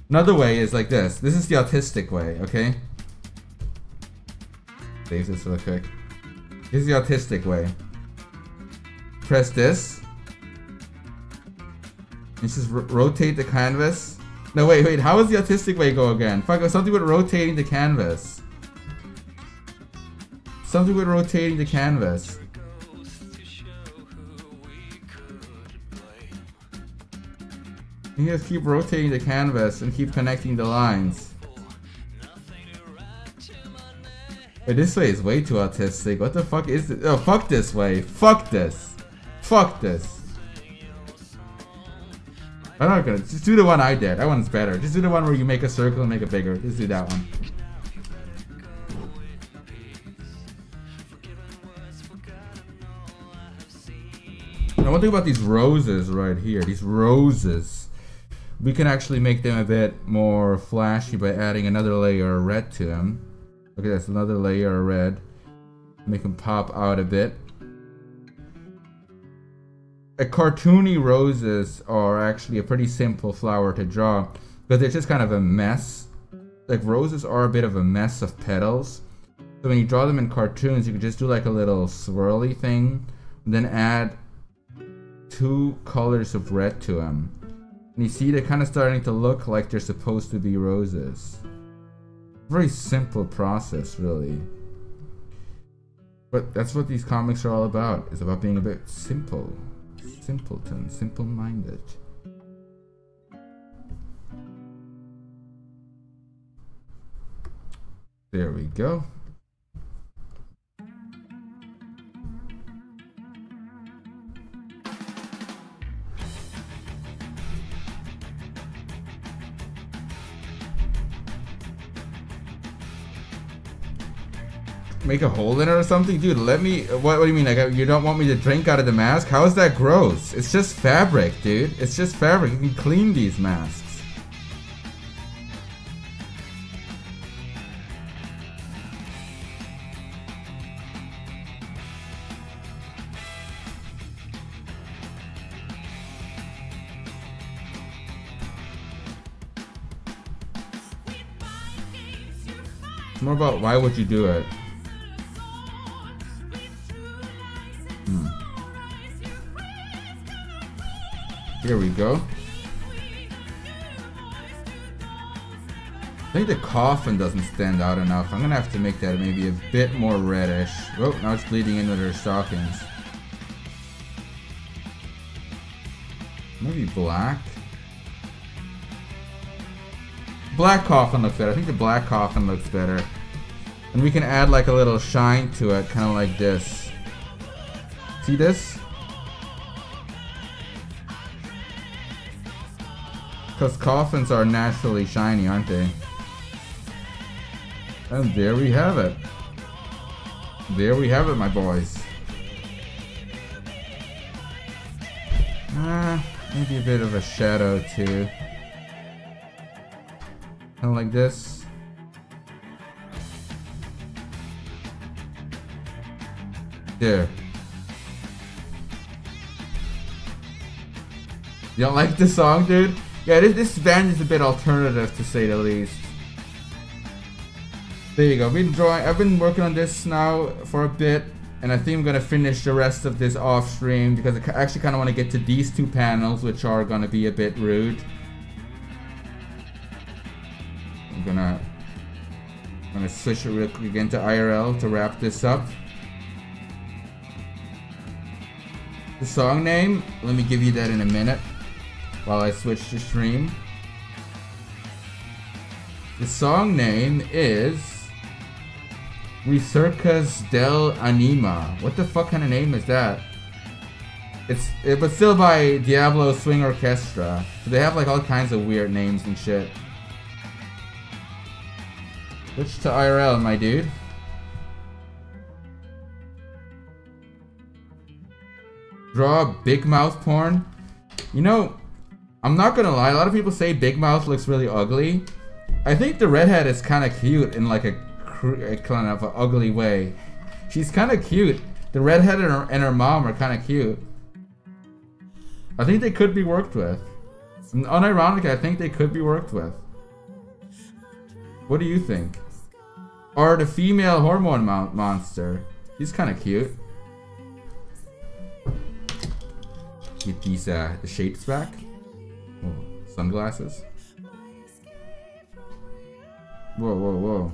Another way is like this. This is the autistic way, okay? Save this real quick. This is the autistic way. Press this. And just rotate the canvas. No, wait. How does the autistic way go again? Fuck, something with rotating the canvas. Something with rotating the canvas. You just keep rotating the canvas and keep connecting the lines. Wait, this way is way too autistic. What the fuck is this? Oh, fuck this way. Fuck this. Fuck this. I'm not gonna, just do the one I did. That one's better. Just do the one where you make a circle and make it bigger. Just do that one. Now one thing about these roses right here, these roses, we can actually make them a bit more flashy by adding another layer of red to them. Okay, that's another layer of red. Make them pop out a bit. Cartoony roses are actually a pretty simple flower to draw, but they're just kind of a mess. Like roses are a bit of a mess of petals. So when you draw them in cartoons, you can just do like a little swirly thing, and then add 2 colors of red to them. And you see they're kind of starting to look like they're supposed to be roses. Very simple process, really. But that's what these comics are all about. It's about being a bit simple. Simpleton, simple-minded. There we go. Make a hole in it or something? Dude, let me... What do you mean? Like, you don't want me to drink out of the mask? How is that gross? It's just fabric, dude. It's just fabric. You can clean these masks. It's more about why would you do it? Here we go. I think the coffin doesn't stand out enough. I'm gonna have to make that maybe a bit more reddish. Oh, now it's bleeding in with her stockings. Maybe black. Black coffin looks better. I think the black coffin looks better. And we can add like a little shine to it, kind of like this. See this? Because coffins are naturally shiny, aren't they? And there we have it. There we have it, my boys. Maybe a bit of a shadow too. Kind of like this. There. You don't like the song, dude? Yeah, this band is a bit alternative, to say the least. There you go. I've been working on this now for a bit, and I think I'm gonna finish the rest of this off stream because I actually kind of want to get to these 2 panels, which are gonna be a bit rude. I'm gonna switch it real quick again to IRL to wrap this up. The song name, let me give you that in a minute while I switch to stream. The song name is Recercas del Anima. What the fuck kind of name is that? But still by Diablo Swing Orchestra. So they have like all kinds of weird names and shit. Switch to IRL, my dude. Draw big mouth porn. You know, I'm not gonna lie, a lot of people say Big Mouth looks really ugly. I think the redhead is kind of cute in like a kind of an ugly way. She's kind of cute. The redhead and her mom are kind of cute. I think they could be worked with. Unironically, I think they could be worked with. What do you think? Or the female hormone monster. He's kind of cute. Get these the shapes back. Oh, sunglasses. Whoa, whoa, whoa.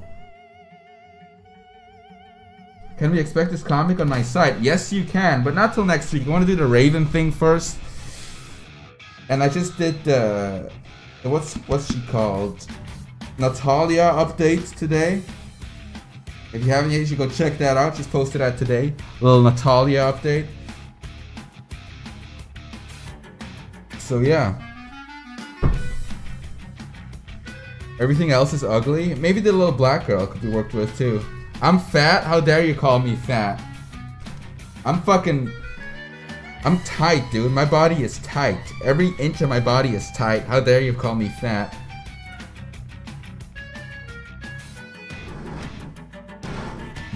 Can we expect this comic on my site? Yes, you can, but not till next week. You want to do the Raven thing first? And I just did the what's she called? Natalia update today. If you haven't yet, you should go check that out. Just posted that today. A little Natalia update. So yeah. Everything else is ugly. Maybe the little black girl could be worked with too. I'm fat? How dare you call me fat? I'm tight, dude. My body is tight. Every inch of my body is tight. How dare you call me fat?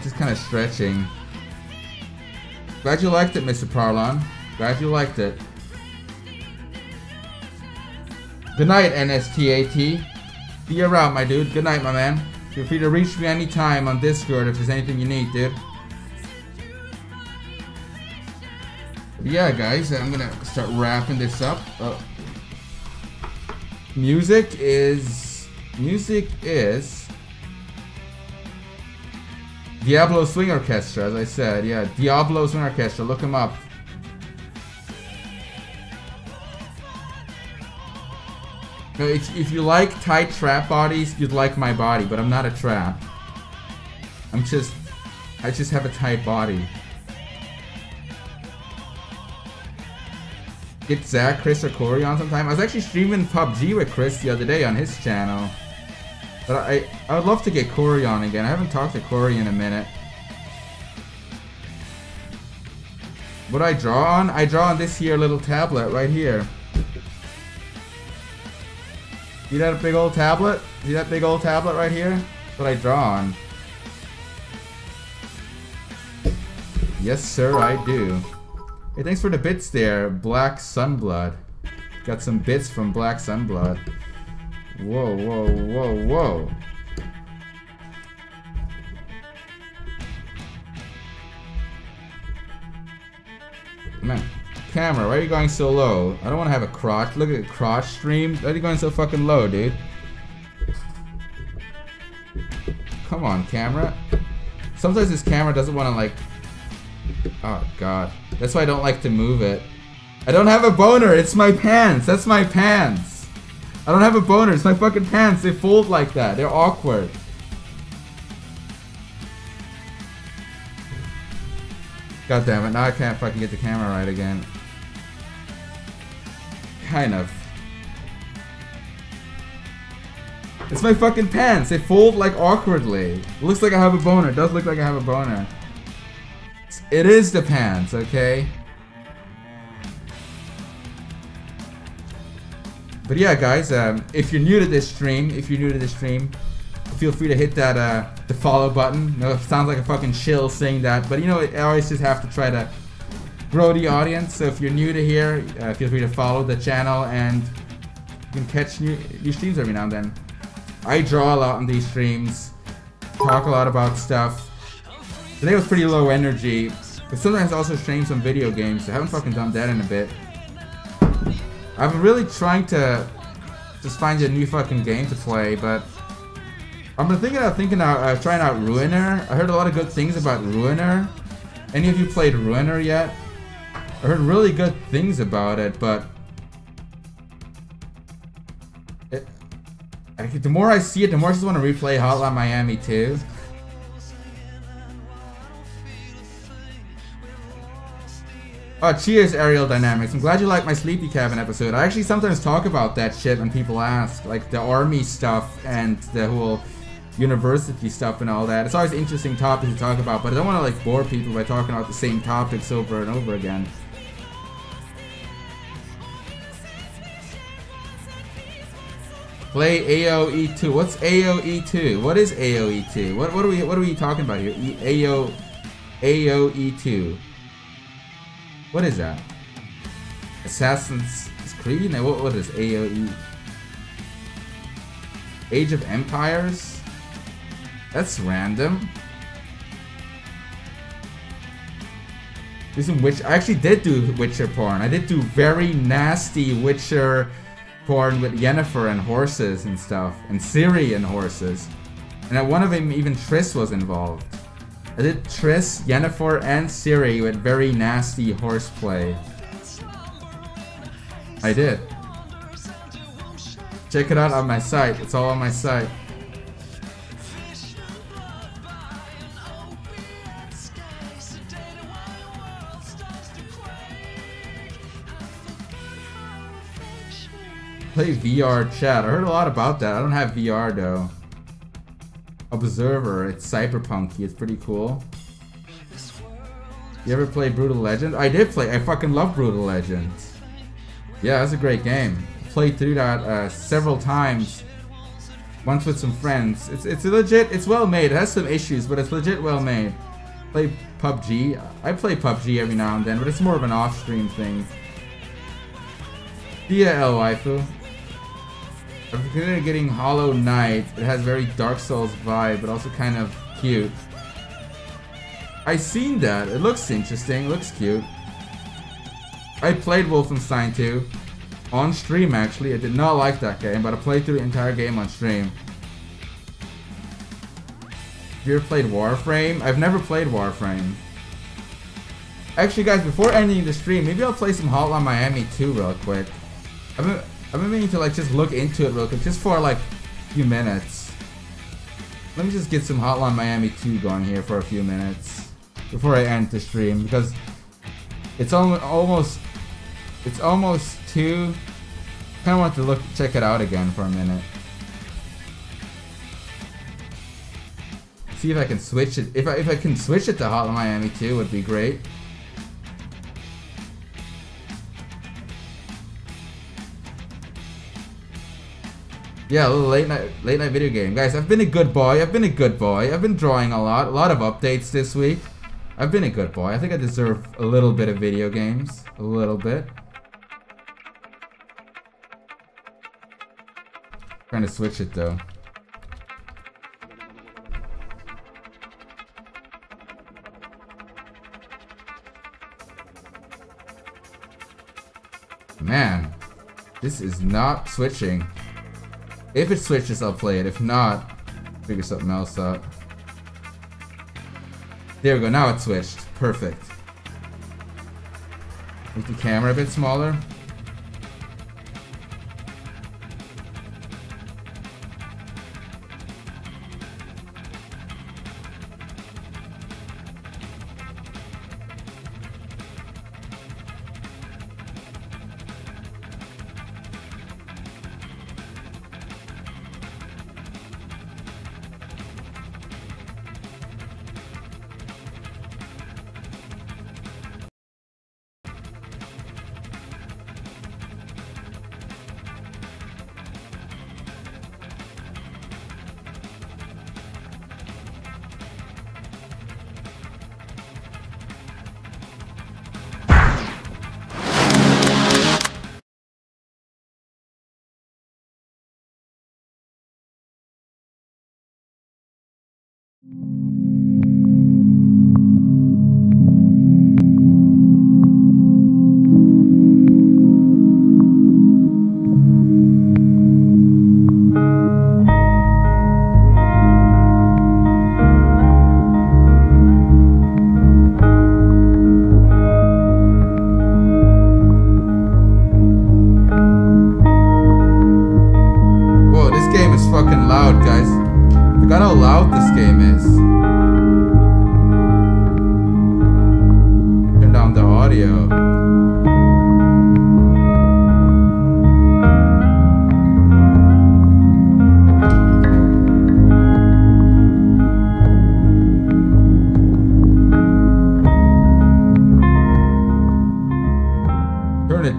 Just kind of stretching. Glad you liked it, Mr. Parlon. Glad you liked it. Good night, NSTAT. Be around, my dude. Good night, my man. Feel free to reach me anytime on Discord if there's anything you need, dude. But yeah, guys, I'm gonna start wrapping this up. Music is Diablo Swing Orchestra, as I said. Yeah, Diablo Swing Orchestra. Look him up. No, if you like tight trap bodies, you'd like my body, but I'm not a trap. I just have a tight body. Get Zach, Chris, or Corey on sometime. I was actually streaming PUBG with Chris the other day on his channel. But I would love to get Corey on again. I haven't talked to Corey in a minute. What do I draw on? I draw on this here little tablet right here. See that big old tablet? See that big old tablet right here? That's what I draw on. Yes, sir, I do. Hey, thanks for the bits there, Black Sunblood. Got some bits from Black Sunblood. Whoa, whoa, whoa, whoa. Man, camera, why are you going so low? I don't want to have a crotch. Look at the crotch stream. Why are you going so fucking low, dude? Come on, camera. Sometimes this camera doesn't want to, like... Oh, God. That's why I don't like to move it. I don't have a boner. It's my pants. That's my pants. I don't have a boner. It's my fucking pants. They fold like that. They're awkward. God damn it. Now I can't fucking get the camera right again. Kind of. It's my fucking pants. They fold like awkwardly. It looks like I have a boner. It does look like I have a boner. It is the pants, okay? But yeah, guys, if you're new to this stream, feel free to hit that the follow button. You know, it sounds like a fucking shill saying that, but you know, I always just have to try to grow the audience. So if you're new to here, feel free to follow the channel, and you can catch new streams every now and then. I draw a lot on these streams, talk a lot about stuff. Today was pretty low energy, but sometimes I also stream some video games. I haven't fucking done that in a bit. I've been really trying to just find a new fucking game to play, but I've been thinking out trying out Ruiner. I heard a lot of good things about Ruiner. Any of you played Ruiner yet? I heard really good things about it, but the more I see it, the more I just want to replay Hotline Miami 2. Oh, cheers, Aerial Dynamics. I'm glad you liked my Sleepy Cabin episode. I actually sometimes talk about that shit when people ask, like the army stuff and the whole university stuff and all that. It's always interesting topics to talk about, but I don't want to like bore people by talking about the same topics over and over again. Play AOE2. What's AOE2? What is AOE2? What are we talking about here? AOE2. What is that? Assassin's Creed? No, what is AOE? Age of Empires? That's random. Do some Witcher. I actually did do Witcher porn. I did do very nasty Witcher porn with Yennefer and horses and stuff, and Ciri and horses. And at one of them, even Triss was involved. I did Triss, Yennefer, and Ciri with very nasty horseplay. I did. Check it out on my site. It's all on my site. Play VR chat. I heard a lot about that. I don't have VR though. Observer. It's cyberpunky. It's pretty cool. You ever play Brutal Legend? I did play. I fucking love Brutal Legend. Yeah, that's a great game. Played through that several times. Once with some friends. It's legit. It's well made. It has some issues, but it's legit well made. Play PUBG. I play PUBG every now and then, but it's more of an off-stream thing. Dia El Waifu. I'm considering getting Hollow Knight. It has very Dark Souls vibe, but also kind of cute. I seen that. It looks interesting. It looks cute. I played Wolfenstein 2 on stream actually. I did not like that game, but I played through the entire game on stream. Have you ever played Warframe? I've never played Warframe. Actually, guys, before ending the stream, maybe I'll play some Hotline Miami 2 real quick. I've been meaning to like just look into it real quick, just for like a few minutes. Let me just get some Hotline Miami 2 going here for a few minutes before I end the stream, because it's almost 2. Kind of want to check it out again for a minute. See if I can switch it. If I can switch it to Hotline Miami 2, would be great. Yeah, a little late night video game. Guys, I've been a good boy. I've been drawing a lot of updates this week. I've been a good boy. I think I deserve a little bit of video games. A little bit. Trying to switch it though. Man, this is not switching. If it switches, I'll play it. If not, figure something else out. There we go. Now it switched. Perfect. Make the camera a bit smaller.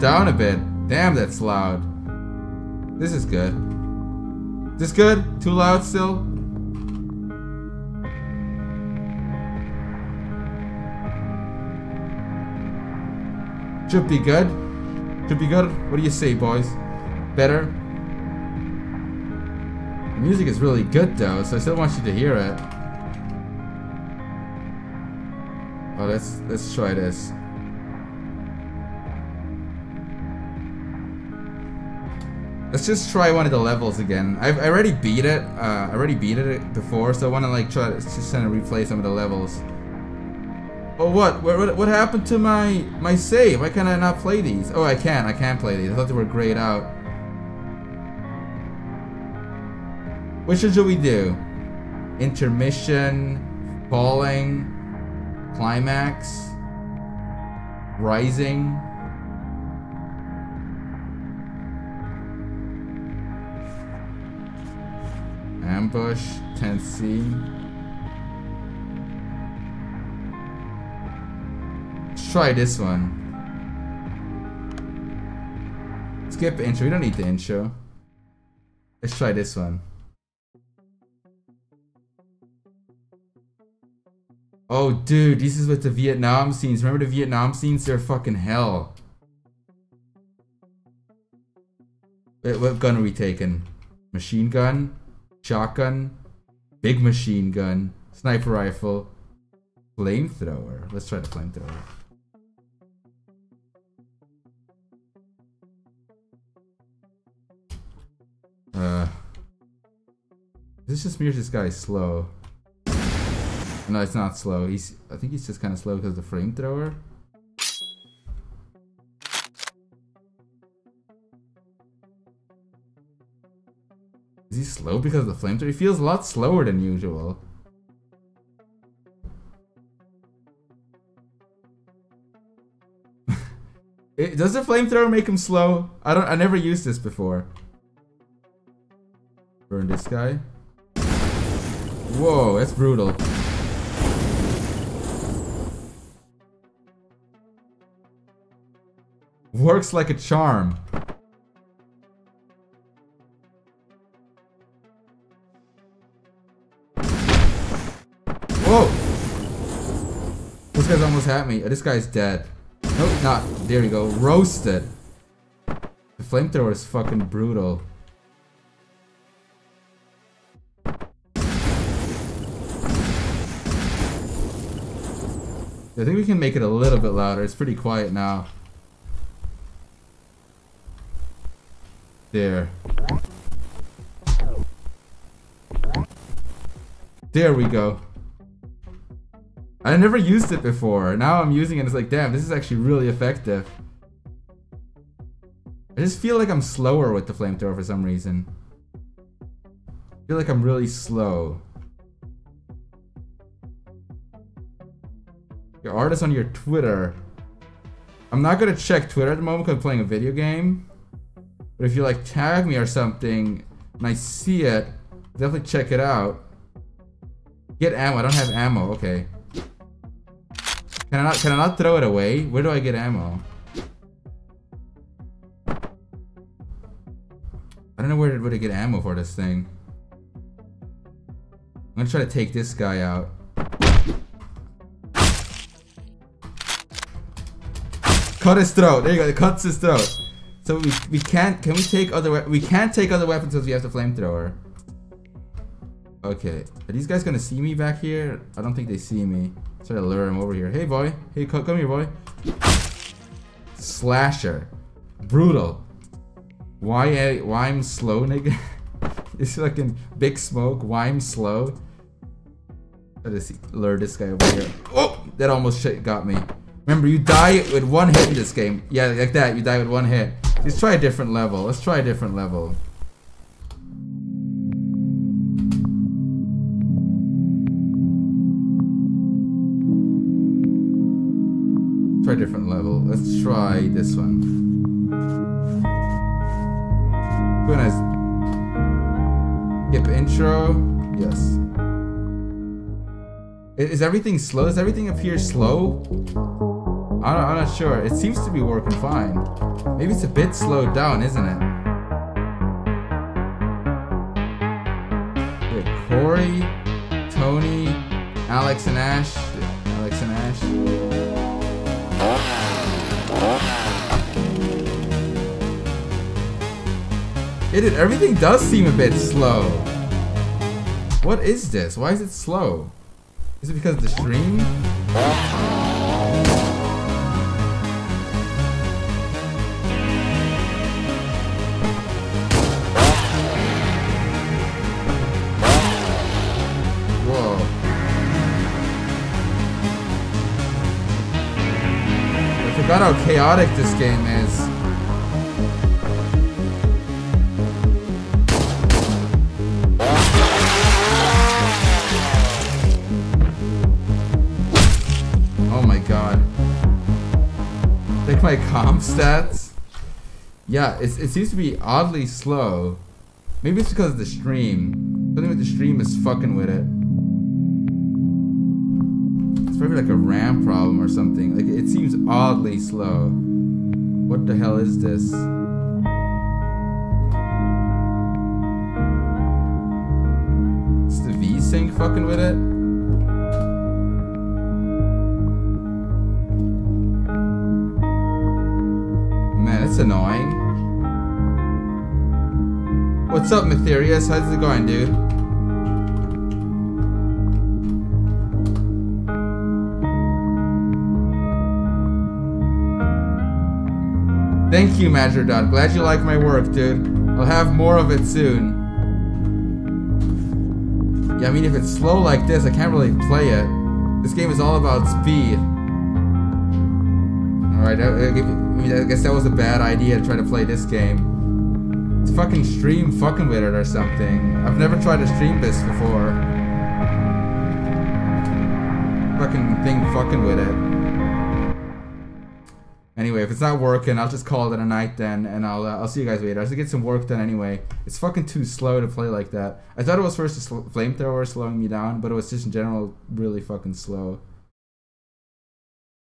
Down a bit. Damn, that's loud. This is good. Is this good? Too loud still? Should be good. Should be good. What do you say, boys? Better? The music is really good though, so I still want you to hear it. Oh, let's try this. Let's just try one of the levels again. I already beat it. I already beat it before, so I want to like try to just kind of replay some of the levels. Oh, what happened to my save? Why can't I not play these? Oh, I can play these. I thought they were grayed out. Which one should we do? Intermission, falling, climax, rising. ambush, 10C. Let's try this one. Skip intro, we don't need the intro. Let's try this one. Oh dude, this is with the Vietnam scenes. Remember the Vietnam scenes? They're fucking hell. Wait, what gun are we taking? Machine gun? Shotgun? Big machine gun? Sniper rifle? Flamethrower? Let's try the flamethrower. This just means this guy is slow. No, it's not slow. I think he's just kind of slow because of the flamethrower. Is he slow because of the flamethrower? He feels a lot slower than usual. Does the flamethrower make him slow? I never used this before. Burn this guy. Whoa, that's brutal. Works like a charm. Whoa! This guy's almost had me. Oh, this guy's dead. Nope, not. There we go. Roasted. The flamethrower is fucking brutal. I think we can make it a little bit louder. It's pretty quiet now. There. There we go. I never used it before. Now I'm using it. It's like, damn, this is actually really effective. I just feel like I'm slower with the flamethrower for some reason. I feel like I'm really slow. Your artist on your Twitter. I'm not gonna check Twitter at the moment because I'm playing a video game. But if you like tag me or something and I see it, definitely check it out. Get ammo. I don't have ammo. Okay. Can I not throw it away? Where do I get ammo? I don't know where to get ammo for this thing. I'm gonna try to take this guy out. Cut his throat. There you go. It cuts his throat. So we can't. Can we take other? We can't take other weapons because we have the flamethrower. Okay. Are these guys gonna see me back here? I don't think they see me. Try to lure him over here. Hey boy. Hey, come here, boy. Slasher. Brutal. Why I'm slow, nigga? It's fucking big smoke. Why I'm slow? Try to lure this guy over here. Oh, that almost got me. Remember, you die with one hit in this game. Yeah, like that. You die with one hit. Let's try a different level. Let's try a different level. Try a different level. Let's try this one. Gonna skip intro. Yes. Is everything slow? Does everything appear slow? I'm not sure. It seems to be working fine. Maybe it's a bit slowed down, isn't it? We have Corey, Tony, Alex and Ash. Alex and Ash. Everything does seem a bit slow. What is this? Why is it slow? Is it because of the stream? Whoa. I forgot how chaotic this game is. My comp stats. Yeah, it seems to be oddly slow. Maybe it's because of the stream. Something with the stream is fucking with it. It's probably like a RAM problem or something. Like, it seems oddly slow. What the hell is this? Is the V-Sync fucking with it? Man, it's annoying. What's up, Mytherius? How's it going, dude? Thank you, Majordot. Glad you like my work, dude. I'll have more of it soon. Yeah, I mean, if it's slow like this, I can't really play it. This game is all about speed. Alright, I guess that was a bad idea to try to play this game. It's fucking stream fucking with it or something. I've never tried to stream this before. Fucking thing fucking with it. Anyway, if it's not working, I'll just call it a night then, and I'll see you guys later. I have to get some work done anyway. It's fucking too slow to play like that. I thought it was first the flamethrower slowing me down, but it was just in general really fucking slow.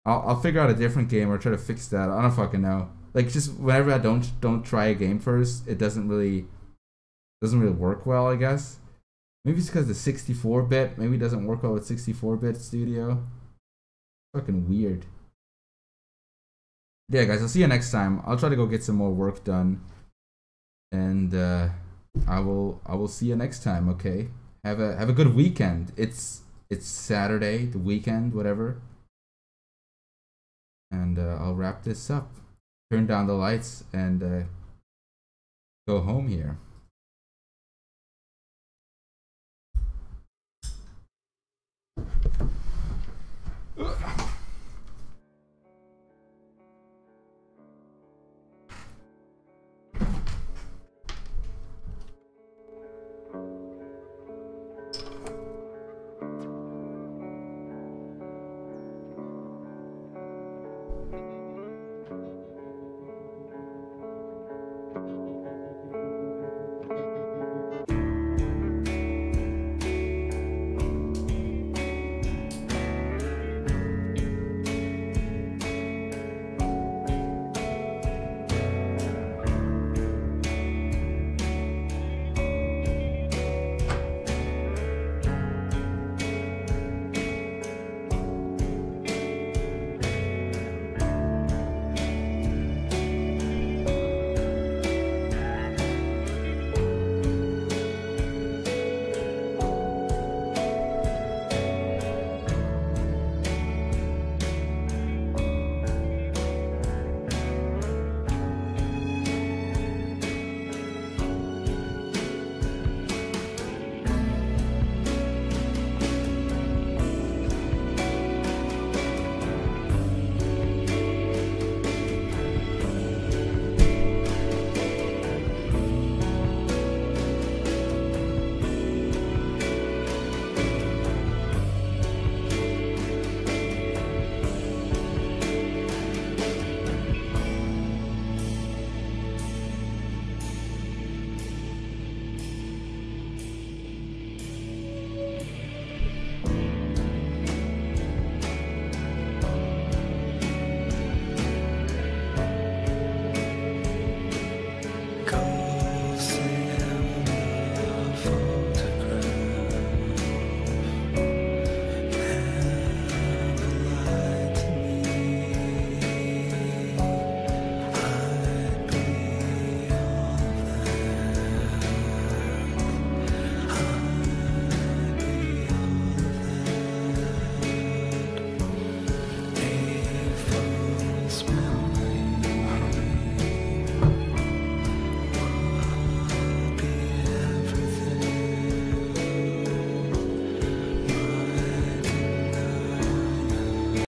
I'll figure out a different game or try to fix that. I don't fucking know. Like, just whenever I don't try a game first, it doesn't really work well, I guess. Maybe it's because the 64-bit maybe doesn't work well with 64-bit Studio. Fucking weird. Yeah, guys, I'll see you next time. I'll try to go get some more work done, and I will see you next time. Okay, have a good weekend. It's Saturday, the weekend, whatever, and I'll wrap this up. Turn down the lights and go home here.